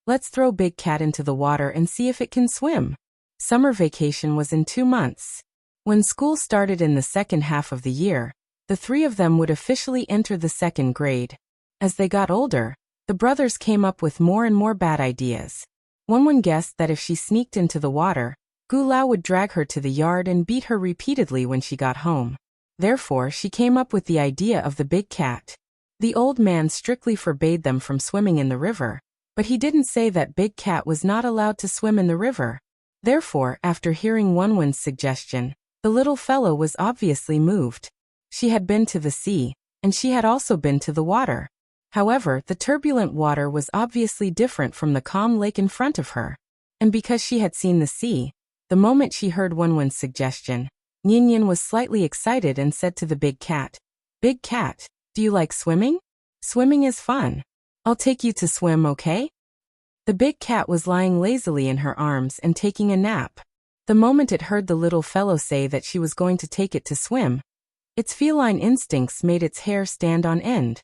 let's throw Big Cat into the water and see if it can swim? Summer vacation was in 2 months. When school started in the second half of the year, the 3 of them would officially enter the 2nd grade. As they got older, the brothers came up with more and more bad ideas. One guessed that if she sneaked into the water, Gu Lao would drag her to the yard and beat her repeatedly when she got home. Therefore, she came up with the idea of the big cat. The old man strictly forbade them from swimming in the river, but he didn't say that Big Cat was not allowed to swim in the river. Therefore, after hearing Wenwen's suggestion, the little fellow was obviously moved. She had been to the sea, and she had also been to the water. However, the turbulent water was obviously different from the calm lake in front of her. And because she had seen the sea, the moment she heard Wenwen's suggestion, Nian was slightly excited and said to the big cat, "Big cat, do you like swimming? Swimming is fun. I'll take you to swim, okay?" The big cat was lying lazily in her arms and taking a nap. The moment it heard the little fellow say that she was going to take it to swim, its feline instincts made its hair stand on end.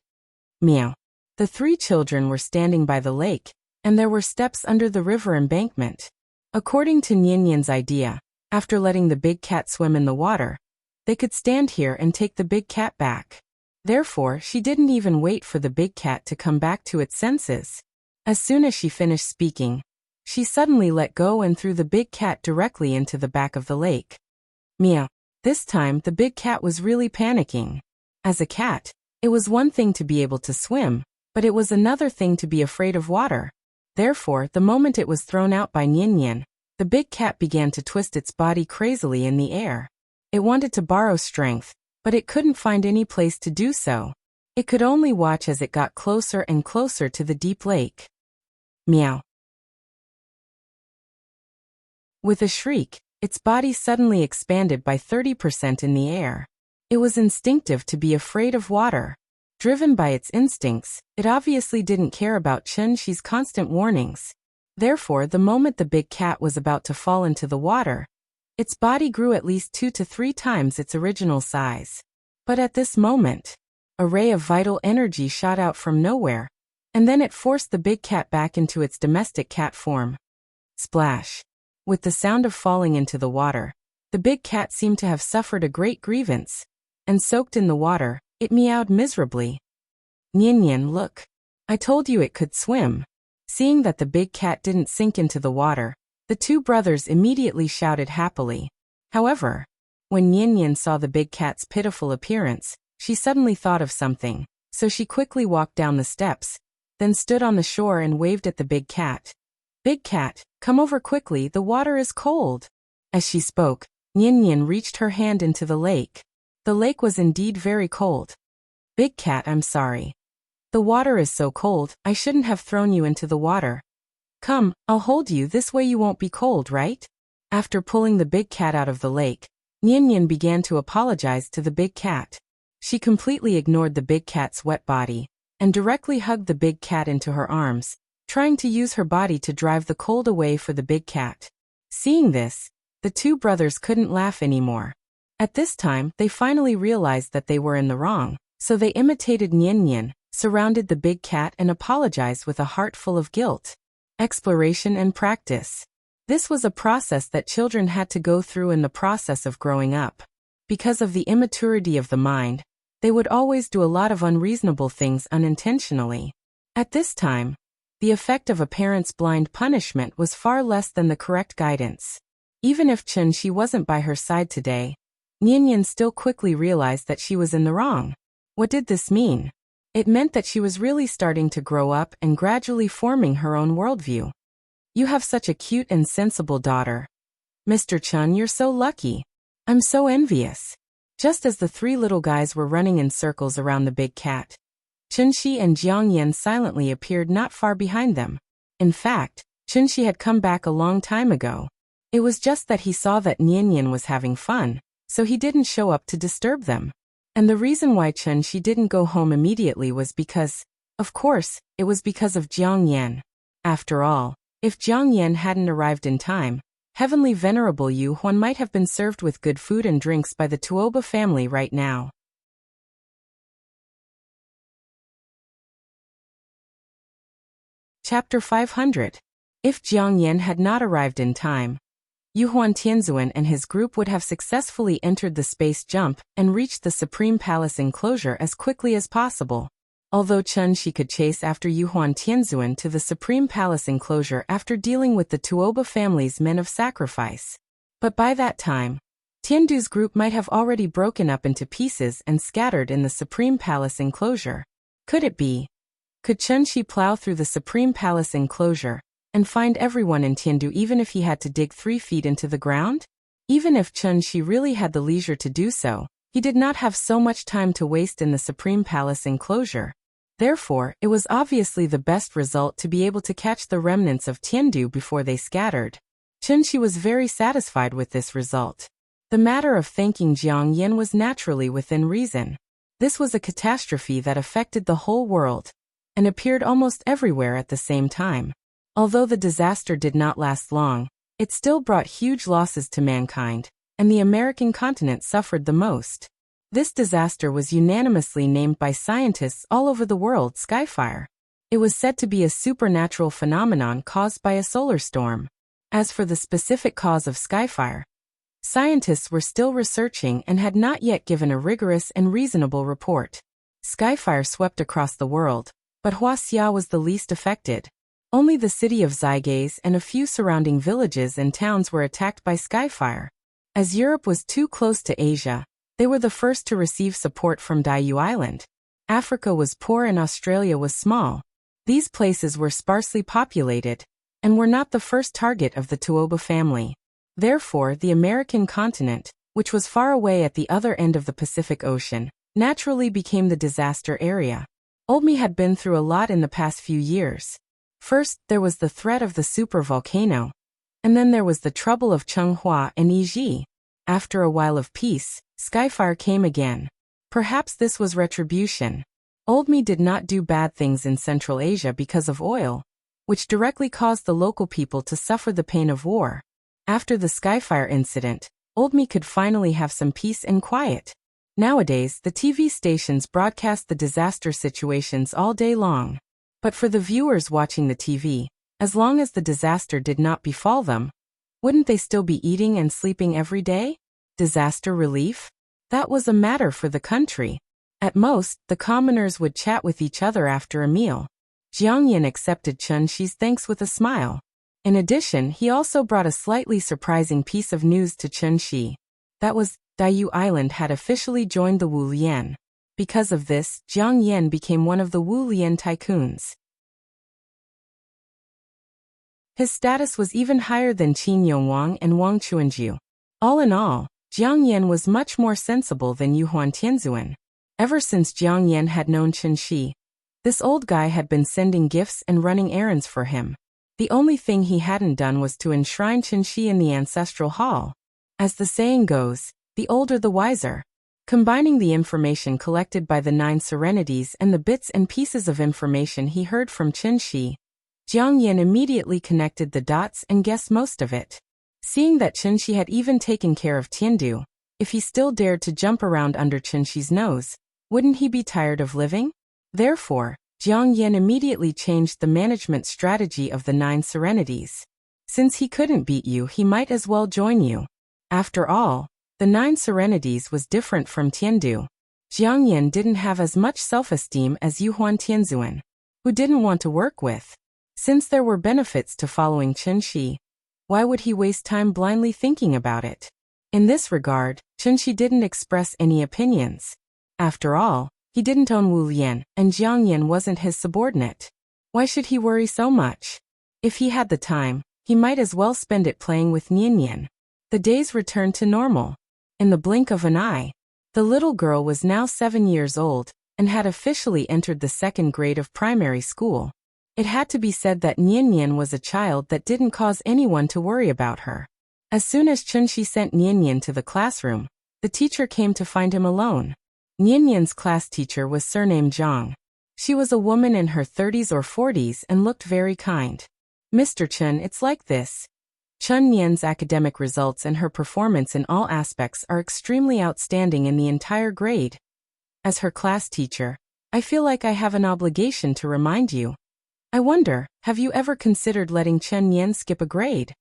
Meow. The 3 children were standing by the lake, and there were steps under the river embankment. According to Nian's idea, after letting the big cat swim in the water, they could stand here and take the big cat back. Therefore, she didn't even wait for the big cat to come back to its senses. As soon as she finished speaking, she suddenly let go and threw the big cat directly into the back of the lake. Meow. This time, the big cat was really panicking. As a cat, it was one thing to be able to swim, but it was another thing to be afraid of water. Therefore, the moment it was thrown out by Nian, the big cat began to twist its body crazily in the air. It wanted to borrow strength, but it couldn't find any place to do so. It could only watch as it got closer and closer to the deep lake. Meow. With a shriek, its body suddenly expanded by 30% in the air. It was instinctive to be afraid of water. Driven by its instincts, it obviously didn't care about Chen-Shi's constant warnings. Therefore, the moment the big cat was about to fall into the water, its body grew at least 2 to 3 times its original size. But at this moment, a ray of vital energy shot out from nowhere, and then it forced the big cat back into its domestic cat form. Splash. With the sound of falling into the water, the big cat seemed to have suffered a great grievance, and soaked in the water, it meowed miserably. Nian, look. I told you it could swim. Seeing that the big cat didn't sink into the water, the 2 brothers immediately shouted happily. However, when Nian saw the big cat's pitiful appearance, she suddenly thought of something, so she quickly walked down the steps, then stood on the shore and waved at the big cat. "Big cat, come over quickly, the water is cold." As she spoke, Nian reached her hand into the lake. The lake was indeed very cold. "Big cat, I'm sorry. The water is so cold, I shouldn't have thrown you into the water. Come, I'll hold you, this way you won't be cold, right? After pulling the big cat out of the lake, Nian began to apologize to the big cat. She completely ignored the big cat's wet body and directly hugged the big cat into her arms, trying to use her body to drive the cold away for the big cat. Seeing this, the two brothers couldn't laugh anymore. At this time, they finally realized that they were in the wrong, so they imitated Nian, surrounded the big cat and apologized with a heart full of guilt. Exploration and practice. This was a process that children had to go through in the process of growing up. Because of the immaturity of the mind, they would always do a lot of unreasonable things unintentionally. At this time, the effect of a parent's blind punishment was far less than the correct guidance. Even if Chun-Shi wasn't by her side today, Nian still quickly realized that she was in the wrong. What did this mean? It meant that she was really starting to grow up and gradually forming her own worldview. You have such a cute and sensible daughter. Mr. Chun, you're so lucky. I'm so envious. Just as the three little guys were running in circles around the big cat, Chun-Shi and Jiang Yan silently appeared not far behind them. In fact, Chun-Shi had come back a long time ago. It was just that he saw that Nian was having fun, so he didn't show up to disturb them. And the reason why Chun-Shi didn't go home immediately was because, of course, it was because of Jiang Yan. After all, if Jiang Yan hadn't arrived in time, Heavenly Venerable Yu Huan might have been served with good food and drinks by the Tuoba family right now. Chapter 500. If Jiang Yan had not arrived in time, Yu Huan Tianzuan and his group would have successfully entered the space jump and reached the Supreme Palace enclosure as quickly as possible. Although Chun-Shi could chase after Yu Huan Tianzuan to the Supreme Palace enclosure after dealing with the Tuoba family's men of sacrifice. But by that time, Tiandu's group might have already broken up into pieces and scattered in the Supreme Palace enclosure. Could it be? Could Chun-Shi plow through the Supreme Palace enclosure and find everyone in Tiandu even if he had to dig 3 feet into the ground? Even if Chun-Shi really had the leisure to do so, he did not have so much time to waste in the Supreme Palace enclosure. Therefore, it was obviously the best result to be able to catch the remnants of Tiandu before they scattered. Chun-Shi was very satisfied with this result. The matter of thanking Jiang Yan was naturally within reason. This was a catastrophe that affected the whole world and appeared almost everywhere at the same time. Although the disaster did not last long, it still brought huge losses to mankind, and the American continent suffered the most. This disaster was unanimously named by scientists all over the world Skyfire. It was said to be a supernatural phenomenon caused by a solar storm. As for the specific cause of Skyfire, scientists were still researching and had not yet given a rigorous and reasonable report. Skyfire swept across the world, but Huaxia was the least affected. Only the city of Zygase and a few surrounding villages and towns were attacked by Skyfire. As Europe was too close to Asia, they were the first to receive support from Diyu Island. Africa was poor and Australia was small. These places were sparsely populated and were not the first target of the Tuoba family. Therefore, the American continent, which was far away at the other end of the Pacific Ocean, naturally became the disaster area. Olmi had been through a lot in the past few years. First, there was the threat of the supervolcano, and then there was the trouble of Changhua and Yiji. After a while of peace, Skyfire came again. Perhaps this was retribution. Olmi did not do bad things in Central Asia because of oil, which directly caused the local people to suffer the pain of war. After the Skyfire incident, Olmi could finally have some peace and quiet. Nowadays, the TV stations broadcast the disaster situations all day long. But for the viewers watching the TV, as long as the disaster did not befall them, wouldn't they still be eating and sleeping every day? Disaster relief? That was a matter for the country. At most, the commoners would chat with each other after a meal. Jiang Yan accepted Chun-Shi's thanks with a smile. In addition, he also brought a slightly surprising piece of news to Chun-Shi. That was, Diyu Island had officially joined the Wu Lian. Because of this, Jiang Yan became one of the Wu Lian tycoons. His status was even higher than Qin Yongwang and Wang Chuanjiu. All in all, Jiang Yan was much more sensible than Yu Huan Tianzuan. Ever since Jiang Yan had known Chun-Shi, this old guy had been sending gifts and running errands for him. The only thing he hadn't done was to enshrine Qinshi in the ancestral hall. As the saying goes, the older the wiser. Combining the information collected by the 9 serenities and the bits and pieces of information he heard from Qinshi, Jiang Yin immediately connected the dots and guessed most of it. Seeing that Qinshi had even taken care of Tiandu, if he still dared to jump around under Qinshi's nose, wouldn't he be tired of living? Therefore, Jiang Yin immediately changed the management strategy of the 9 serenities. Since he couldn't beat you, he might as well join you. After all, the 9 serenities was different from Tiandu. Jiang Yin didn't have as much self-esteem as Yuhuan Tianzuan, who didn't want to work with. Since there were benefits to following Qinshi, why would he waste time blindly thinking about it? In this regard, Qinshi didn't express any opinions. After all, he didn't own Wu Lian, and Jiang Yin wasn't his subordinate. Why should he worry so much? If he had the time, he might as well spend it playing with Nian. The days returned to normal. In the blink of an eye, the little girl was now 7 years old, and had officially entered the 2nd grade of primary school. It had to be said that Nian was a child that didn't cause anyone to worry about her. As soon as Qinshi sent Nian to the classroom, the teacher came to find him alone. Nian's class teacher was surnamed Zhang. She was a woman in her 30s or 40s and looked very kind. Mr. Chen, it's like this. Chen Nian's academic results and her performance in all aspects are extremely outstanding in the entire grade. As her class teacher, I feel like I have an obligation to remind you. I wonder, have you ever considered letting Chen Nian skip a grade?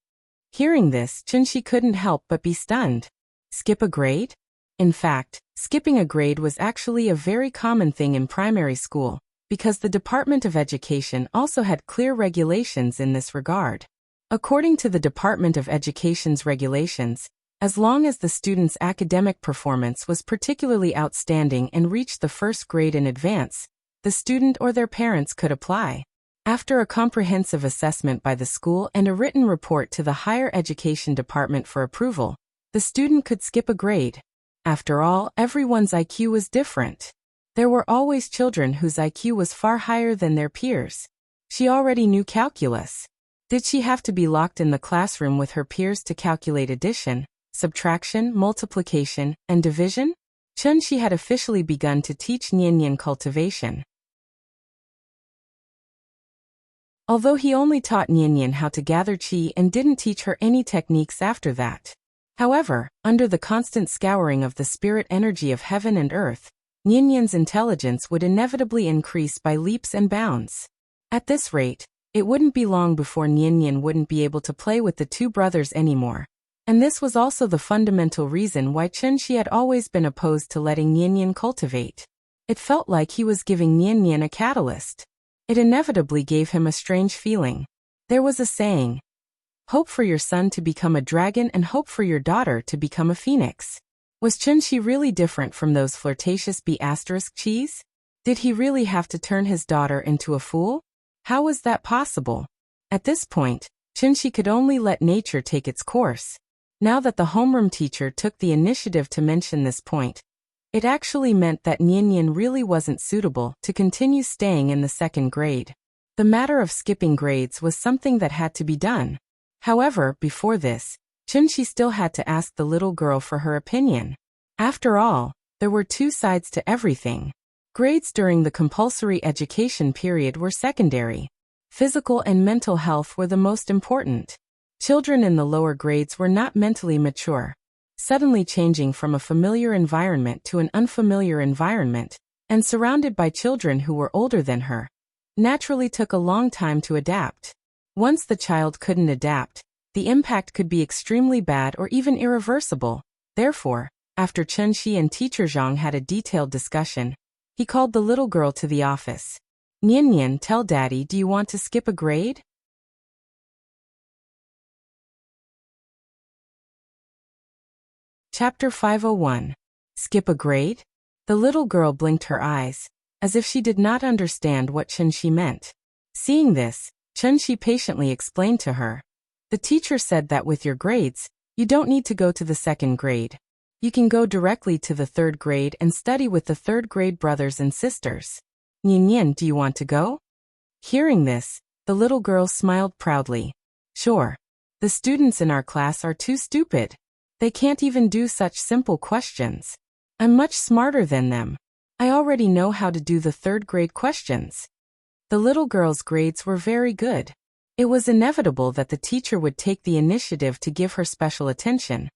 Hearing this, Qinshi couldn't help but be stunned. Skip a grade? In fact, skipping a grade was actually a very common thing in primary school, because the Department of Education also had clear regulations in this regard. According to the Department of Education's regulations, as long as the student's academic performance was particularly outstanding and reached the 1st grade in advance, the student or their parents could apply. After a comprehensive assessment by the school and a written report to the Higher Education Department for approval, the student could skip a grade. After all, everyone's IQ was different. There were always children whose IQ was far higher than their peers. She already knew calculus. Did she have to be locked in the classroom with her peers to calculate addition, subtraction, multiplication, and division? Qinshi had officially begun to teach Nian cultivation. Although he only taught Nian how to gather qi and didn't teach her any techniques after that. However, under the constant scouring of the spirit energy of heaven and earth, Nian's intelligence would inevitably increase by leaps and bounds. At this rate, it wouldn't be long before Nian wouldn't be able to play with the 2 brothers anymore. And this was also the fundamental reason why Qinshi had always been opposed to letting Nian cultivate. It felt like he was giving Nian a catalyst. It inevitably gave him a strange feeling. There was a saying, hope for your son to become a dragon and hope for your daughter to become a phoenix. Was Qinshi really different from those flirtatious B******s? Did he really have to turn his daughter into a fool? How was that possible? At this point, Qinshi could only let nature take its course. Now that the homeroom teacher took the initiative to mention this point, it actually meant that Nian really wasn't suitable to continue staying in the 2nd grade. The matter of skipping grades was something that had to be done. However, before this, Qinshi still had to ask the little girl for her opinion. After all, there were 2 sides to everything. Grades during the compulsory education period were secondary. Physical and mental health were the most important. Children in the lower grades were not mentally mature. Suddenly changing from a familiar environment to an unfamiliar environment, and surrounded by children who were older than her, naturally took a long time to adapt. Once the child couldn't adapt, the impact could be extremely bad or even irreversible. Therefore, after Qinshi and teacher Zhang had a detailed discussion, he called the little girl to the office. Nian, tell Daddy, do you want to skip a grade? Chapter 501. Skip a grade? The little girl blinked her eyes, as if she did not understand what Qinshi meant. Seeing this, Qinshi patiently explained to her. The teacher said that with your grades, you don't need to go to the 2nd grade. You can go directly to the 3rd grade and study with the 3rd grade brothers and sisters. Nian, do you want to go? Hearing this, The little girl smiled proudly. Sure. The students in our class are too stupid. They can't even do such simple questions. I'm much smarter than them. I already know how to do the third grade questions. The little girl's grades were very good. It was inevitable that the teacher would take the initiative to give her special attention.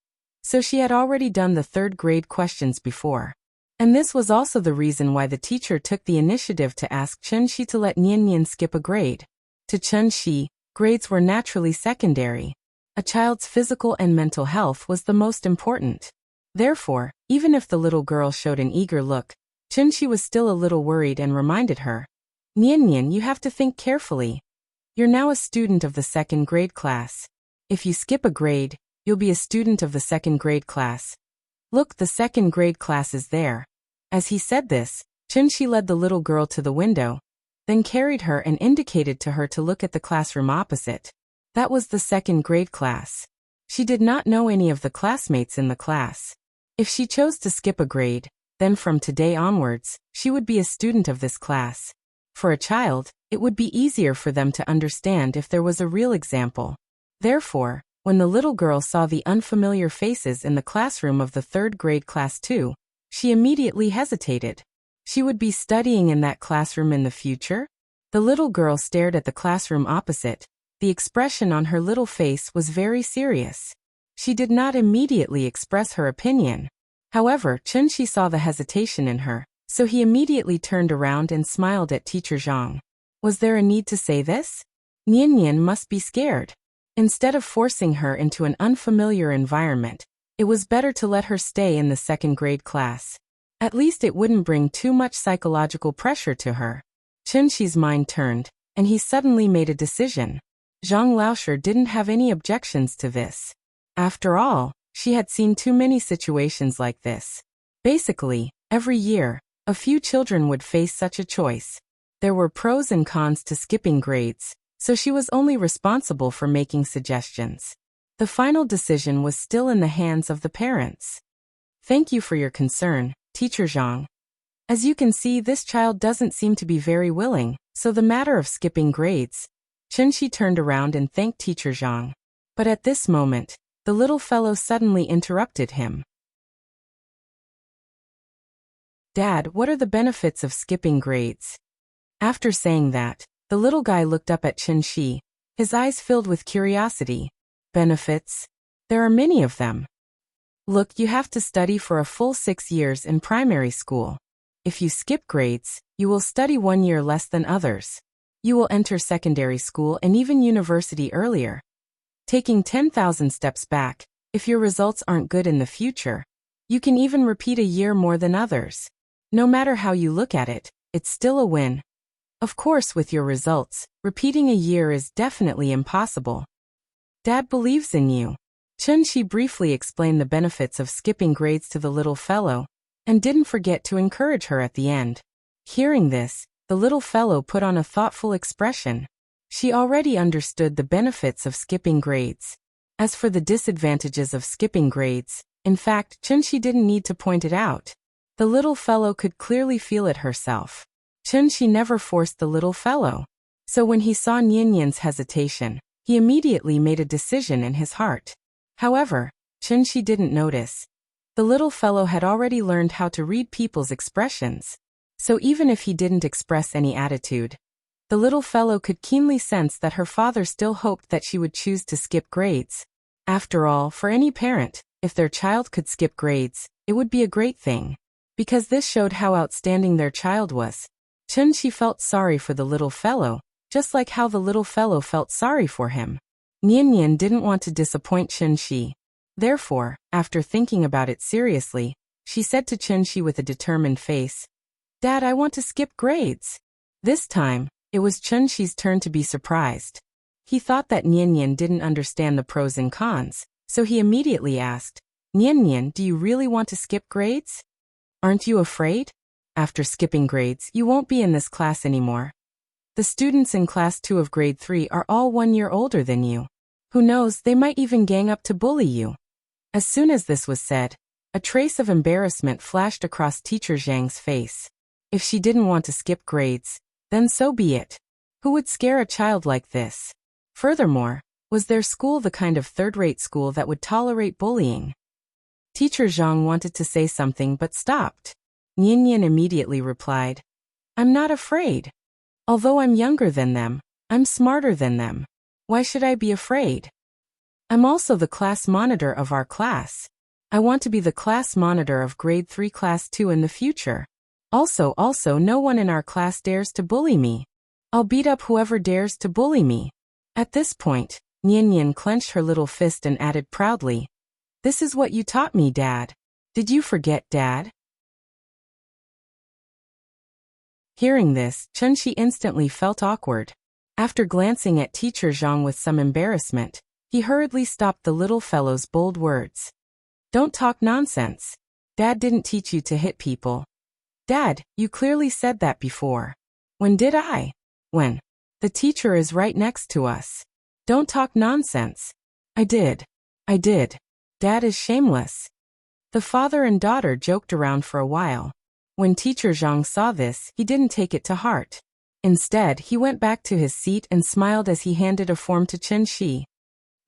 So she had already done the third grade questions before. And this was also the reason why the teacher took the initiative to ask Chunxi to let Nian skip a grade. To Chunxi, grades were naturally secondary. A child's physical and mental health was the most important. Therefore, even if the little girl showed an eager look, Chunxi was still a little worried and reminded her, Nian, you have to think carefully. You're now a student of the second grade class. If you skip a grade, you'll be a student of the second grade class. Look, the second grade class is there. As he said this, Chunxi led the little girl to the window, then carried her and indicated to her to look at the classroom opposite. That was the second grade class. She did not know any of the classmates in the class. If she chose to skip a grade, then from today onwards, she would be a student of this class. For a child, it would be easier for them to understand if there was a real example. Therefore, when the little girl saw the unfamiliar faces in the classroom of the third grade class too, she immediately hesitated. She would be studying in that classroom in the future? The little girl stared at the classroom opposite. The expression on her little face was very serious. She did not immediately express her opinion. However, Chunxi saw the hesitation in her, so he immediately turned around and smiled at Teacher Zhang. Was there a need to say this? Nian must be scared. Instead of forcing her into an unfamiliar environment, it was better to let her stay in the second grade class. At least it wouldn't bring too much psychological pressure to her. Chunxi's mind turned, and he suddenly made a decision. Zhang Laosher didn't have any objections to this. After all, she had seen too many situations like this. Basically, every year, a few children would face such a choice. There were pros and cons to skipping grades, so she was only responsible for making suggestions. The final decision was still in the hands of the parents. Thank you for your concern, Teacher Zhang. As you can see, this child doesn't seem to be very willing, so the matter of skipping grades. Chunxi turned around and thanked Teacher Zhang. But at this moment, the little fellow suddenly interrupted him. Dad, what are the benefits of skipping grades? After saying that, the little guy looked up at Chunxi, his eyes filled with curiosity. Benefits? There are many of them. Look, you have to study for a full 6 years in primary school. If you skip grades, you will study 1 year less than others. You will enter secondary school and even university earlier. Taking 10,000 steps back, if your results aren't good in the future, you can even repeat a year more than others. No matter how you look at it, it's still a win. Of course, with your results, repeating a year is definitely impossible. Dad believes in you. Chunxi briefly explained the benefits of skipping grades to the little fellow, and didn't forget to encourage her at the end. Hearing this, the little fellow put on a thoughtful expression. She already understood the benefits of skipping grades. As for the disadvantages of skipping grades, in fact, Chunxi didn't need to point it out. The little fellow could clearly feel it herself. Chunxi never forced the little fellow. So when he saw Nian's hesitation, he immediately made a decision in his heart. However, Chunxi didn't notice. The little fellow had already learned how to read people's expressions. So even if he didn't express any attitude, the little fellow could keenly sense that her father still hoped that she would choose to skip grades. After all, for any parent, if their child could skip grades, it would be a great thing. Because this showed how outstanding their child was. Chunxi felt sorry for the little fellow, just like how the little fellow felt sorry for him. Nian didn't want to disappoint Chunxi. Therefore, after thinking about it seriously, she said to Chunxi with a determined face, Dad, I want to skip grades. This time, it was Chunxi's turn to be surprised. He thought that Nian didn't understand the pros and cons, so he immediately asked, Nian, do you really want to skip grades? Aren't you afraid? After skipping grades, you won't be in this class anymore. The students in class 2 of grade 3 are all 1 year older than you. Who knows, they might even gang up to bully you. As soon as this was said, a trace of embarrassment flashed across Teacher Zhang's face. If she didn't want to skip grades, then so be it. Who would scare a child like this? Furthermore, was their school the kind of third-rate school that would tolerate bullying? Teacher Zhang wanted to say something but stopped. Nian immediately replied, I'm not afraid. Although I'm younger than them, I'm smarter than them. Why should I be afraid? I'm also the class monitor of our class. I want to be the class monitor of grade 3 class 2 in the future. Also, no one in our class dares to bully me. I'll beat up whoever dares to bully me. At this point, Nian clenched her little fist and added proudly, This is what you taught me, Dad. Did you forget, Dad? Hearing this, Chunxi instantly felt awkward. After glancing at Teacher Zhang with some embarrassment, he hurriedly stopped the little fellow's bold words. Don't talk nonsense. Dad didn't teach you to hit people. Dad, you clearly said that before. When did I? When? The teacher is right next to us. Don't talk nonsense. I did. Dad is shameless. The father and daughter joked around for a while. When Teacher Zhang saw this, he didn't take it to heart. Instead, he went back to his seat and smiled as he handed a form to Chen Shi.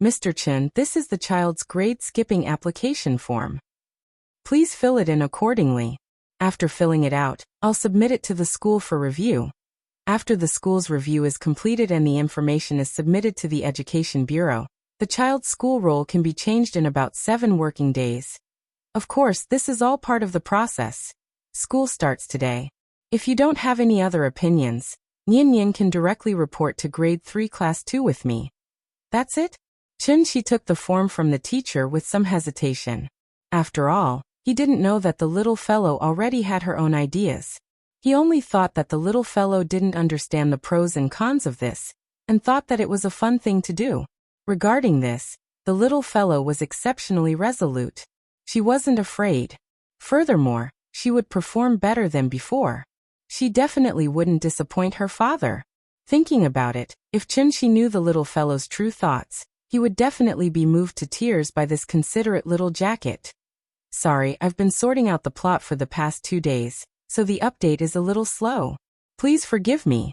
Mr. Chen, this is the child's grade skipping application form. Please fill it in accordingly. After filling it out, I'll submit it to the school for review. After the school's review is completed and the information is submitted to the Education Bureau, the child's school roll can be changed in about 7 working days. Of course, this is all part of the process. School starts today. If you don't have any other opinions, Nian can directly report to grade 3 class 2 with me. That's it? Chen Shi took the form from the teacher with some hesitation. After all, he didn't know that the little fellow already had her own ideas. He only thought that the little fellow didn't understand the pros and cons of this, and thought that it was a fun thing to do. Regarding this, the little fellow was exceptionally resolute. She wasn't afraid. Furthermore, she would perform better than before. She definitely wouldn't disappoint her father. Thinking about it, if Chen Shi knew the little fellow's true thoughts, he would definitely be moved to tears by this considerate little jacket. Sorry, I've been sorting out the plot for the past 2 days, so the update is a little slow. Please forgive me.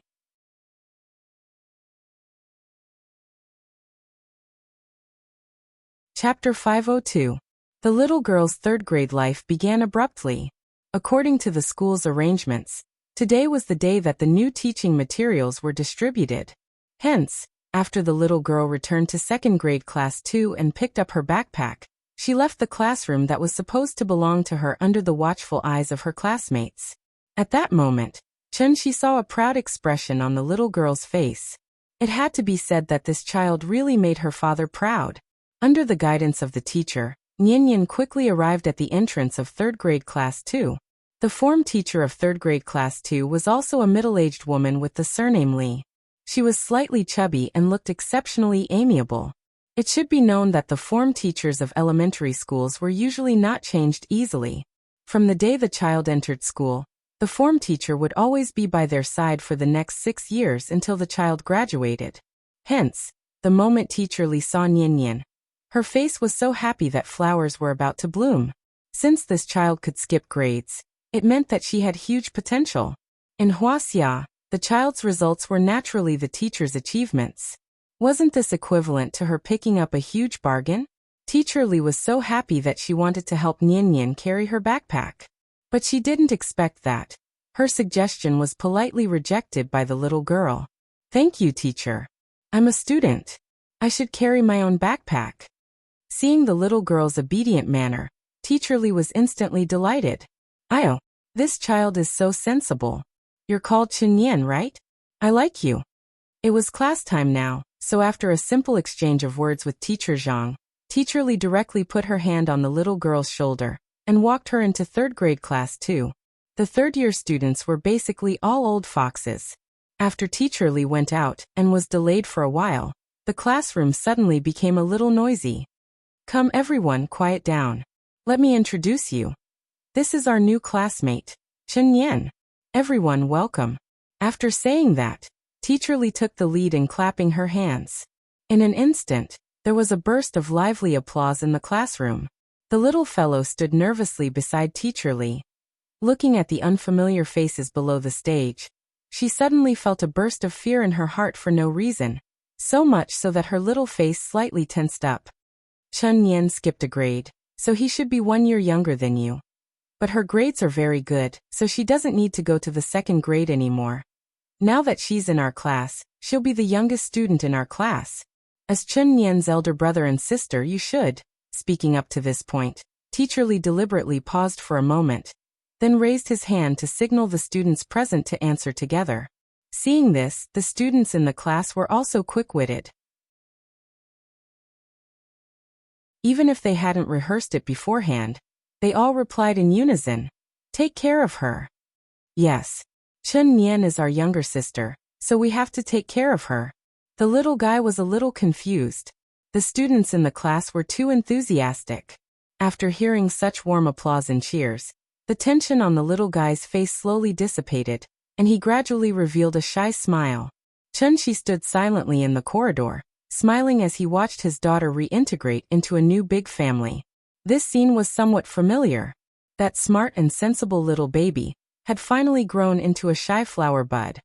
Chapter 502. The little girl's third-grade life began abruptly. According to the school's arrangements, today was the day that the new teaching materials were distributed. Hence, after the little girl returned to second-grade class 2 and picked up her backpack, she left the classroom that was supposed to belong to her under the watchful eyes of her classmates. At that moment, Chen Shi saw a proud expression on the little girl's face. It had to be said that this child really made her father proud. Under the guidance of the teacher, Nian quickly arrived at the entrance of third-grade class 2. The form teacher of third-grade class 2 was also a middle-aged woman with the surname Li. She was slightly chubby and looked exceptionally amiable. It should be known that the form teachers of elementary schools were usually not changed easily. From the day the child entered school, the form teacher would always be by their side for the next 6 years until the child graduated. Hence, the moment teacher Li saw Nian, her face was so happy that flowers were about to bloom. Since this child could skip grades, it meant that she had huge potential. In Huaxia, the child's results were naturally the teacher's achievements. Wasn't this equivalent to her picking up a huge bargain? Teacher Li was so happy that she wanted to help Nian carry her backpack. But she didn't expect that. Her suggestion was politely rejected by the little girl. Thank you, teacher. I'm a student. I should carry my own backpack. Seeing the little girl's obedient manner, Teacher Li was instantly delighted. Oh, this child is so sensible. You're called Chen, right? I like you. It was class time now, so after a simple exchange of words with Teacher Zhang, Teacher Li directly put her hand on the little girl's shoulder and walked her into third-grade class 2. The third-year students were basically all old foxes. After Teacher Li went out and was delayed for a while, the classroom suddenly became a little noisy. Come everyone, quiet down. Let me introduce you. This is our new classmate, Chen Yan. Everyone welcome. After saying that, Teacher Li took the lead in clapping her hands. In an instant, there was a burst of lively applause in the classroom. The little fellow stood nervously beside Teacher Li. Looking at the unfamiliar faces below the stage, She suddenly felt a burst of fear in her heart for no reason, so much so that her little face slightly tensed up. Chun Nian skipped a grade, so he should be 1 year younger than you. But her grades are very good, so she doesn't need to go to the 2nd grade anymore. Now that she's in our class, she'll be the youngest student in our class. As Chun Nian's elder brother and sister, you should, speaking up to this point, Teacher Li deliberately paused for a moment, then raised his hand to signal the students present to answer together. Seeing this, the students in the class were also quick-witted. Even if they hadn't rehearsed it beforehand, they all replied in unison, "Take care of her." Yes. Chun Nian is our younger sister, so we have to take care of her. The little guy was a little confused. The students in the class were too enthusiastic. After hearing such warm applause and cheers, the tension on the little guy's face slowly dissipated, and he gradually revealed a shy smile. Chun-Shi stood silently in the corridor, smiling as he watched his daughter reintegrate into a new big family. This scene was somewhat familiar. That smart and sensible little baby had finally grown into a shy flower bud.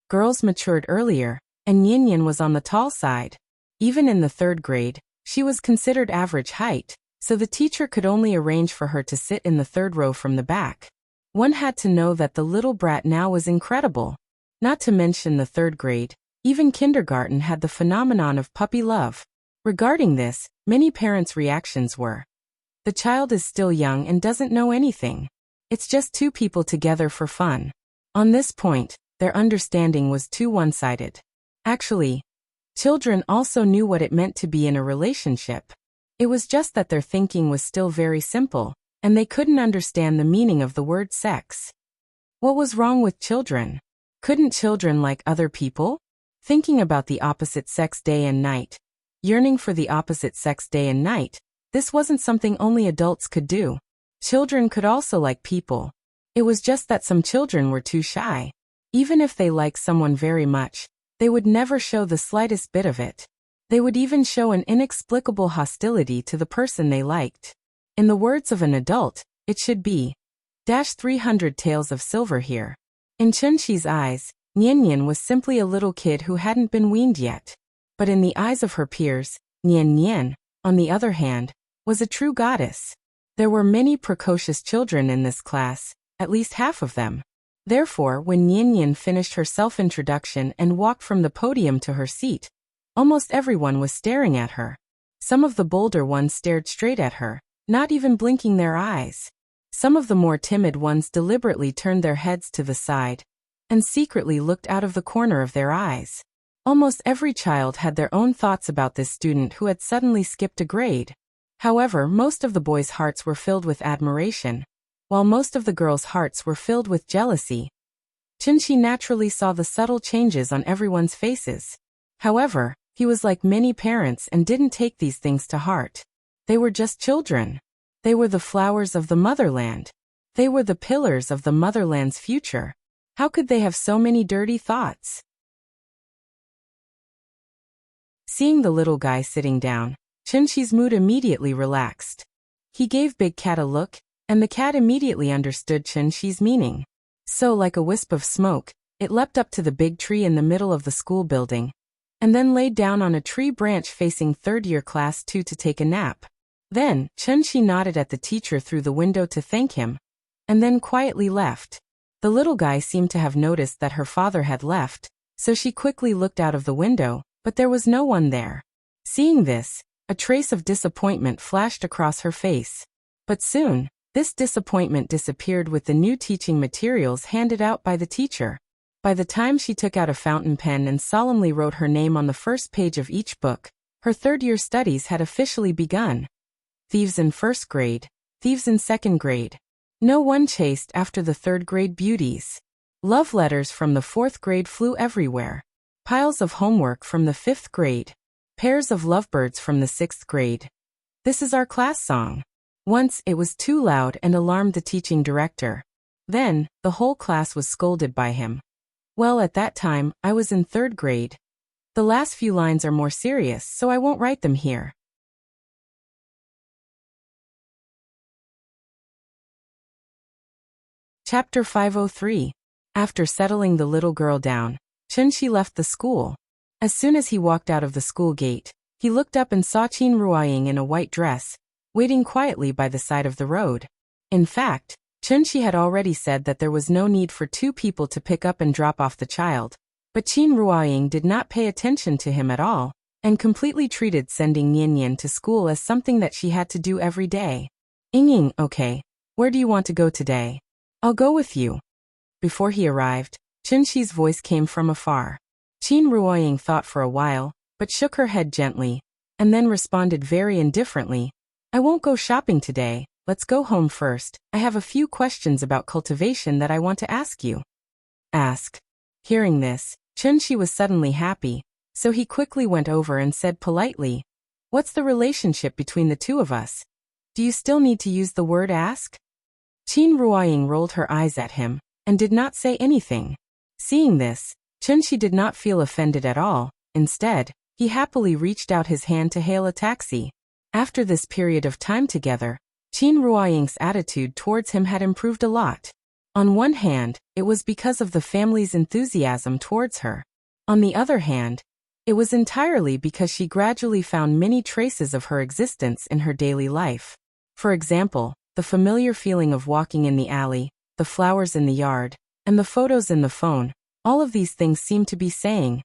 Girls matured earlier, and Nian was on the tall side. Even in the 3rd grade, she was considered average height, so the teacher could only arrange for her to sit in the 3rd row from the back. One had to know that the little brat now was incredible. Not to mention the 3rd grade, even kindergarten had the phenomenon of puppy love. Regarding this, many parents' reactions were, "The child is still young and doesn't know anything. It's just 2 people together for fun." On this point, their understanding was too one-sided. Actually, children also knew what it meant to be in a relationship. It was just that their thinking was still very simple, and they couldn't understand the meaning of the word sex. What was wrong with children? Couldn't children like other people? Thinking about the opposite sex day and night, yearning for the opposite sex day and night, this wasn't something only adults could do. Children could also like people. It was just that some children were too shy. Even if they liked someone very much, they would never show the slightest bit of it. They would even show an inexplicable hostility to the person they liked. In the words of an adult, it should be, 300 taels of silver here. In Chun-Shi's eyes, Nian was simply a little kid who hadn't been weaned yet. But in the eyes of her peers, Nian, on the other hand, was a true goddess. There were many precocious children in this class, at least half of them. Therefore, when Nian finished her self-introduction and walked from the podium to her seat, almost everyone was staring at her. Some of the bolder ones stared straight at her, not even blinking their eyes. Some of the more timid ones deliberately turned their heads to the side and secretly looked out of the corner of their eyes. Almost every child had their own thoughts about this student who had suddenly skipped a grade. However, most of the boys' hearts were filled with admiration, while most of the girls' hearts were filled with jealousy. Chun-Shi naturally saw the subtle changes on everyone's faces. However, he was like many parents and didn't take these things to heart. They were just children. They were the flowers of the motherland. They were the pillars of the motherland's future. How could they have so many dirty thoughts? Seeing the little guy sitting down, Chun-Shi's mood immediately relaxed. He gave Big Cat a look, and the cat immediately understood Chun-Shi's meaning. So, like a wisp of smoke, it leapt up to the big tree in the middle of the school building, and then laid down on a tree branch facing 3rd year class 2 to take a nap. Then, Chun-Shi nodded at the teacher through the window to thank him, and then quietly left. The little guy seemed to have noticed that her father had left, so she quickly looked out of the window, but there was no one there. Seeing this, a trace of disappointment flashed across her face. But soon, this disappointment disappeared with the new teaching materials handed out by the teacher. By the time she took out a fountain pen and solemnly wrote her name on the first page of each book, her 3rd year studies had officially begun. Thieves in 1st grade, thieves in 2nd grade. No one chased after the 3rd grade beauties. Love letters from the 4th grade flew everywhere. Piles of homework from the 5th grade. Pairs of lovebirds from the 6th grade. This is our class song. Once it was too loud and alarmed the teaching director. Then, the whole class was scolded by him. Well, at that time, I was in 3rd grade. The last few lines are more serious, so I won't write them here. Chapter 503. After settling the little girl down, Chunxi left the school. As soon as he walked out of the school gate, he looked up and saw Qin Ruoying in a white dress, waiting quietly by the side of the road. In fact, Chunxi had already said that there was no need for two people to pick up and drop off the child, but Qin Ruoying did not pay attention to him at all, and completely treated sending Nian to school as something that she had to do every day. Ying, okay, where do you want to go today? I'll go with you. Before he arrived, Chunxi's voice came from afar. Qin Ruoying thought for a while, but shook her head gently, and then responded very indifferently, I won't go shopping today, let's go home first, I have a few questions about cultivation that I want to ask you. Ask. Hearing this, Chunxi was suddenly happy, so he quickly went over and said politely, what's the relationship between the two of us? Do you still need to use the word ask? Qin Ruoying rolled her eyes at him, and did not say anything. Seeing this, Chunxi did not feel offended at all. Instead, he happily reached out his hand to hail a taxi. After this period of time together, Qin Ruoying's attitude towards him had improved a lot. On one hand, it was because of the family's enthusiasm towards her. On the other hand, it was entirely because she gradually found many traces of her existence in her daily life. For example, the familiar feeling of walking in the alley, the flowers in the yard, and the photos in the phone, all of these things seemed to be saying,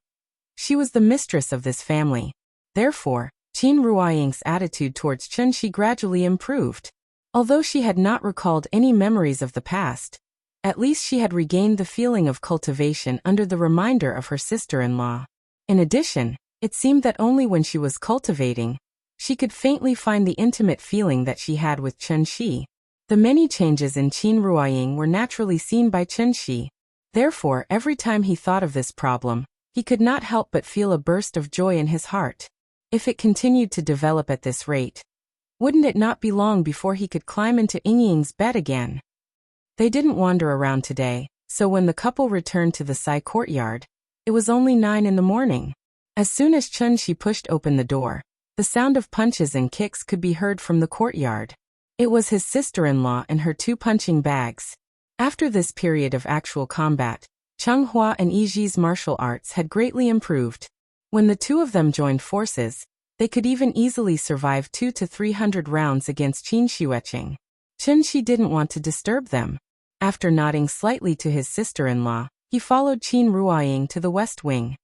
she was the mistress of this family. Therefore, Qin Ruoying's attitude towards Chunxi gradually improved. Although she had not recalled any memories of the past, at least she had regained the feeling of cultivation under the reminder of her sister-in-law. In addition, it seemed that only when she was cultivating, she could faintly find the intimate feeling that she had with Chunxi. The many changes in Qin Ruoying were naturally seen by Chunxi. Therefore, every time he thought of this problem, he could not help but feel a burst of joy in his heart. If it continued to develop at this rate, wouldn't it not be long before he could climb into Ying's bed again? They didn't wander around today, so when the couple returned to the Sai courtyard, it was only 9 in the morning. As soon as Chunxi pushed open the door, the sound of punches and kicks could be heard from the courtyard. It was his sister-in-law and her 2 punching bags. After this period of actual combat, Changhua and Yiji's martial arts had greatly improved. When the two of them joined forces, they could even easily survive 200 to 300 rounds against Qin Xueqing. Chunxi didn't want to disturb them. After nodding slightly to his sister-in-law, he followed Qin Ruoying to the west wing.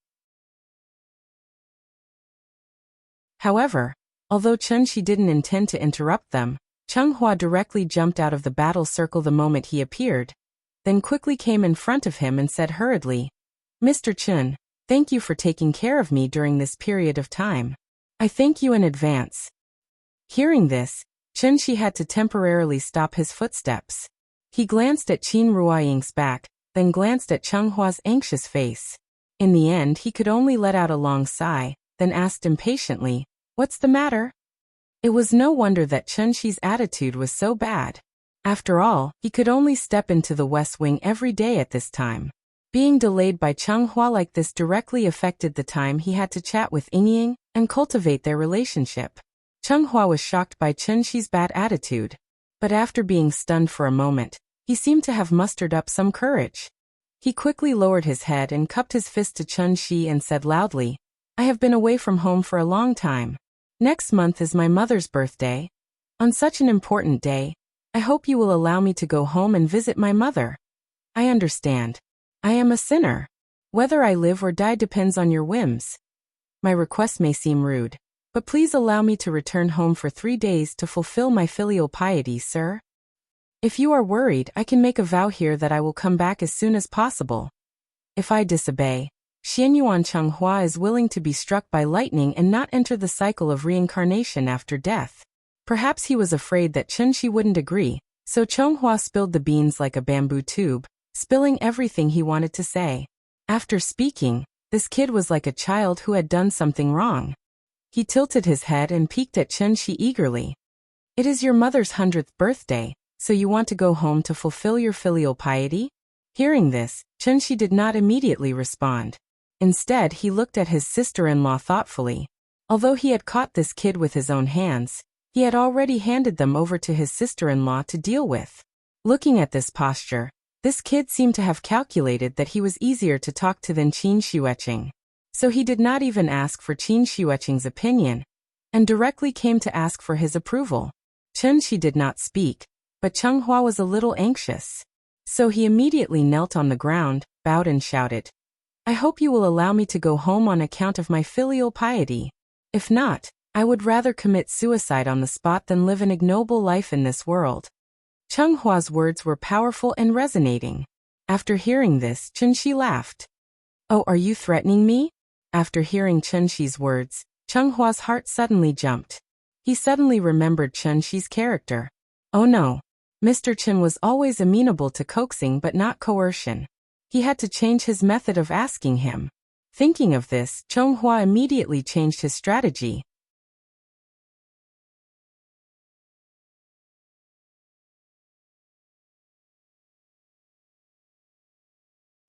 However, although Chunxi didn't intend to interrupt them, Changhua directly jumped out of the battle circle the moment he appeared, then quickly came in front of him and said hurriedly, Mr. Chun, thank you for taking care of me during this period of time. I thank you in advance. Hearing this, Chunxi had to temporarily stop his footsteps. He glanced at Qin Ruoying's back, then glanced at Chenghua's anxious face. In the end, he could only let out a long sigh, then asked impatiently, what's the matter? It was no wonder that Chunxi's attitude was so bad. After all, he could only step into the west wing every day at this time. Being delayed by Changhua like this directly affected the time he had to chat with Ying and cultivate their relationship. Changhua was shocked by Chunxi's bad attitude, but after being stunned for a moment, he seemed to have mustered up some courage. He quickly lowered his head and cupped his fist to Chunxi and said loudly, I have been away from home for a long time. Next month is my mother's birthday. On such an important day, I hope you will allow me to go home and visit my mother. I understand. I am a sinner. Whether I live or die depends on your whims. My request may seem rude, but please allow me to return home for 3 days to fulfill my filial piety, sir. If you are worried, I can make a vow here that I will come back as soon as possible. If I disobey, Xianyuan Changhua is willing to be struck by lightning and not enter the cycle of reincarnation after death. Perhaps he was afraid that Chunxi wouldn't agree, so Changhua spilled the beans like a bamboo tube, spilling everything he wanted to say. After speaking, this kid was like a child who had done something wrong. He tilted his head and peeked at Chunxi eagerly. It is your mother's 100th birthday, so you want to go home to fulfill your filial piety? Hearing this, Chunxi did not immediately respond. Instead, he looked at his sister-in-law thoughtfully. Although he had caught this kid with his own hands, he had already handed them over to his sister-in-law to deal with. Looking at this posture, This kid seemed to have calculated that he was easier to talk to than Qin Xueqing. So he did not even ask for Qin Xueqing's opinion, and directly came to ask for his approval. Chen Shi did not speak, but Cheng Hua was a little anxious. So he immediately knelt on the ground, bowed and shouted, "I hope you will allow me to go home on account of my filial piety. If not, I would rather commit suicide on the spot than live an ignoble life in this world." Cheng Hua's words were powerful and resonating. After hearing this, Chen Shi laughed. "Oh, are you threatening me?" After hearing Chen Shi's words, Cheng Hua's heart suddenly jumped. He suddenly remembered Chen Shi's character. Oh no. Mr. Chen was always amenable to coaxing but not coercion. He had to change his method of asking him. Thinking of this, Cheng Hua immediately changed his strategy.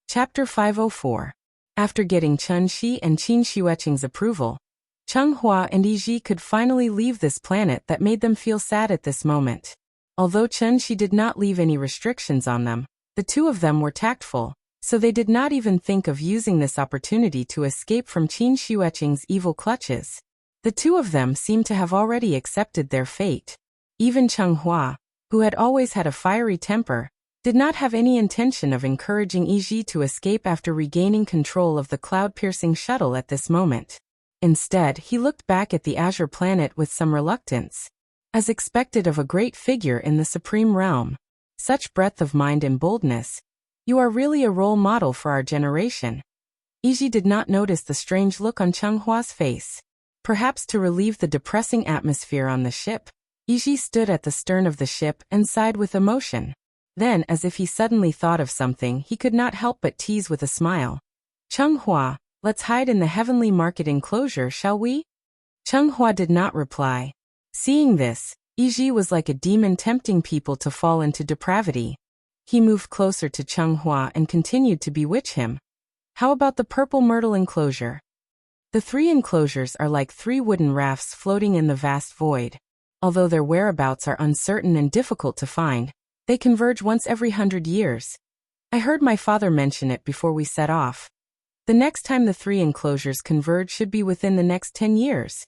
Chapter 504. After getting Chen Shi and Qin Xueqing's approval, Cheng Hua and Yi Ji could finally leave this planet that made them feel sad at this moment. Although Chen Shi did not leave any restrictions on them, the two of them were tactful, so they did not even think of using this opportunity to escape from Qin Xueqing's evil clutches. The two of them seemed to have already accepted their fate. Even Cheng Hua, who had always had a fiery temper, did not have any intention of encouraging Yi Ji to escape after regaining control of the cloud-piercing shuttle at this moment. Instead, he looked back at the Azure planet with some reluctance. As expected of a great figure in the Supreme Realm. Such breadth of mind and boldness. You are really a role model for our generation. Yi Ji did not notice the strange look on Cheng Hua's face. Perhaps to relieve the depressing atmosphere on the ship, Yi Ji stood at the stern of the ship and sighed with emotion. Then, as if he suddenly thought of something, he could not help but tease with a smile. "Cheng Hua, let's hide in the heavenly market enclosure, shall we?" Cheng Hua did not reply. Seeing this, Yi Ji was like a demon tempting people to fall into depravity. He moved closer to Cheng Hua and continued to bewitch him. "How about the purple myrtle enclosure?" The three enclosures are like three wooden rafts floating in the vast void. Although their whereabouts are uncertain and difficult to find, they converge once every 100 years. I heard my father mention it before we set off. The next time the three enclosures converge should be within the next 10 years.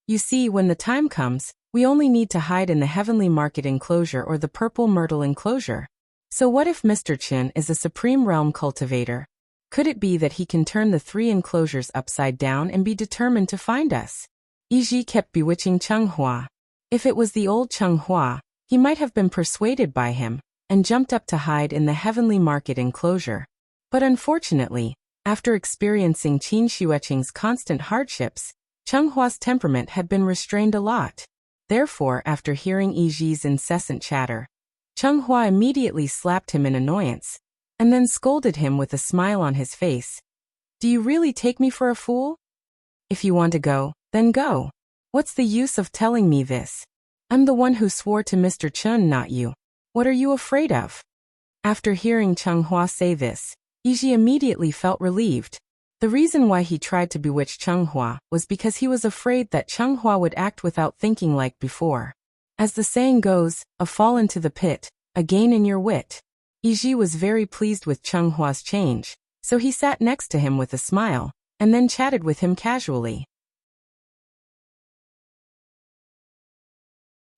You see, when the time comes, we only need to hide in the heavenly market enclosure or the purple myrtle enclosure. So what if Mr. Chen is a supreme realm cultivator? Could it be that he can turn the three enclosures upside down and be determined to find us? Yi Ji kept bewitching Cheng Hua. If it was the old Cheng Hua, he might have been persuaded by him, and jumped up to hide in the heavenly market enclosure. But unfortunately, after experiencing Qin Xueqing's constant hardships, Cheng Hua's temperament had been restrained a lot. Therefore, after hearing Yi Ji's incessant chatter, Cheng Hua immediately slapped him in annoyance, and then scolded him with a smile on his face. "Do you really take me for a fool? If you want to go, then go. What's the use of telling me this? I'm the one who swore to Mr. Chen, not you. What are you afraid of?" After hearing Cheng Hua say this, Yi Ji immediately felt relieved. The reason why he tried to bewitch Cheng Hua was because he was afraid that Cheng Hua would act without thinking like before. As the saying goes, a fall into the pit, a gain in your wit. Yi Ji was very pleased with Cheng Hua's change, so he sat next to him with a smile, and then chatted with him casually.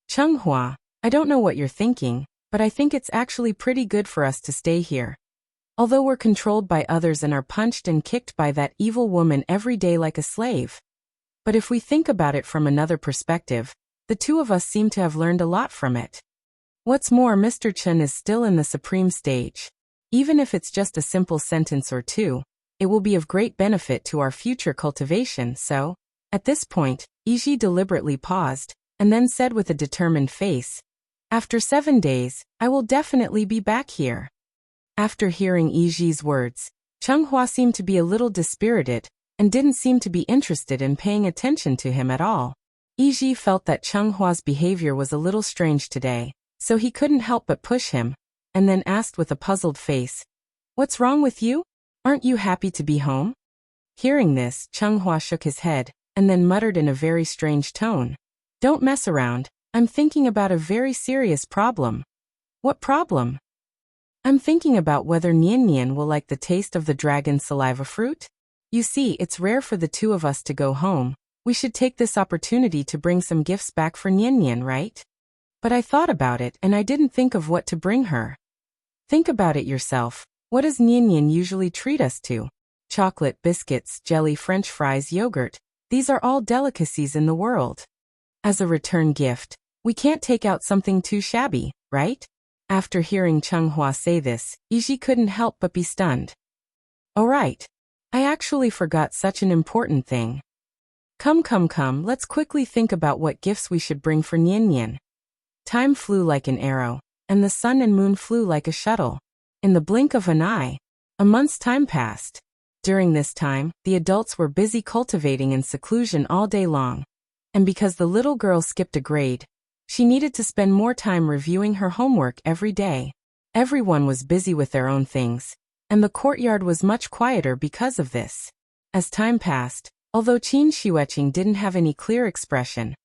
"Cheng Hua, I don't know what you're thinking, but I think it's actually pretty good for us to stay here. Although we're controlled by others and are punched and kicked by that evil woman every day like a slave. But if we think about it from another perspective, the two of us seem to have learned a lot from it. What's more, Mr. Chen is still in the supreme stage. Even if it's just a simple sentence or two, it will be of great benefit to our future cultivation, so..." At this point, Yi Ji deliberately paused, and then said with a determined face, "After 7 days, I will definitely be back here." After hearing Yi Ji's words, Cheng Hua seemed to be a little dispirited, and didn't seem to be interested in paying attention to him at all. Yi Ji felt that Cheng Hua's behavior was a little strange today, so he couldn't help but push him, and then asked with a puzzled face, "What's wrong with you? Aren't you happy to be home?" Hearing this, Cheng Hua shook his head, and then muttered in a very strange tone, "Don't mess around, I'm thinking about a very serious problem." "What problem?" I'm thinking about whether Nian Nian will like the taste of the dragon's saliva fruit. You see, it's rare for the two of us to go home. We should take this opportunity to bring some gifts back for Nian Nian, right? But I thought about it and I didn't think of what to bring her. Think about it yourself. What does Nian Nian usually treat us to? Chocolate, biscuits, jelly, French fries, yogurt. These are all delicacies in the world. As a return gift, we can't take out something too shabby, right? After hearing Cheng Hua say this, Yiji couldn't help but be stunned. Oh right. I actually forgot such an important thing. Come, let's quickly think about what gifts we should bring for Nian Nian. Time flew like an arrow, and the sun and moon flew like a shuttle. In the blink of an eye, a month's time passed. During this time, the adults were busy cultivating in seclusion all day long. And because the little girl skipped a grade, she needed to spend more time reviewing her homework every day. Everyone was busy with their own things, and the courtyard was much quieter because of this. As time passed, although Qin Shiueqing didn't have any clear expression,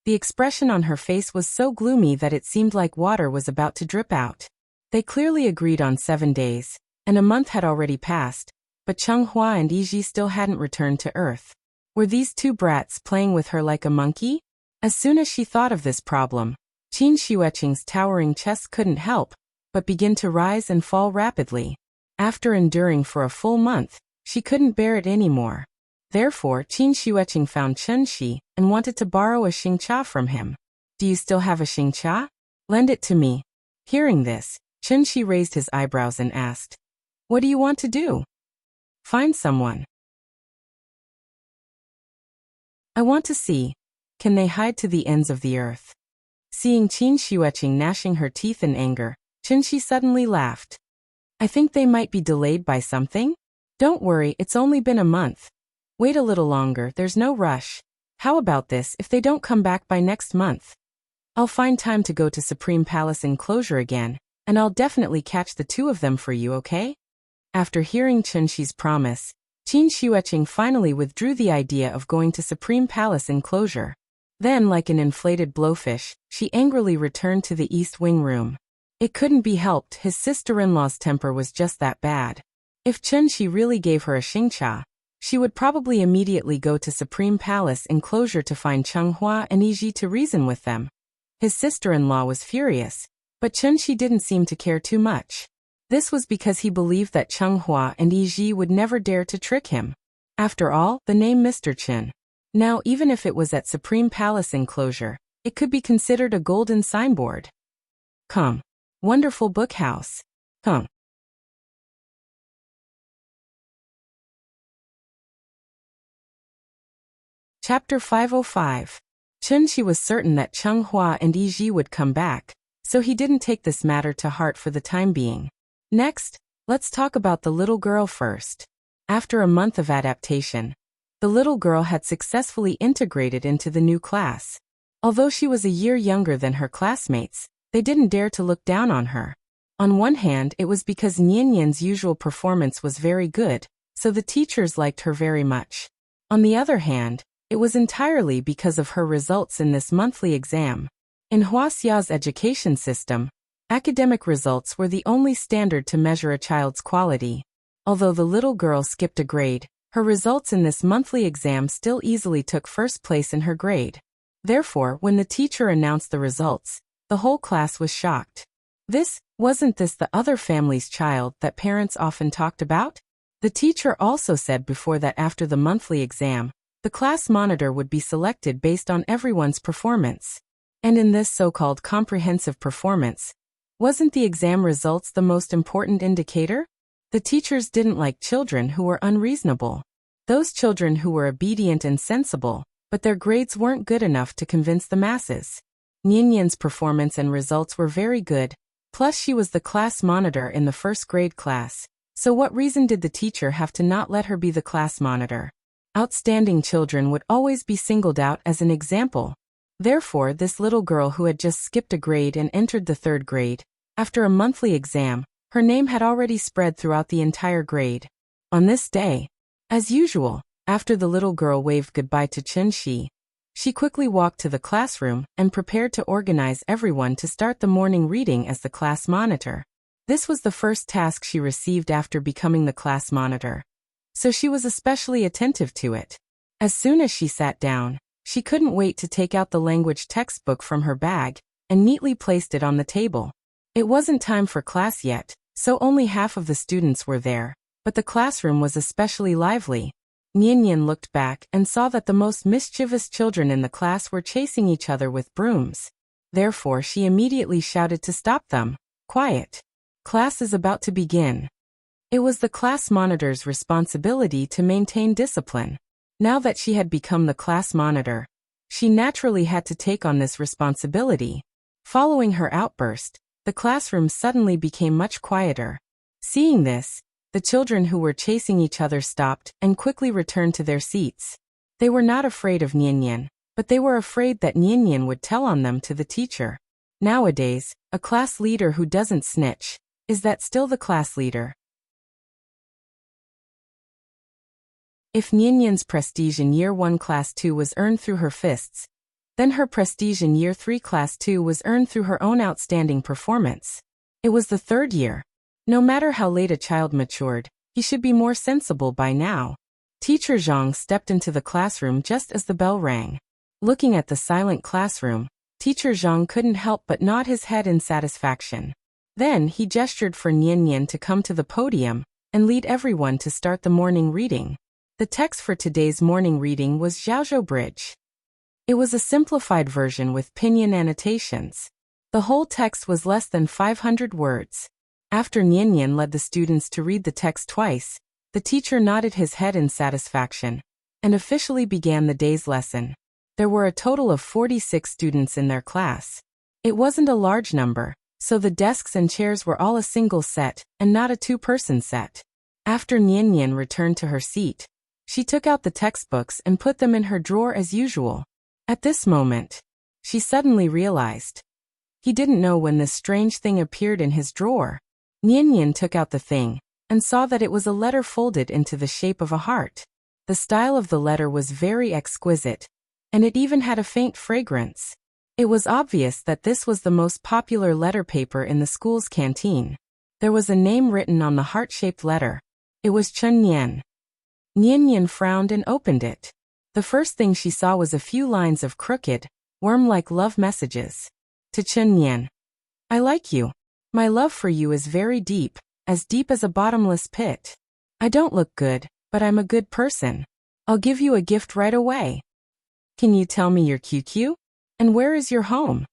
the expression on her face was so gloomy that it seemed like water was about to drip out. They clearly agreed on 7 days, and a month had already passed, but Cheng Hua and Yiji still hadn't returned to Earth. Were these two brats playing with her like a monkey? As soon as she thought of this problem, Qin Shiueqing's towering chest couldn't help but begin to rise and fall rapidly. After enduring for a full month, she couldn't bear it anymore. Therefore, Qin Shiueqing found Chen Shi and wanted to borrow a xingcha from him. Do you still have a xingcha? Lend it to me. Hearing this, Chen Shi raised his eyebrows and asked, What do you want to do? Find someone. I want to see. Can they hide to the ends of the earth? Seeing Qin Shiueqing gnashing her teeth in anger, Chen Shi suddenly laughed. I think they might be delayed by something. Don't worry, it's only been a month. Wait a little longer, there's no rush. How about this if they don't come back by next month? I'll find time to go to Supreme Palace enclosure again, and I'll definitely catch the two of them for you, okay? After hearing Chen Shi's promise, Qin Shiueqing finally withdrew the idea of going to Supreme Palace enclosure. Then, like an inflated blowfish, she angrily returned to the East Wing room. It couldn't be helped, his sister-in-law's temper was just that bad. If Chen Shi really gave her a xingcha, she would probably immediately go to Supreme Palace enclosure to find Cheng Hua and Yiji to reason with them. His sister-in-law was furious, but Chen Shi didn't seem to care too much. This was because he believed that Cheng Hua and Yiji would never dare to trick him. After all, the name Mr. Chen. Now, even if it was at Supreme Palace enclosure, it could be considered a golden signboard. Come. Wonderful book house. Come. Chapter 505. Chen Shi was certain that Cheng Hua and Yiji would come back, so he didn't take this matter to heart for the time being. Next, let's talk about the little girl first. After a month of adaptation, the little girl had successfully integrated into the new class. Although she was a year younger than her classmates, they didn't dare to look down on her. On one hand, it was because Nian Nian's usual performance was very good, so the teachers liked her very much. On the other hand, it was entirely because of her results in this monthly exam. In Huaxia's education system, academic results were the only standard to measure a child's quality. Although the little girl skipped a grade, her results in this monthly exam still easily took first place in her grade. Therefore, when the teacher announced the results, the whole class was shocked. Wasn't this the other family's child that parents often talked about? The teacher also said before that after the monthly exam, the class monitor would be selected based on everyone's performance. And in this so-called comprehensive performance, wasn't the exam results the most important indicator? The teachers didn't like children who were unreasonable. Those children who were obedient and sensible, but their grades weren't good enough to convince the masses. Nian Nian's performance and results were very good, plus she was the class monitor in the first grade class. So what reason did the teacher have to not let her be the class monitor? Outstanding children would always be singled out as an example. Therefore, this little girl who had just skipped a grade and entered the third grade, after a monthly exam, her name had already spread throughout the entire grade. On this day, as usual, after the little girl waved goodbye to Chen Shi, she quickly walked to the classroom and prepared to organize everyone to start the morning reading as the class monitor. This was the first task she received after becoming the class monitor, so she was especially attentive to it. As soon as she sat down, she couldn't wait to take out the language textbook from her bag and neatly placed it on the table. It wasn't time for class yet, so only half of the students were there, but the classroom was especially lively. Nian looked back and saw that the most mischievous children in the class were chasing each other with brooms. Therefore, she immediately shouted to stop them. Quiet. Class is about to begin. It was the class monitor's responsibility to maintain discipline. Now that she had become the class monitor, she naturally had to take on this responsibility. Following her outburst, the classroom suddenly became much quieter. Seeing this, the children who were chasing each other stopped and quickly returned to their seats. They were not afraid of Nian, but they were afraid that Nian would tell on them to the teacher. Nowadays, a class leader who doesn't snitch, is that still the class leader? If Nian's prestige in Year 1 Class 2 was earned through her fists, then her prestige in Year 3 Class 2 was earned through her own outstanding performance. It was the third year. No matter how late a child matured, he should be more sensible by now. Teacher Zhang stepped into the classroom just as the bell rang. Looking at the silent classroom, Teacher Zhang couldn't help but nod his head in satisfaction. Then he gestured for Nian to come to the podium and lead everyone to start the morning reading. The text for today's morning reading was Zhaozhou Bridge. It was a simplified version with pinyin annotations. The whole text was less than 500 words. After Nian led the students to read the text twice, the teacher nodded his head in satisfaction and officially began the day's lesson. There were a total of 46 students in their class. It wasn't a large number, so the desks and chairs were all a single set and not a two-person set. After Nian returned to her seat, she took out the textbooks and put them in her drawer as usual. At this moment, she suddenly realized. He didn't know when this strange thing appeared in his drawer. Nian took out the thing and saw that it was a letter folded into the shape of a heart. The style of the letter was very exquisite, and it even had a faint fragrance. It was obvious that this was the most popular letter paper in the school's canteen. There was a name written on the heart-shaped letter. It was Chen Nian. Nian frowned and opened it. The first thing she saw was a few lines of crooked, worm-like love messages. To Chen Nian. I like you. My love for you is very deep as a bottomless pit. I don't look good, but I'm a good person. I'll give you a gift right away. Can you tell me your QQ? And where is your home?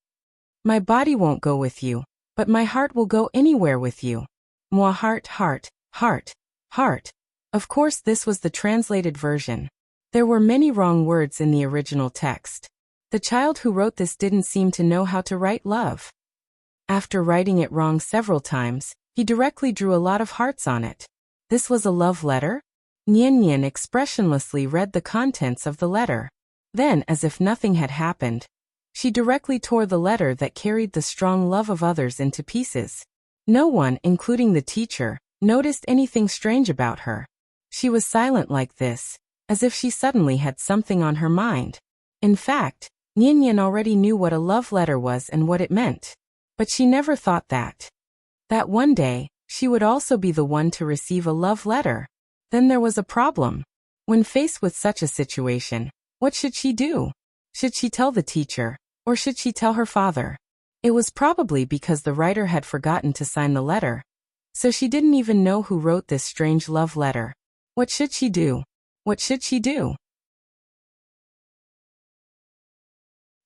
My body won't go with you, but my heart will go anywhere with you. Moi heart, heart, heart, heart. Of course, this was the translated version. There were many wrong words in the original text. The child who wrote this didn't seem to know how to write love. After writing it wrong several times, he directly drew a lot of hearts on it. This was a love letter? Nian expressionlessly read the contents of the letter. Then, as if nothing had happened, she directly tore the letter that carried the strong love of others into pieces. No one, including the teacher, noticed anything strange about her. She was silent like this, as if she suddenly had something on her mind. In fact, Nian already knew what a love letter was and what it meant. But she never thought that one day, she would also be the one to receive a love letter. Then there was a problem. When faced with such a situation, what should she do? Should she tell the teacher, or should she tell her father? It was probably because the writer had forgotten to sign the letter. So she didn't even know who wrote this strange love letter. What should she do? What should she do?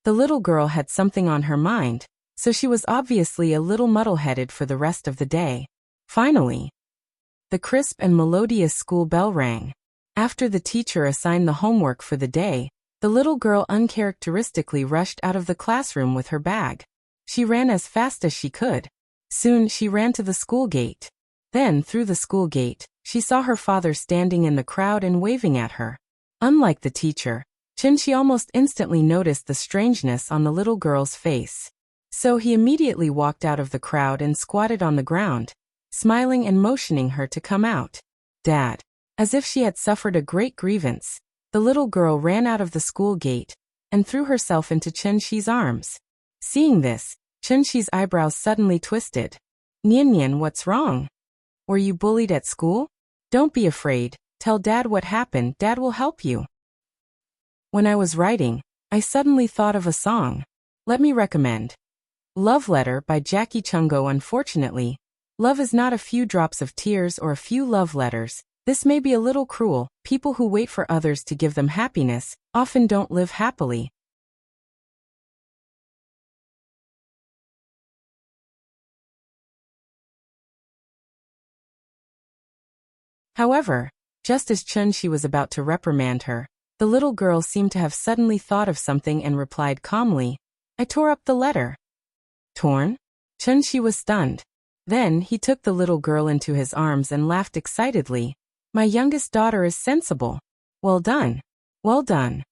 The little girl had something on her mind, so she was obviously a little muddle-headed for the rest of the day. Finally, the crisp and melodious school bell rang. After the teacher assigned the homework for the day, the little girl uncharacteristically rushed out of the classroom with her bag. She ran as fast as she could. Soon she ran to the school gate. Then, through the school gate, she saw her father standing in the crowd and waving at her. Unlike the teacher, she almost instantly noticed the strangeness on the little girl's face. So he immediately walked out of the crowd and squatted on the ground, smiling and motioning her to come out. Dad. As if she had suffered a great grievance, the little girl ran out of the school gate and threw herself into Chen Shi's arms. Seeing this, Chen Shi's eyebrows suddenly twisted. Nian Nian, what's wrong? Were you bullied at school? Don't be afraid. Tell Dad what happened. Dad will help you. When I was writing, I suddenly thought of a song. Let me recommend. Love Letter by Jackie Chungo. Unfortunately, love is not a few drops of tears or a few love letters. This may be a little cruel. People who wait for others to give them happiness often don't live happily. However, just as Chun-Shi was about to reprimand her, the little girl seemed to have suddenly thought of something and replied calmly, I tore up the letter. Torn? Chun-Shi was stunned. Then he took the little girl into his arms and laughed excitedly. My youngest daughter is sensible. Well done. Well done.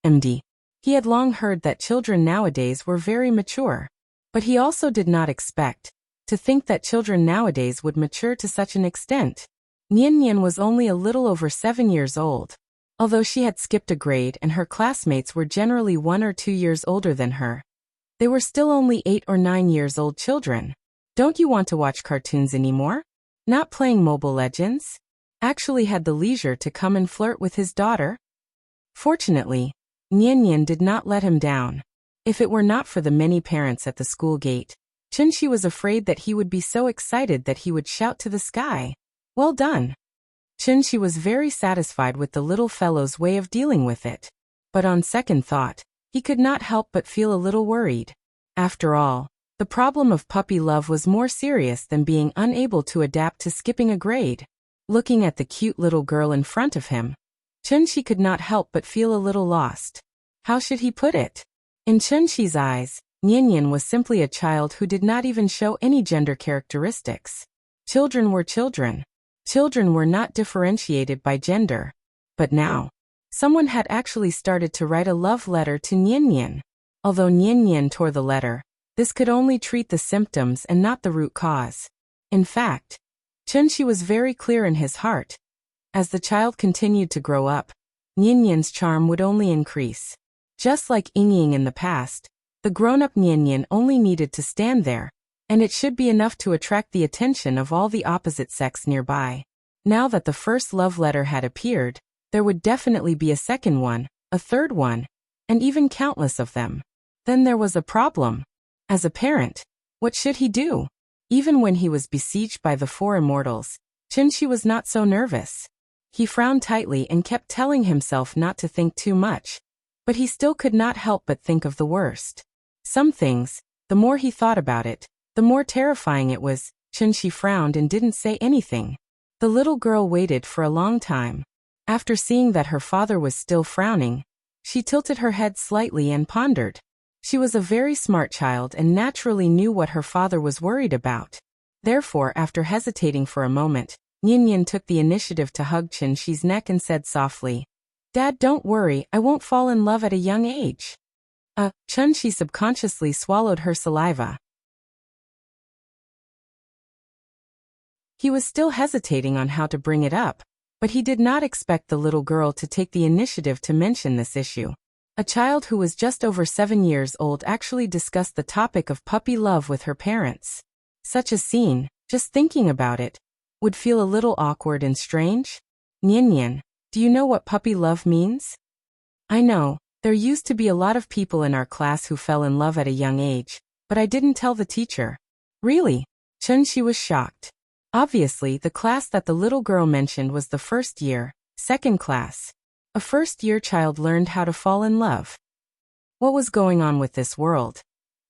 MD. He had long heard that children nowadays were very mature. But he also did not expect to think that children nowadays would mature to such an extent. Nian Nian was only a little over 7 years old. Although she had skipped a grade and her classmates were generally 1 or 2 years older than her, they were still only 8 or 9 years old children. Don't you want to watch cartoons anymore? Not playing Mobile Legends? Actually had the leisure to come and flirt with his daughter? Fortunately, Nian Nian did not let him down. If it were not for the many parents at the school gate, Chun-Shi was afraid that he would be so excited that he would shout to the sky. Well done. Chun-Shi was very satisfied with the little fellow's way of dealing with it. But on second thought, he could not help but feel a little worried. After all, the problem of puppy love was more serious than being unable to adapt to skipping a grade. Looking at the cute little girl in front of him, Chun-Shi could not help but feel a little lost. How should he put it? In Chun-Shi's eyes, Nian Nian was simply a child who did not even show any gender characteristics. Children were children. Children were not differentiated by gender. But now, someone had actually started to write a love letter to Nian Nian. Although Nian Nian tore the letter, this could only treat the symptoms and not the root cause. In fact, Chun-Shi was very clear in his heart. As the child continued to grow up, Nian Nian's charm would only increase. Just like Ying Ying in the past, the grown-up Nian Nian only needed to stand there, and it should be enough to attract the attention of all the opposite sex nearby. Now that the first love letter had appeared, there would definitely be a second one, a third one, and even countless of them. Then there was a problem. As a parent, what should he do? Even when he was besieged by the 4 immortals, Chun-Shi was not so nervous. He frowned tightly and kept telling himself not to think too much. But he still could not help but think of the worst. Some things, the more he thought about it, the more terrifying it was. Chun-Shi frowned and didn't say anything. The little girl waited for a long time. After seeing that her father was still frowning, she tilted her head slightly and pondered. She was a very smart child and naturally knew what her father was worried about. Therefore, after hesitating for a moment, Nian Nian took the initiative to hug Chun-Shi's neck and said softly, Dad, don't worry, I won't fall in love at a young age. Chun-Shi subconsciously swallowed her saliva. He was still hesitating on how to bring it up, but he did not expect the little girl to take the initiative to mention this issue. A child who was just over 7 years old actually discussed the topic of puppy love with her parents. Such a scene, just thinking about it, would feel a little awkward and strange. Nian Nian, do you know what puppy love means? I know, there used to be a lot of people in our class who fell in love at a young age, but I didn't tell the teacher. Really? Chun-Shi was shocked. Obviously, the class that the little girl mentioned was the first year, second class. A first-year child learned how to fall in love. What was going on with this world?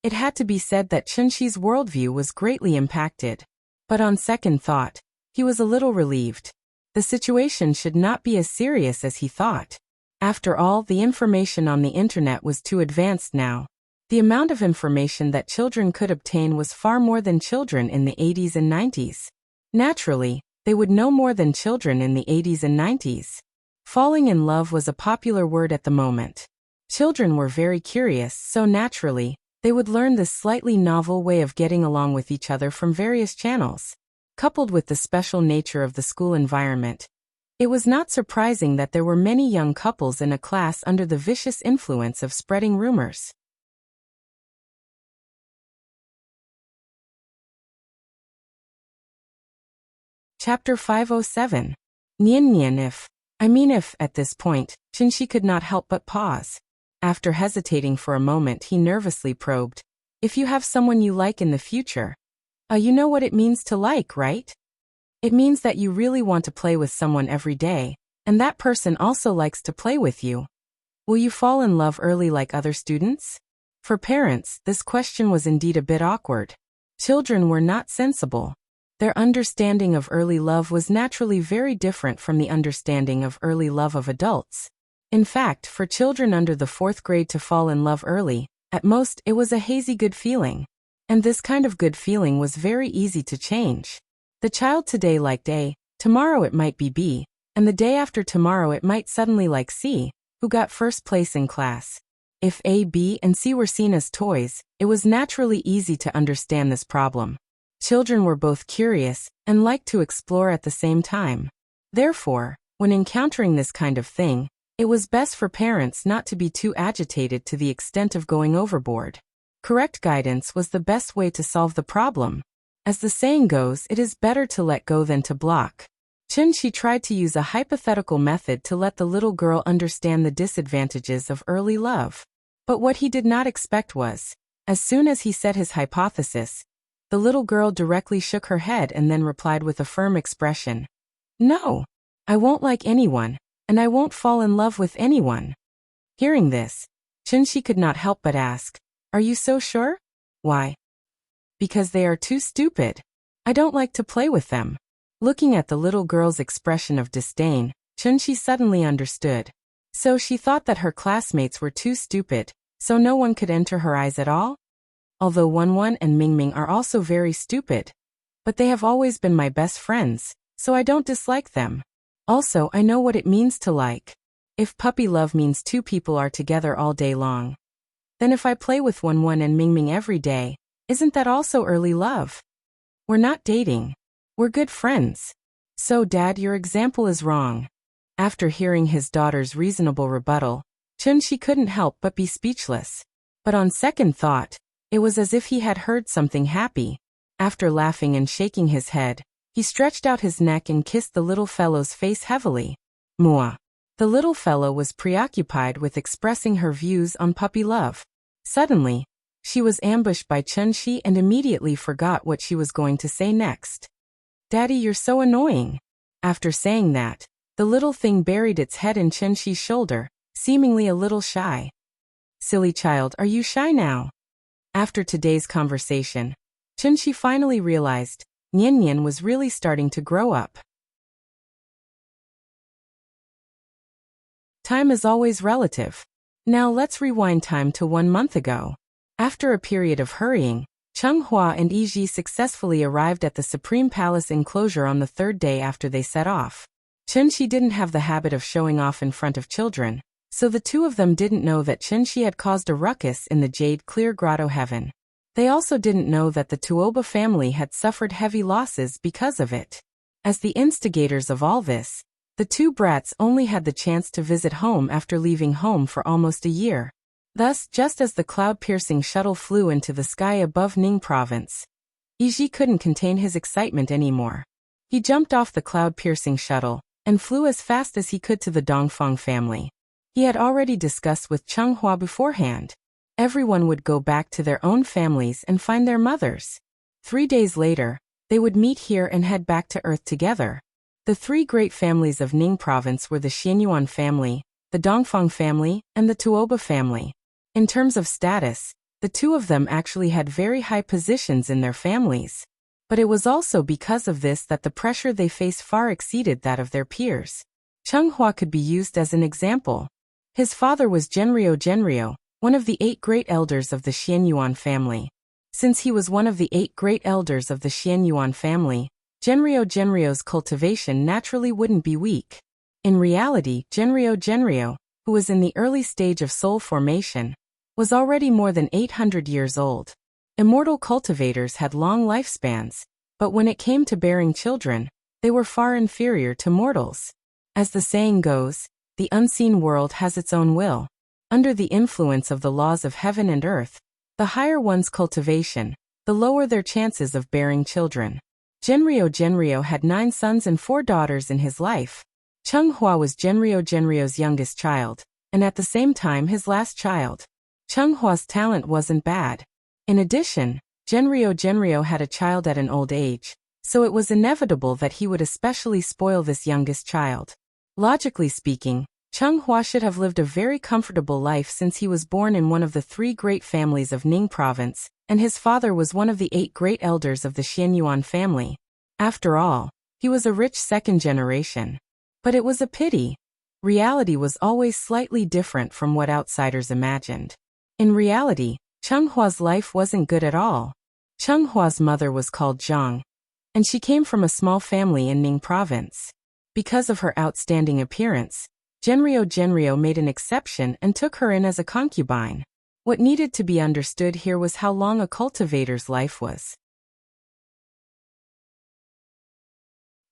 It had to be said that Chun-Shi's worldview was greatly impacted. But on second thought, he was a little relieved. The situation should not be as serious as he thought. After all, the information on the internet was too advanced now. The amount of information that children could obtain was far more than children in the 80s and 90s. Naturally, they would know more than children in the 80s and 90s. Falling in love was a popular word at the moment. Children were very curious, so naturally, they would learn this slightly novel way of getting along with each other from various channels. Coupled with the special nature of the school environment, it was not surprising that there were many young couples in a class under the vicious influence of spreading rumors. Chapter 507. Nian Nian if at this point, Chenxi could not help but pause. After hesitating for a moment, he nervously probed. If you have someone you like in the future. You know what it means to like, right? It means that you really want to play with someone every day, and that person also likes to play with you. Will you fall in love early like other students? For parents, this question was indeed a bit awkward. Children were not sensible. Their understanding of early love was naturally very different from the understanding of early love of adults. In fact, for children under the 4th grade to fall in love early, at most it was a hazy good feeling. And this kind of good feeling was very easy to change. The child today liked A, tomorrow it might be B, and the day after tomorrow it might suddenly like C, who got first place in class. If A, B, and C were seen as toys, it was naturally easy to understand this problem. Children were both curious and liked to explore at the same time. Therefore, when encountering this kind of thing, it was best for parents not to be too agitated to the extent of going overboard. Correct guidance was the best way to solve the problem. As the saying goes, it is better to let go than to block. Chenxi tried to use a hypothetical method to let the little girl understand the disadvantages of early love. But what he did not expect was, as soon as he said his hypothesis, the little girl directly shook her head and then replied with a firm expression. No, I won't like anyone, and I won't fall in love with anyone. Hearing this, Chenxi could not help but ask, are you so sure? Why? Because they are too stupid. I don't like to play with them. Looking at the little girl's expression of disdain, Chenxi suddenly understood. So she thought that her classmates were too stupid, so no one could enter her eyes at all? Although Wenwen and Mingming are also very stupid. But they have always been my best friends, so I don't dislike them. Also, I know what it means to like. If puppy love means two people are together all day long, then if I play with Wenwen and Mingming every day, isn't that also early love? We're not dating. We're good friends. So, Dad, your example is wrong. After hearing his daughter's reasonable rebuttal, Chenxi couldn't help but be speechless. But on second thought, it was as if he had heard something happy. After laughing and shaking his head, he stretched out his neck and kissed the little fellow's face heavily. Mwah. The little fellow was preoccupied with expressing her views on puppy love. Suddenly, she was ambushed by Chenxi and immediately forgot what she was going to say next. Daddy, you're so annoying. After saying that, the little thing buried its head in Chenxi's shoulder, seemingly a little shy. Silly child, are you shy now? After today's conversation, Chenxi finally realized Nian Nian was really starting to grow up. Time is always relative. Now let's rewind time to 1 month ago. After a period of hurrying, Chenghua and Yiji successfully arrived at the Supreme Palace enclosure on the 3rd day after they set off. Chenxi didn't have the habit of showing off in front of children, so the two of them didn't know that Chenxi had caused a ruckus in the Jade Clear Grotto heaven. They also didn't know that the Tuoba family had suffered heavy losses because of it. As the instigators of all this, the two brats only had the chance to visit home after leaving home for almost a year. Thus, just as the cloud-piercing shuttle flew into the sky above Ning province, Yiji couldn't contain his excitement anymore. He jumped off the cloud-piercing shuttle and flew as fast as he could to the Dongfang family. He had already discussed with Chenghua beforehand. Everyone would go back to their own families and find their mothers. 3 days later, they would meet here and head back to Earth together. The 3 great families of Ning province were the Xianyuan family, the Dongfang family, and the Tuoba family. In terms of status, the two of them actually had very high positions in their families. But it was also because of this that the pressure they faced far exceeded that of their peers. Chenghua could be used as an example. His father was Genrio, one of the 8 great elders of the Xianyuan family. Since he was one of the 8 great elders of the Xianyuan family, Genrio's cultivation naturally wouldn't be weak. In reality, Genrio, who was in the early stage of soul formation, was already more than 800 years old. Immortal cultivators had long lifespans, but when it came to bearing children, they were far inferior to mortals. As the saying goes, the unseen world has its own will. Under the influence of the laws of heaven and earth, the higher one's cultivation, the lower their chances of bearing children. Genryo had 9 sons and 4 daughters in his life. Chunghwa was Genryo's youngest child, and at the same time his last child. Chunghwa's talent wasn't bad. In addition, Genryo had a child at an old age, so it was inevitable that he would especially spoil this youngest child. Logically speaking, Chunghwa should have lived a very comfortable life since he was born in one of the 3 great families of Ning province, and his father was one of the 8 great elders of the Xianyuan family. After all, he was a rich second generation. But it was a pity. Reality was always slightly different from what outsiders imagined. In reality, Chunghwa's life wasn't good at all. Chunghwa's mother was called Zhang, and she came from a small family in Ning province. Because of her outstanding appearance, Genryo made an exception and took her in as a concubine. What needed to be understood here was how long a cultivator's life was.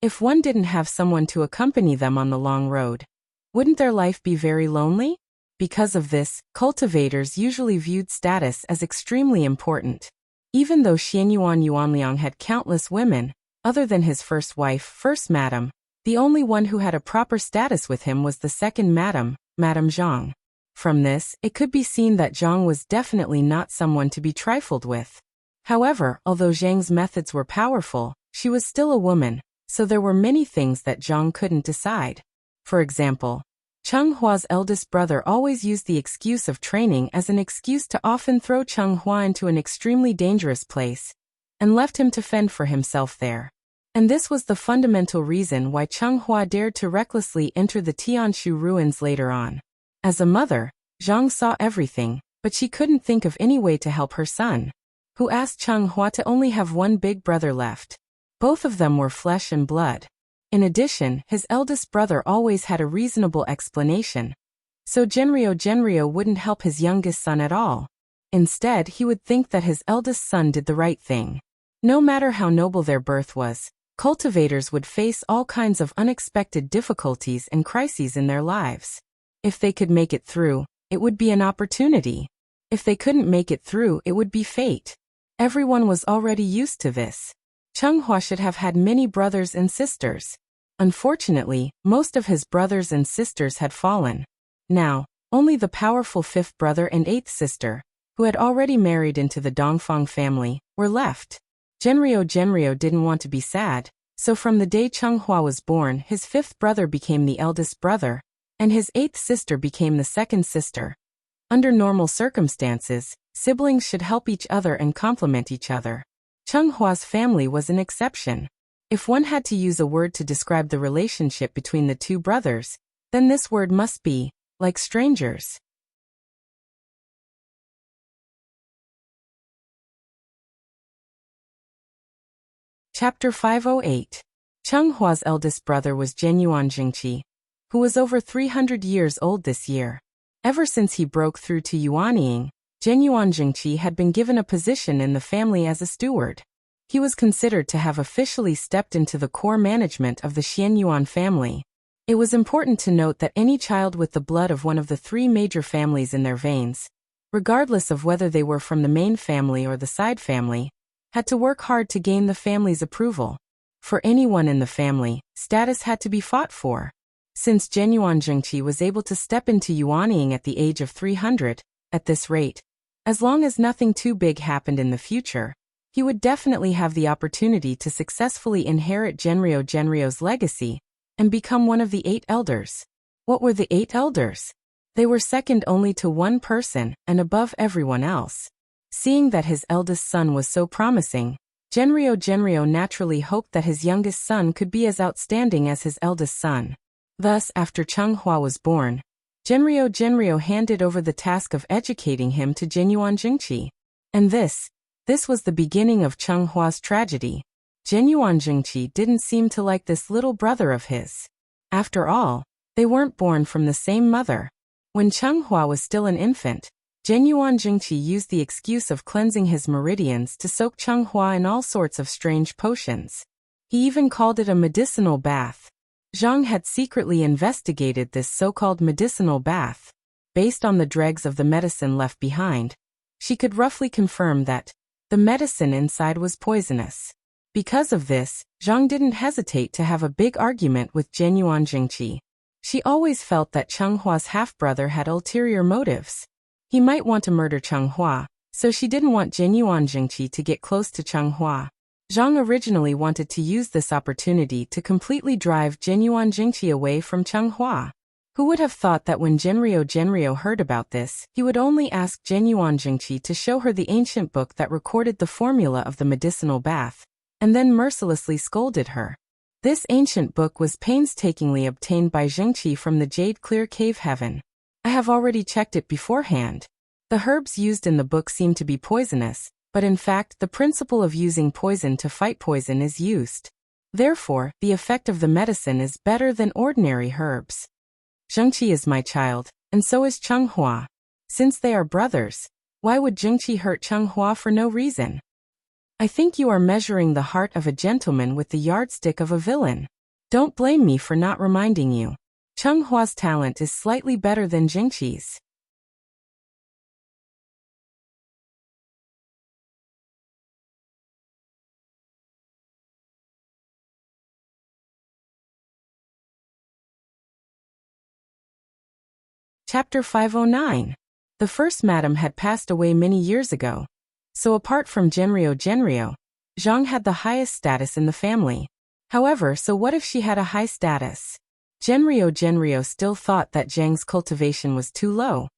If one didn't have someone to accompany them on the long road, wouldn't their life be very lonely? Because of this, cultivators usually viewed status as extremely important. Even though Xianyuan Yuanliang had countless women, other than his first wife, First Madam, the only one who had a proper status with him was the second Madam, Madam Zhang. From this, it could be seen that Zhang was definitely not someone to be trifled with. However, although Zhang's methods were powerful, she was still a woman, so there were many things that Zhang couldn't decide. For example, Chunghwa's eldest brother always used the excuse of training as an excuse to often throw Chunghwa into an extremely dangerous place, and left him to fend for himself there. And this was the fundamental reason why Chunghwa dared to recklessly enter the Tianshu ruins later on. As a mother, Zhang saw everything, but she couldn't think of any way to help her son, who asked Chunghwa to only have one big brother left. Both of them were flesh and blood. In addition, his eldest brother always had a reasonable explanation. So Genryo wouldn't help his youngest son at all. Instead, he would think that his eldest son did the right thing. No matter how noble their birth was, cultivators would face all kinds of unexpected difficulties and crises in their lives. If they could make it through, it would be an opportunity. If they couldn't make it through, it would be fate. Everyone was already used to this. Chunghwa should have had many brothers and sisters. Unfortunately, most of his brothers and sisters had fallen. Now, only the powerful 5th brother and 8th sister, who had already married into the Dongfang family, were left. Genryo didn't want to be sad, so from the day Chunghwa was born, his 5th brother became the eldest brother, and his 8th sister became the second sister. Under normal circumstances, siblings should help each other and complement each other. Chunghwa's family was an exception. If one had to use a word to describe the relationship between the 2 brothers, then this word must be, like strangers. Chapter 508. Chunghwa's eldest brother was Genyuan Jingqi, who was over 300 years old this year. Ever since he broke through to Yuanying, Genyuan Jingqi had been given a position in the family as a steward. He was considered to have officially stepped into the core management of the Xianyuan family. It was important to note that any child with the blood of one of the 3 major families in their veins, regardless of whether they were from the main family or the side family, had to work hard to gain the family's approval. For anyone in the family, status had to be fought for. Since Genyuan Jingqi was able to step into Yuanying at the age of 300, at this rate, as long as nothing too big happened in the future, he would definitely have the opportunity to successfully inherit Genryo's legacy and become one of the 8 elders. What were the 8 elders? They were second only to one person and above everyone else. Seeing that his eldest son was so promising, Genryo naturally hoped that his youngest son could be as outstanding as his eldest son. Thus, after Chunghwa was born, Genryo handed over the task of educating him to Genyuan Jingqi. And this was the beginning of Chunghwa's tragedy. Genyuan Jingqi didn't seem to like this little brother of his. After all, they weren't born from the same mother. When Chunghwa was still an infant, Genyuan Jingqi used the excuse of cleansing his meridians to soak Chunghwa in all sorts of strange potions. He even called it a medicinal bath. Zhang had secretly investigated this so-called medicinal bath. Based on the dregs of the medicine left behind, she could roughly confirm that the medicine inside was poisonous. Because of this, Zhang didn't hesitate to have a big argument with Genyuan Jingqi. She always felt that Chenghua's half-brother had ulterior motives. He might want to murder Chenghua, so she didn't want Genyuan Jingqi to get close to Chenghua. Zhang originally wanted to use this opportunity to completely drive Genyuan Jingqi away from Chenghua. Who would have thought that when Genrio heard about this, he would only ask Genyuan Jingqi to show her the ancient book that recorded the formula of the medicinal bath, and then mercilessly scolded her. This ancient book was painstakingly obtained by Jingqi from the Jade Clear Cave Heaven. I have already checked it beforehand. The herbs used in the book seem to be poisonous, but in fact the principle of using poison to fight poison is used. Therefore, the effect of the medicine is better than ordinary herbs. Zhengqi is my child, and so is Chenghua. Since they are brothers, why would Jingqi hurt Chenghua for no reason? I think you are measuring the heart of a gentleman with the yardstick of a villain. Don't blame me for not reminding you. Chenghua's talent is slightly better than Jingqi's. Chapter 509. The first madam had passed away many years ago. So apart from Genrio, Zhang had the highest status in the family. However, so what if she had a high status? Genrio still thought that Zhang's cultivation was too low,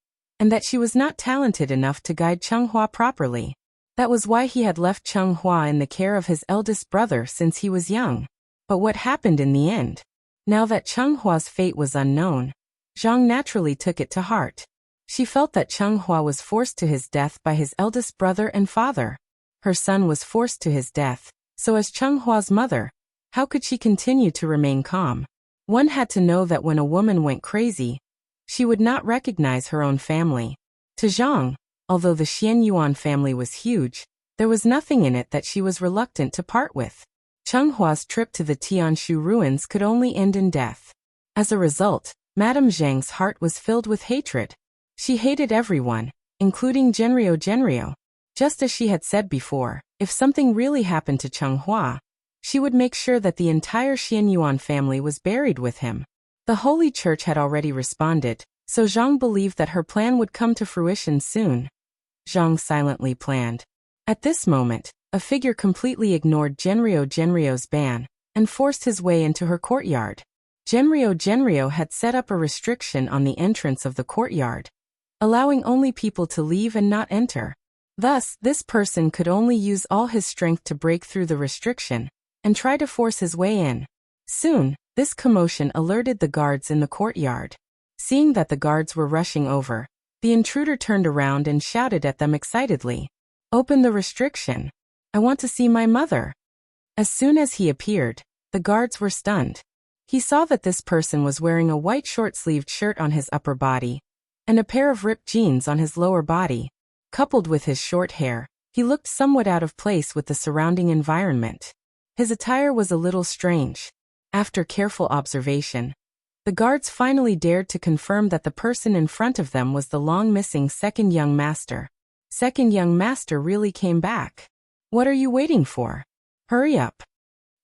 and that she was not talented enough to guide Chenghua properly. That was why he had left Chenghua in the care of his eldest brother since he was young. But what happened in the end? Now that Chenghua's fate was unknown, Zhang naturally took it to heart. She felt that Chenghua was forced to his death by his eldest brother and father. Her son was forced to his death, so as Chenghua's mother, how could she continue to remain calm? One had to know that when a woman went crazy, she would not recognize her own family. To Zhang, although the Xianyuan family was huge, there was nothing in it that she was reluctant to part with. Chenghua's trip to the Tianshu ruins could only end in death. As a result, Madame Zhang's heart was filled with hatred. She hated everyone, including Genrio. Just as she had said before, if something really happened to Chenghua, she would make sure that the entire Xianyuan family was buried with him. The Holy Church had already responded, so Zhang believed that her plan would come to fruition soon. Zhang silently planned. At this moment, a figure completely ignored Genrio's ban, and forced his way into her courtyard. Genrio had set up a restriction on the entrance of the courtyard, allowing only people to leave and not enter. Thus, this person could only use all his strength to break through the restriction, and try to force his way in. Soon, this commotion alerted the guards in the courtyard. Seeing that the guards were rushing over, the intruder turned around and shouted at them excitedly. "Open the restriction. I want to see my mother." As soon as he appeared, the guards were stunned. He saw that this person was wearing a white short-sleeved shirt on his upper body, and a pair of ripped jeans on his lower body. Coupled with his short hair, he looked somewhat out of place with the surrounding environment. His attire was a little strange. After careful observation, the guards finally dared to confirm that the person in front of them was the long-missing second young master. Second young master really came back. What are you waiting for? Hurry up.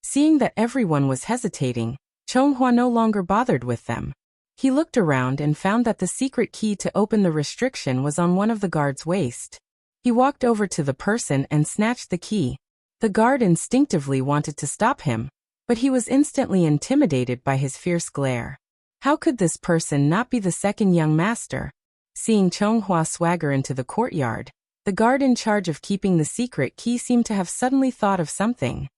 Seeing that everyone was hesitating, Chenghua no longer bothered with them. He looked around and found that the secret key to open the restriction was on one of the guards' waist. He walked over to the person and snatched the key. The guard instinctively wanted to stop him, but he was instantly intimidated by his fierce glare. How could this person not be the second young master? Seeing Chenghua swagger into the courtyard, the guard in charge of keeping the secret key seemed to have suddenly thought of something.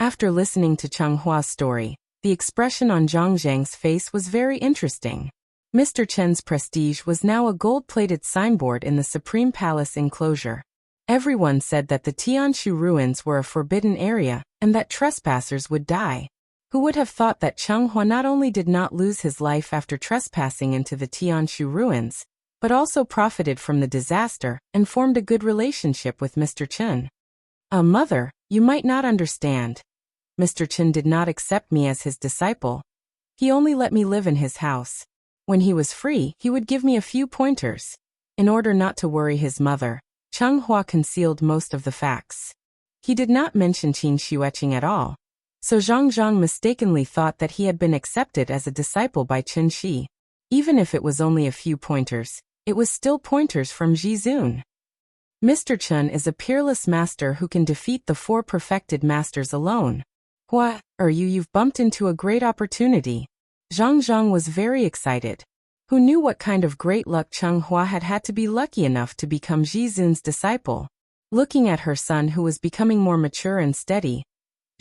After listening to Chenghua's story, the expression on Zhang Zhang's face was very interesting. Mr. Chen's prestige was now a gold-plated signboard in the Supreme Palace enclosure. Everyone said that the Tianshu ruins were a forbidden area, and that trespassers would die. Who would have thought that Chenghua not only did not lose his life after trespassing into the Tianshu ruins, but also profited from the disaster and formed a good relationship with Mr. Chen. Mother, you might not understand. Mr. Chen did not accept me as his disciple. He only let me live in his house. When he was free, he would give me a few pointers. In order not to worry his mother, Cheng Hua concealed most of the facts. He did not mention Qin Xueqing at all, so Zhang Zhang mistakenly thought that he had been accepted as a disciple by Qin Shi. Even if it was only a few pointers, it was still pointers from Ji Zun. Mr. Chen is a peerless master who can defeat the 4 perfected masters alone. Hua, you've bumped into a great opportunity. Zhang Zhang was very excited. Who knew what kind of great luck Cheng Hua had had to be lucky enough to become Ji Zun's disciple? Looking at her son who was becoming more mature and steady,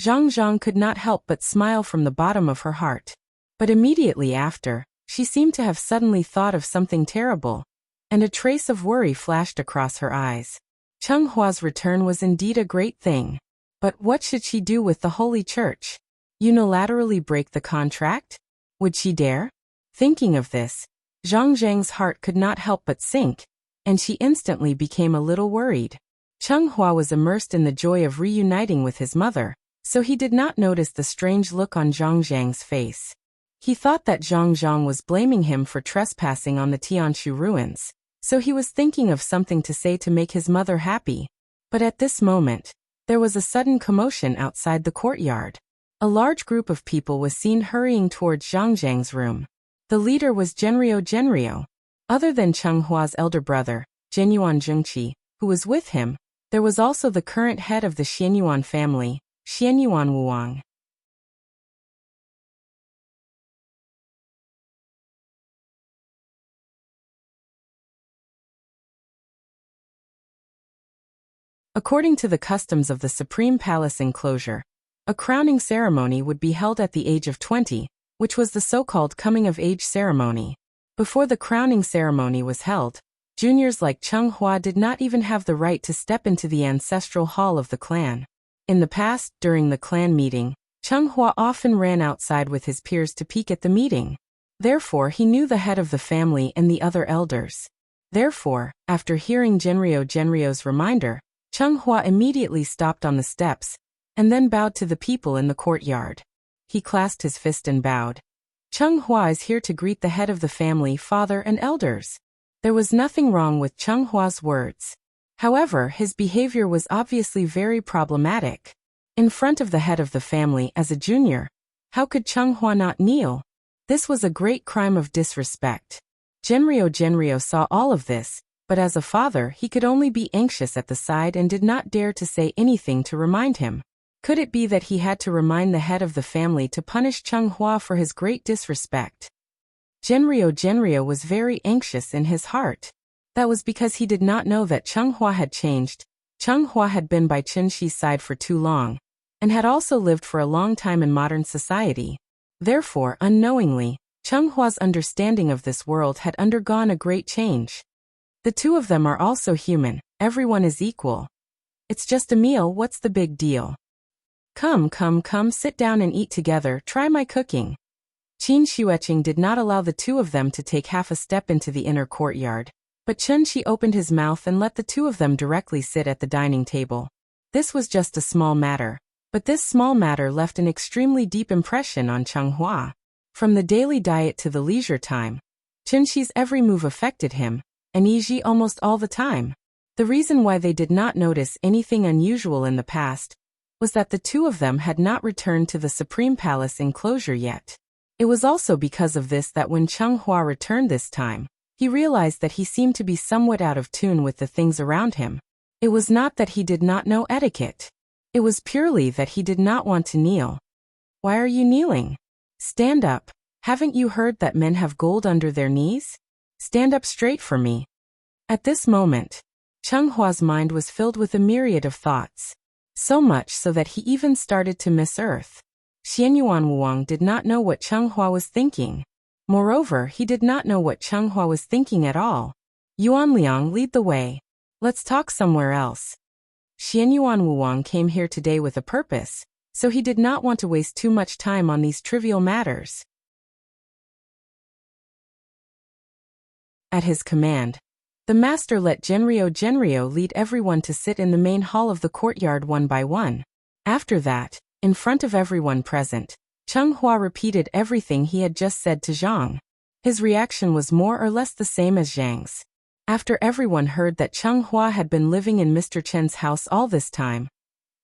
Zhang Zhang could not help but smile from the bottom of her heart. But immediately after, she seemed to have suddenly thought of something terrible, and a trace of worry flashed across her eyes. Cheng Hua's return was indeed a great thing. But what should she do with the Holy Church? Unilaterally break the contract? Would she dare? Thinking of this, Zhang Zhang's heart could not help but sink, and she instantly became a little worried. Cheng Hua was immersed in the joy of reuniting with his mother, so he did not notice the strange look on Zhang Zhang's face. He thought that Zhang Zhang was blaming him for trespassing on the Tianshu ruins, so he was thinking of something to say to make his mother happy. But at this moment, there was a sudden commotion outside the courtyard. A large group of people was seen hurrying towards Zhang Zhang's room. The leader was Genrio. Other than Cheng Hua's elder brother, Genyuan Zhengqi, who was with him, there was also the current head of the Xianyuan family, Xianyuan Wuang. According to the customs of the Supreme Palace enclosure, a crowning ceremony would be held at the age of 20, which was the so-called coming-of-age ceremony. Before the crowning ceremony was held, juniors like Cheng Hua did not even have the right to step into the ancestral hall of the clan. In the past, during the clan meeting, Cheng Hua often ran outside with his peers to peek at the meeting. Therefore, he knew the head of the family and the other elders. Therefore, after hearing Genrio's reminder, Cheng Hua immediately stopped on the steps, and then bowed to the people in the courtyard. He clasped his fist and bowed. Cheng Hua is here to greet the head of the family, father and elders. There was nothing wrong with Cheng Hua's words. However, his behavior was obviously very problematic. In front of the head of the family as a junior, how could Cheng Hua not kneel? This was a great crime of disrespect. Genrio saw all of this, but as a father he could only be anxious at the side and did not dare to say anything to remind him. Could it be that he had to remind the head of the family to punish Cheng Hua for his great disrespect? Genrio was very anxious in his heart. That was because he did not know that Cheng Hua had changed. Cheng Hua had been by Qin Shi's side for too long, and had also lived for a long time in modern society. Therefore, unknowingly, Cheng Hua's understanding of this world had undergone a great change. The two of them are also human, everyone is equal. It's just a meal, what's the big deal? Come, sit down and eat together, try my cooking. Qin Xueqing did not allow the two of them to take half a step into the inner courtyard, but Qin Shi opened his mouth and let the two of them directly sit at the dining table. This was just a small matter, but this small matter left an extremely deep impression on Cheng Hua. From the daily diet to the leisure time, Qin Shi's every move affected him, and Yi almost all the time. The reason why they did not notice anything unusual in the past was that the two of them had not returned to the Supreme Palace enclosure yet. It was also because of this that when Cheng Hua returned this time, he realized that he seemed to be somewhat out of tune with the things around him. It was not that he did not know etiquette. It was purely that he did not want to kneel. Why are you kneeling? Stand up. Haven't you heard that men have gold under their knees? Stand up straight for me. At this moment, Cheng Hua's mind was filled with a myriad of thoughts. So much so that he even started to miss Earth. Xianyuan Wuang did not know what Cheng Hua was thinking. Moreover, he did not know what Cheng Hua was thinking at all. Yuan Liang, lead the way. Let's talk somewhere else. Xianyuan Wuang came here today with a purpose, so he did not want to waste too much time on these trivial matters. At his command, the master let Genrio lead everyone to sit in the main hall of the courtyard one by one. After that, in front of everyone present, Cheng Hua repeated everything he had just said to Zhang. His reaction was more or less the same as Zhang's. After everyone heard that Cheng Hua had been living in Mr. Chen's house all this time,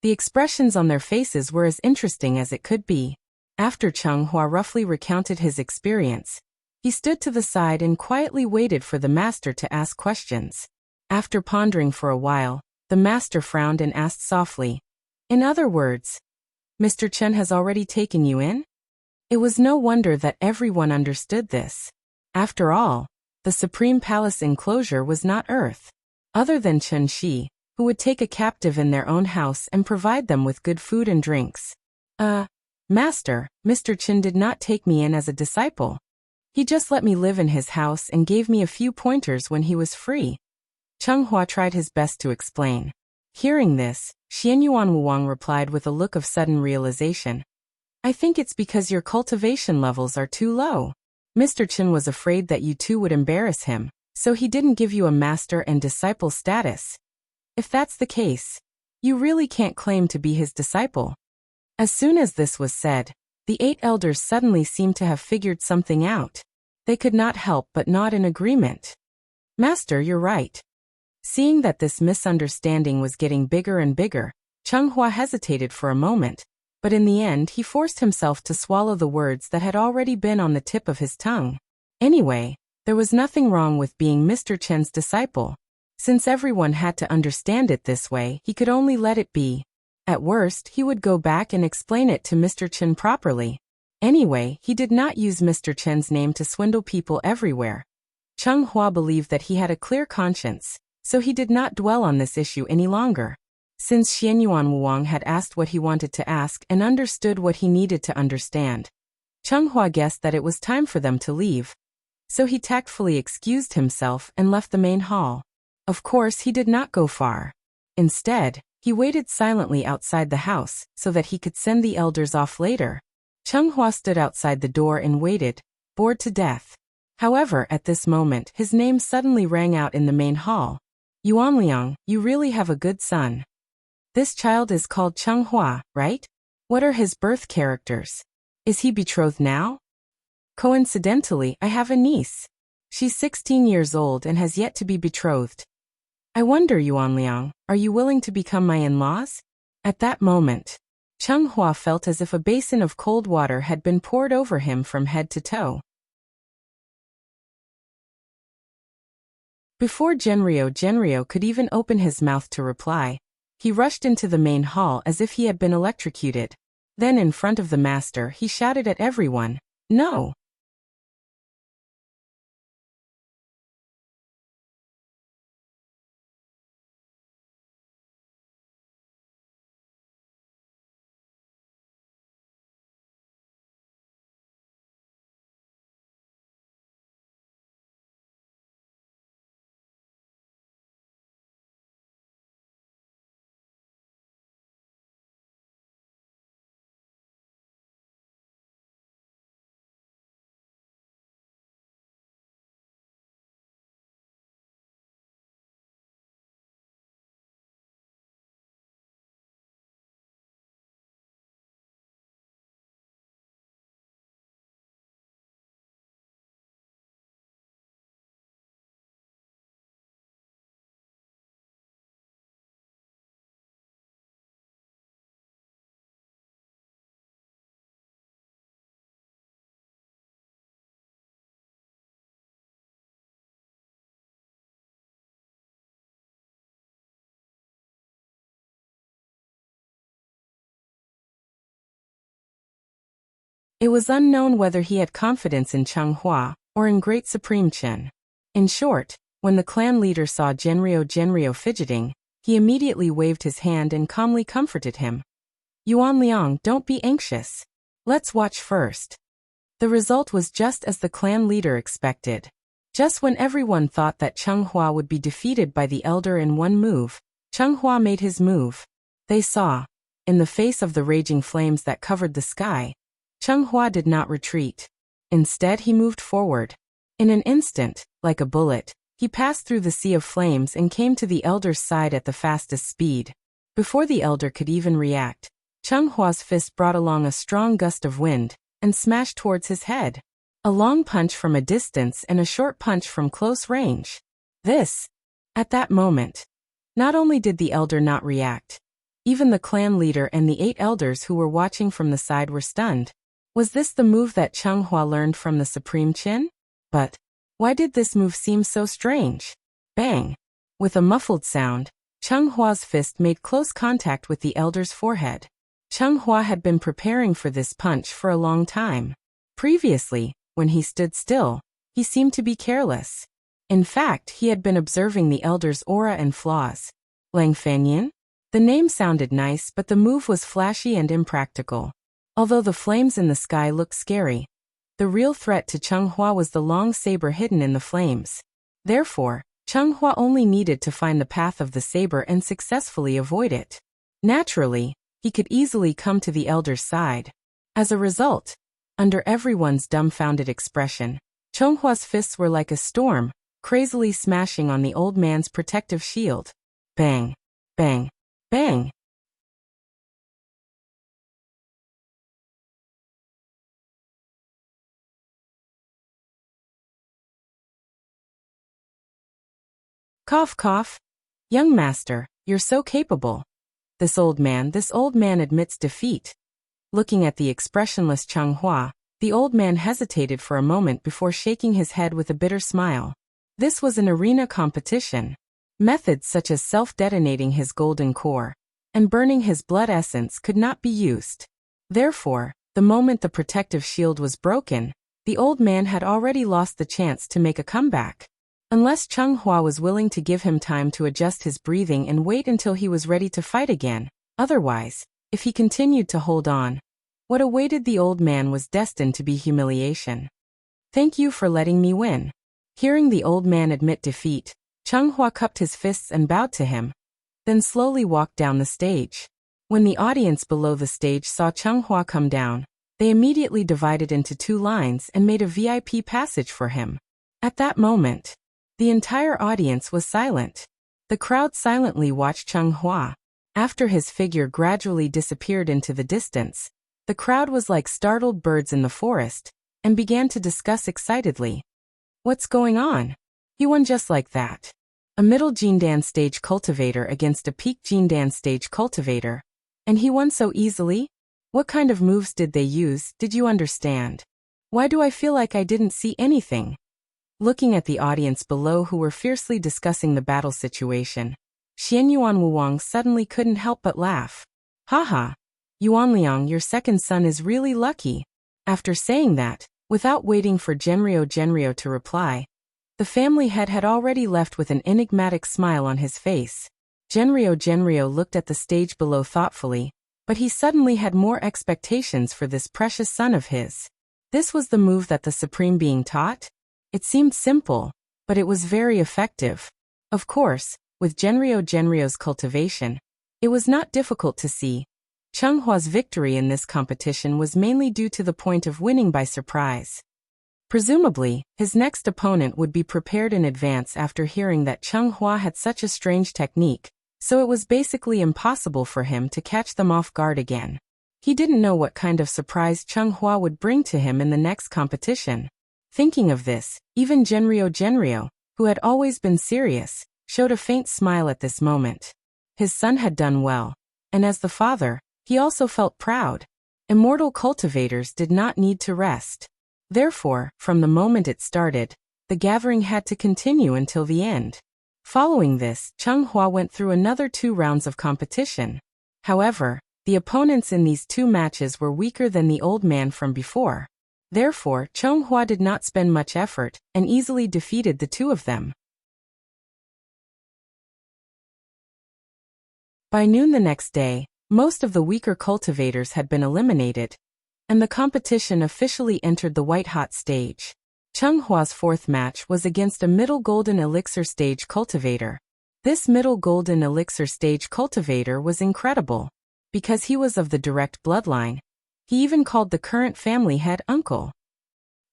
the expressions on their faces were as interesting as it could be. After Cheng Hua roughly recounted his experience, he stood to the side and quietly waited for the master to ask questions. After pondering for a while, the master frowned and asked softly, "In other words, Mr. Chen has already taken you in?" It was no wonder that everyone understood this. After all, the Supreme Palace enclosure was not Earth. Other than Chen Shi, who would take a captive in their own house and provide them with good food and drinks. Master, Mr. Chen did not take me in as a disciple. He just let me live in his house and gave me a few pointers when he was free. Cheng Hua tried his best to explain. Hearing this, Xianyuan Wuwang replied with a look of sudden realization. "I think it's because your cultivation levels are too low. Mr. Chen was afraid that you two would embarrass him, so he didn't give you a master and disciple status. If that's the case, you really can't claim to be his disciple." As soon as this was said, the 8 elders suddenly seemed to have figured something out. They could not help but nod in agreement. "Master, you're right." Seeing that this misunderstanding was getting bigger and bigger, Cheng Hua hesitated for a moment, but in the end he forced himself to swallow the words that had already been on the tip of his tongue. Anyway, there was nothing wrong with being Mr. Chen's disciple. Since everyone had to understand it this way, he could only let it be. At worst, he would go back and explain it to Mr. Chen properly. Anyway, he did not use Mr. Chen's name to swindle people everywhere. Cheng Hua believed that he had a clear conscience, so he did not dwell on this issue any longer. Since Xianyuan Wuwang had asked what he wanted to ask and understood what he needed to understand, Cheng Hua guessed that it was time for them to leave. So he tactfully excused himself and left the main hall. Of course, he did not go far. Instead, he waited silently outside the house so that he could send the elders off later. Cheng Hua stood outside the door and waited, bored to death. However, at this moment, his name suddenly rang out in the main hall. "Yuanliang, you really have a good son. This child is called Cheng Hua, right? What are his birth characters? Is he betrothed now?" "Coincidentally, I have a niece. She's 16 years old and has yet to be betrothed. I wonder, Yuanliang, are you willing to become my in-laws?" At that moment, Cheng Hua felt as if a basin of cold water had been poured over him from head to toe. Before Genrio could even open his mouth to reply, he rushed into the main hall as if he had been electrocuted. Then in front of the master he shouted at everyone, "No!" It was unknown whether he had confidence in Cheng Hua or in Great Supreme Chen. In short, when the clan leader saw Genrio fidgeting, he immediately waved his hand and calmly comforted him. "Yuanliang, don't be anxious. Let's watch first." The result was just as the clan leader expected. Just when everyone thought that Cheng Hua would be defeated by the elder in one move, Cheng Hua made his move. They saw, in the face of the raging flames that covered the sky, Cheng Hua did not retreat. Instead, he moved forward. In an instant, like a bullet, he passed through the sea of flames and came to the elder's side at the fastest speed. Before the elder could even react, Cheng Hua's fist brought along a strong gust of wind and smashed towards his head. A long punch from a distance and a short punch from close range. This. At that moment, not only did the elder not react, even the clan leader and the 8 elders who were watching from the side were stunned. Was this the move that Chung Hua learned from the Supreme Chin? But why did this move seem so strange? Bang! With a muffled sound, Chung Hua's fist made close contact with the elder's forehead. Chung Hua had been preparing for this punch for a long time. Previously, when he stood still, he seemed to be careless. In fact, he had been observing the elder's aura and flaws. Lang Fanyin? The name sounded nice, but the move was flashy and impractical. Although the flames in the sky looked scary, the real threat to Chung Hua was the long saber hidden in the flames. Therefore, Chung Hua only needed to find the path of the saber and successfully avoid it. Naturally, he could easily come to the elder's side. As a result, under everyone's dumbfounded expression, Chung Hua's fists were like a storm, crazily smashing on the old man's protective shield. Bang! Bang! Bang! Cough, cough. Young master, you're so capable. This old man admits defeat. Looking at the expressionless Chung Hua, the old man hesitated for a moment before shaking his head with a bitter smile. This was an arena competition. Methods such as self-detonating his golden core and burning his blood essence could not be used. Therefore, the moment the protective shield was broken, the old man had already lost the chance to make a comeback. Unless Chung Hua was willing to give him time to adjust his breathing and wait until he was ready to fight again. Otherwise, if he continued to hold on, what awaited the old man was destined to be humiliation. Thank you for letting me win. Hearing the old man admit defeat, Chung Hua cupped his fists and bowed to him, then slowly walked down the stage. When the audience below the stage saw Chung Hua come down, they immediately divided into 2 lines and made a VIP passage for him. At that moment, the entire audience was silent. The crowd silently watched Chung Hua. After his figure gradually disappeared into the distance, the crowd was like startled birds in the forest and began to discuss excitedly. What's going on? He won just like that. A middle Jindan stage cultivator against a peak Jindan stage cultivator. And he won so easily? What kind of moves did they use, did you understand? Why do I feel like I didn't see anything? Looking at the audience below who were fiercely discussing the battle situation, Xianyuan Wuwang suddenly couldn't help but laugh. Haha, Yuanliang, your second son is really lucky. After saying that, without waiting for Genrio to reply, the family head had already left with an enigmatic smile on his face. Genrio looked at the stage below thoughtfully, but he suddenly had more expectations for this precious son of his. This was the move that the Supreme Being taught? It seemed simple, but it was very effective. Of course, with Genrio's cultivation, it was not difficult to see. Chung Hua's victory in this competition was mainly due to the point of winning by surprise. Presumably, his next opponent would be prepared in advance after hearing that Chung Hua had such a strange technique, so it was basically impossible for him to catch them off guard again. He didn't know what kind of surprise Chung Hua would bring to him in the next competition. Thinking of this, even Genrio, who had always been serious, showed a faint smile at this moment. His son had done well, and as the father, he also felt proud. Immortal cultivators did not need to rest. Therefore, from the moment it started, the gathering had to continue until the end. Following this, Chung Hua went through another 2 rounds of competition. However, the opponents in these 2 matches were weaker than the old man from before. Therefore, Chung Hua did not spend much effort and easily defeated the 2 of them. By noon the next day, most of the weaker cultivators had been eliminated, and the competition officially entered the white-hot stage. Chung Hua's 4th match was against a middle golden elixir stage cultivator. This middle golden elixir stage cultivator was incredible. Because he was of the direct bloodline, he even called the current family head uncle.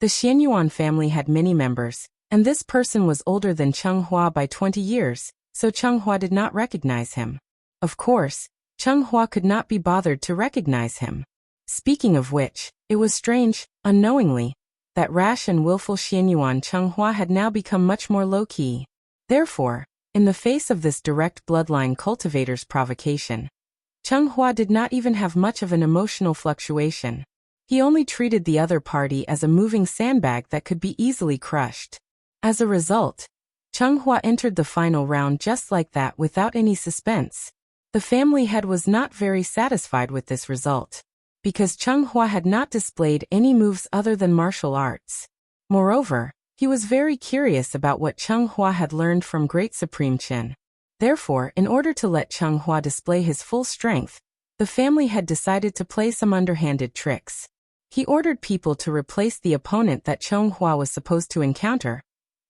The Xianyuan family had many members, and this person was older than Chung Hua by 20 years, so Chung Hua did not recognize him. Of course, Chung Hua could not be bothered to recognize him. Speaking of which, it was strange, unknowingly, that rash and willful Xianyuan Chung Hua had now become much more low-key. Therefore, in the face of this direct bloodline cultivator's provocation, Cheng Hua did not even have much of an emotional fluctuation. He only treated the other party as a moving sandbag that could be easily crushed. As a result, Cheng Hua entered the final round just like that without any suspense. The family head was not very satisfied with this result, because Cheng Hua had not displayed any moves other than martial arts. Moreover, he was very curious about what Cheng Hua had learned from Great Supreme Qin. Therefore, in order to let Cheng Hua display his full strength, the family had decided to play some underhanded tricks. He ordered people to replace the opponent that Cheng Hua was supposed to encounter,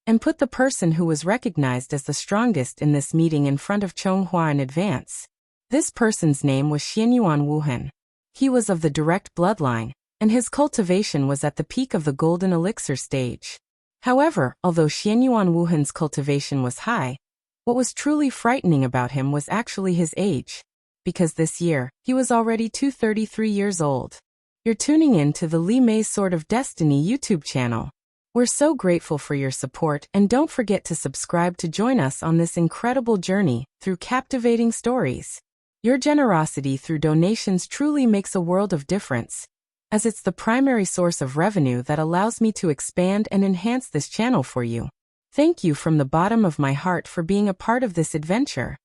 and put the person who was recognized as the strongest in this meeting in front of Cheng Hua in advance. This person's name was Xianyuan Wuhan. He was of the direct bloodline, and his cultivation was at the peak of the golden elixir stage. However, although Xianyuan Wuhan's cultivation was high, what was truly frightening about him was actually his age, because this year, he was already 233 years old. You're tuning in to the Li Mei's Sword of Destiny YouTube channel. We're so grateful for your support, and don't forget to subscribe to join us on this incredible journey through captivating stories. Your generosity through donations truly makes a world of difference, as it's the primary source of revenue that allows me to expand and enhance this channel for you. Thank you from the bottom of my heart for being a part of this adventure.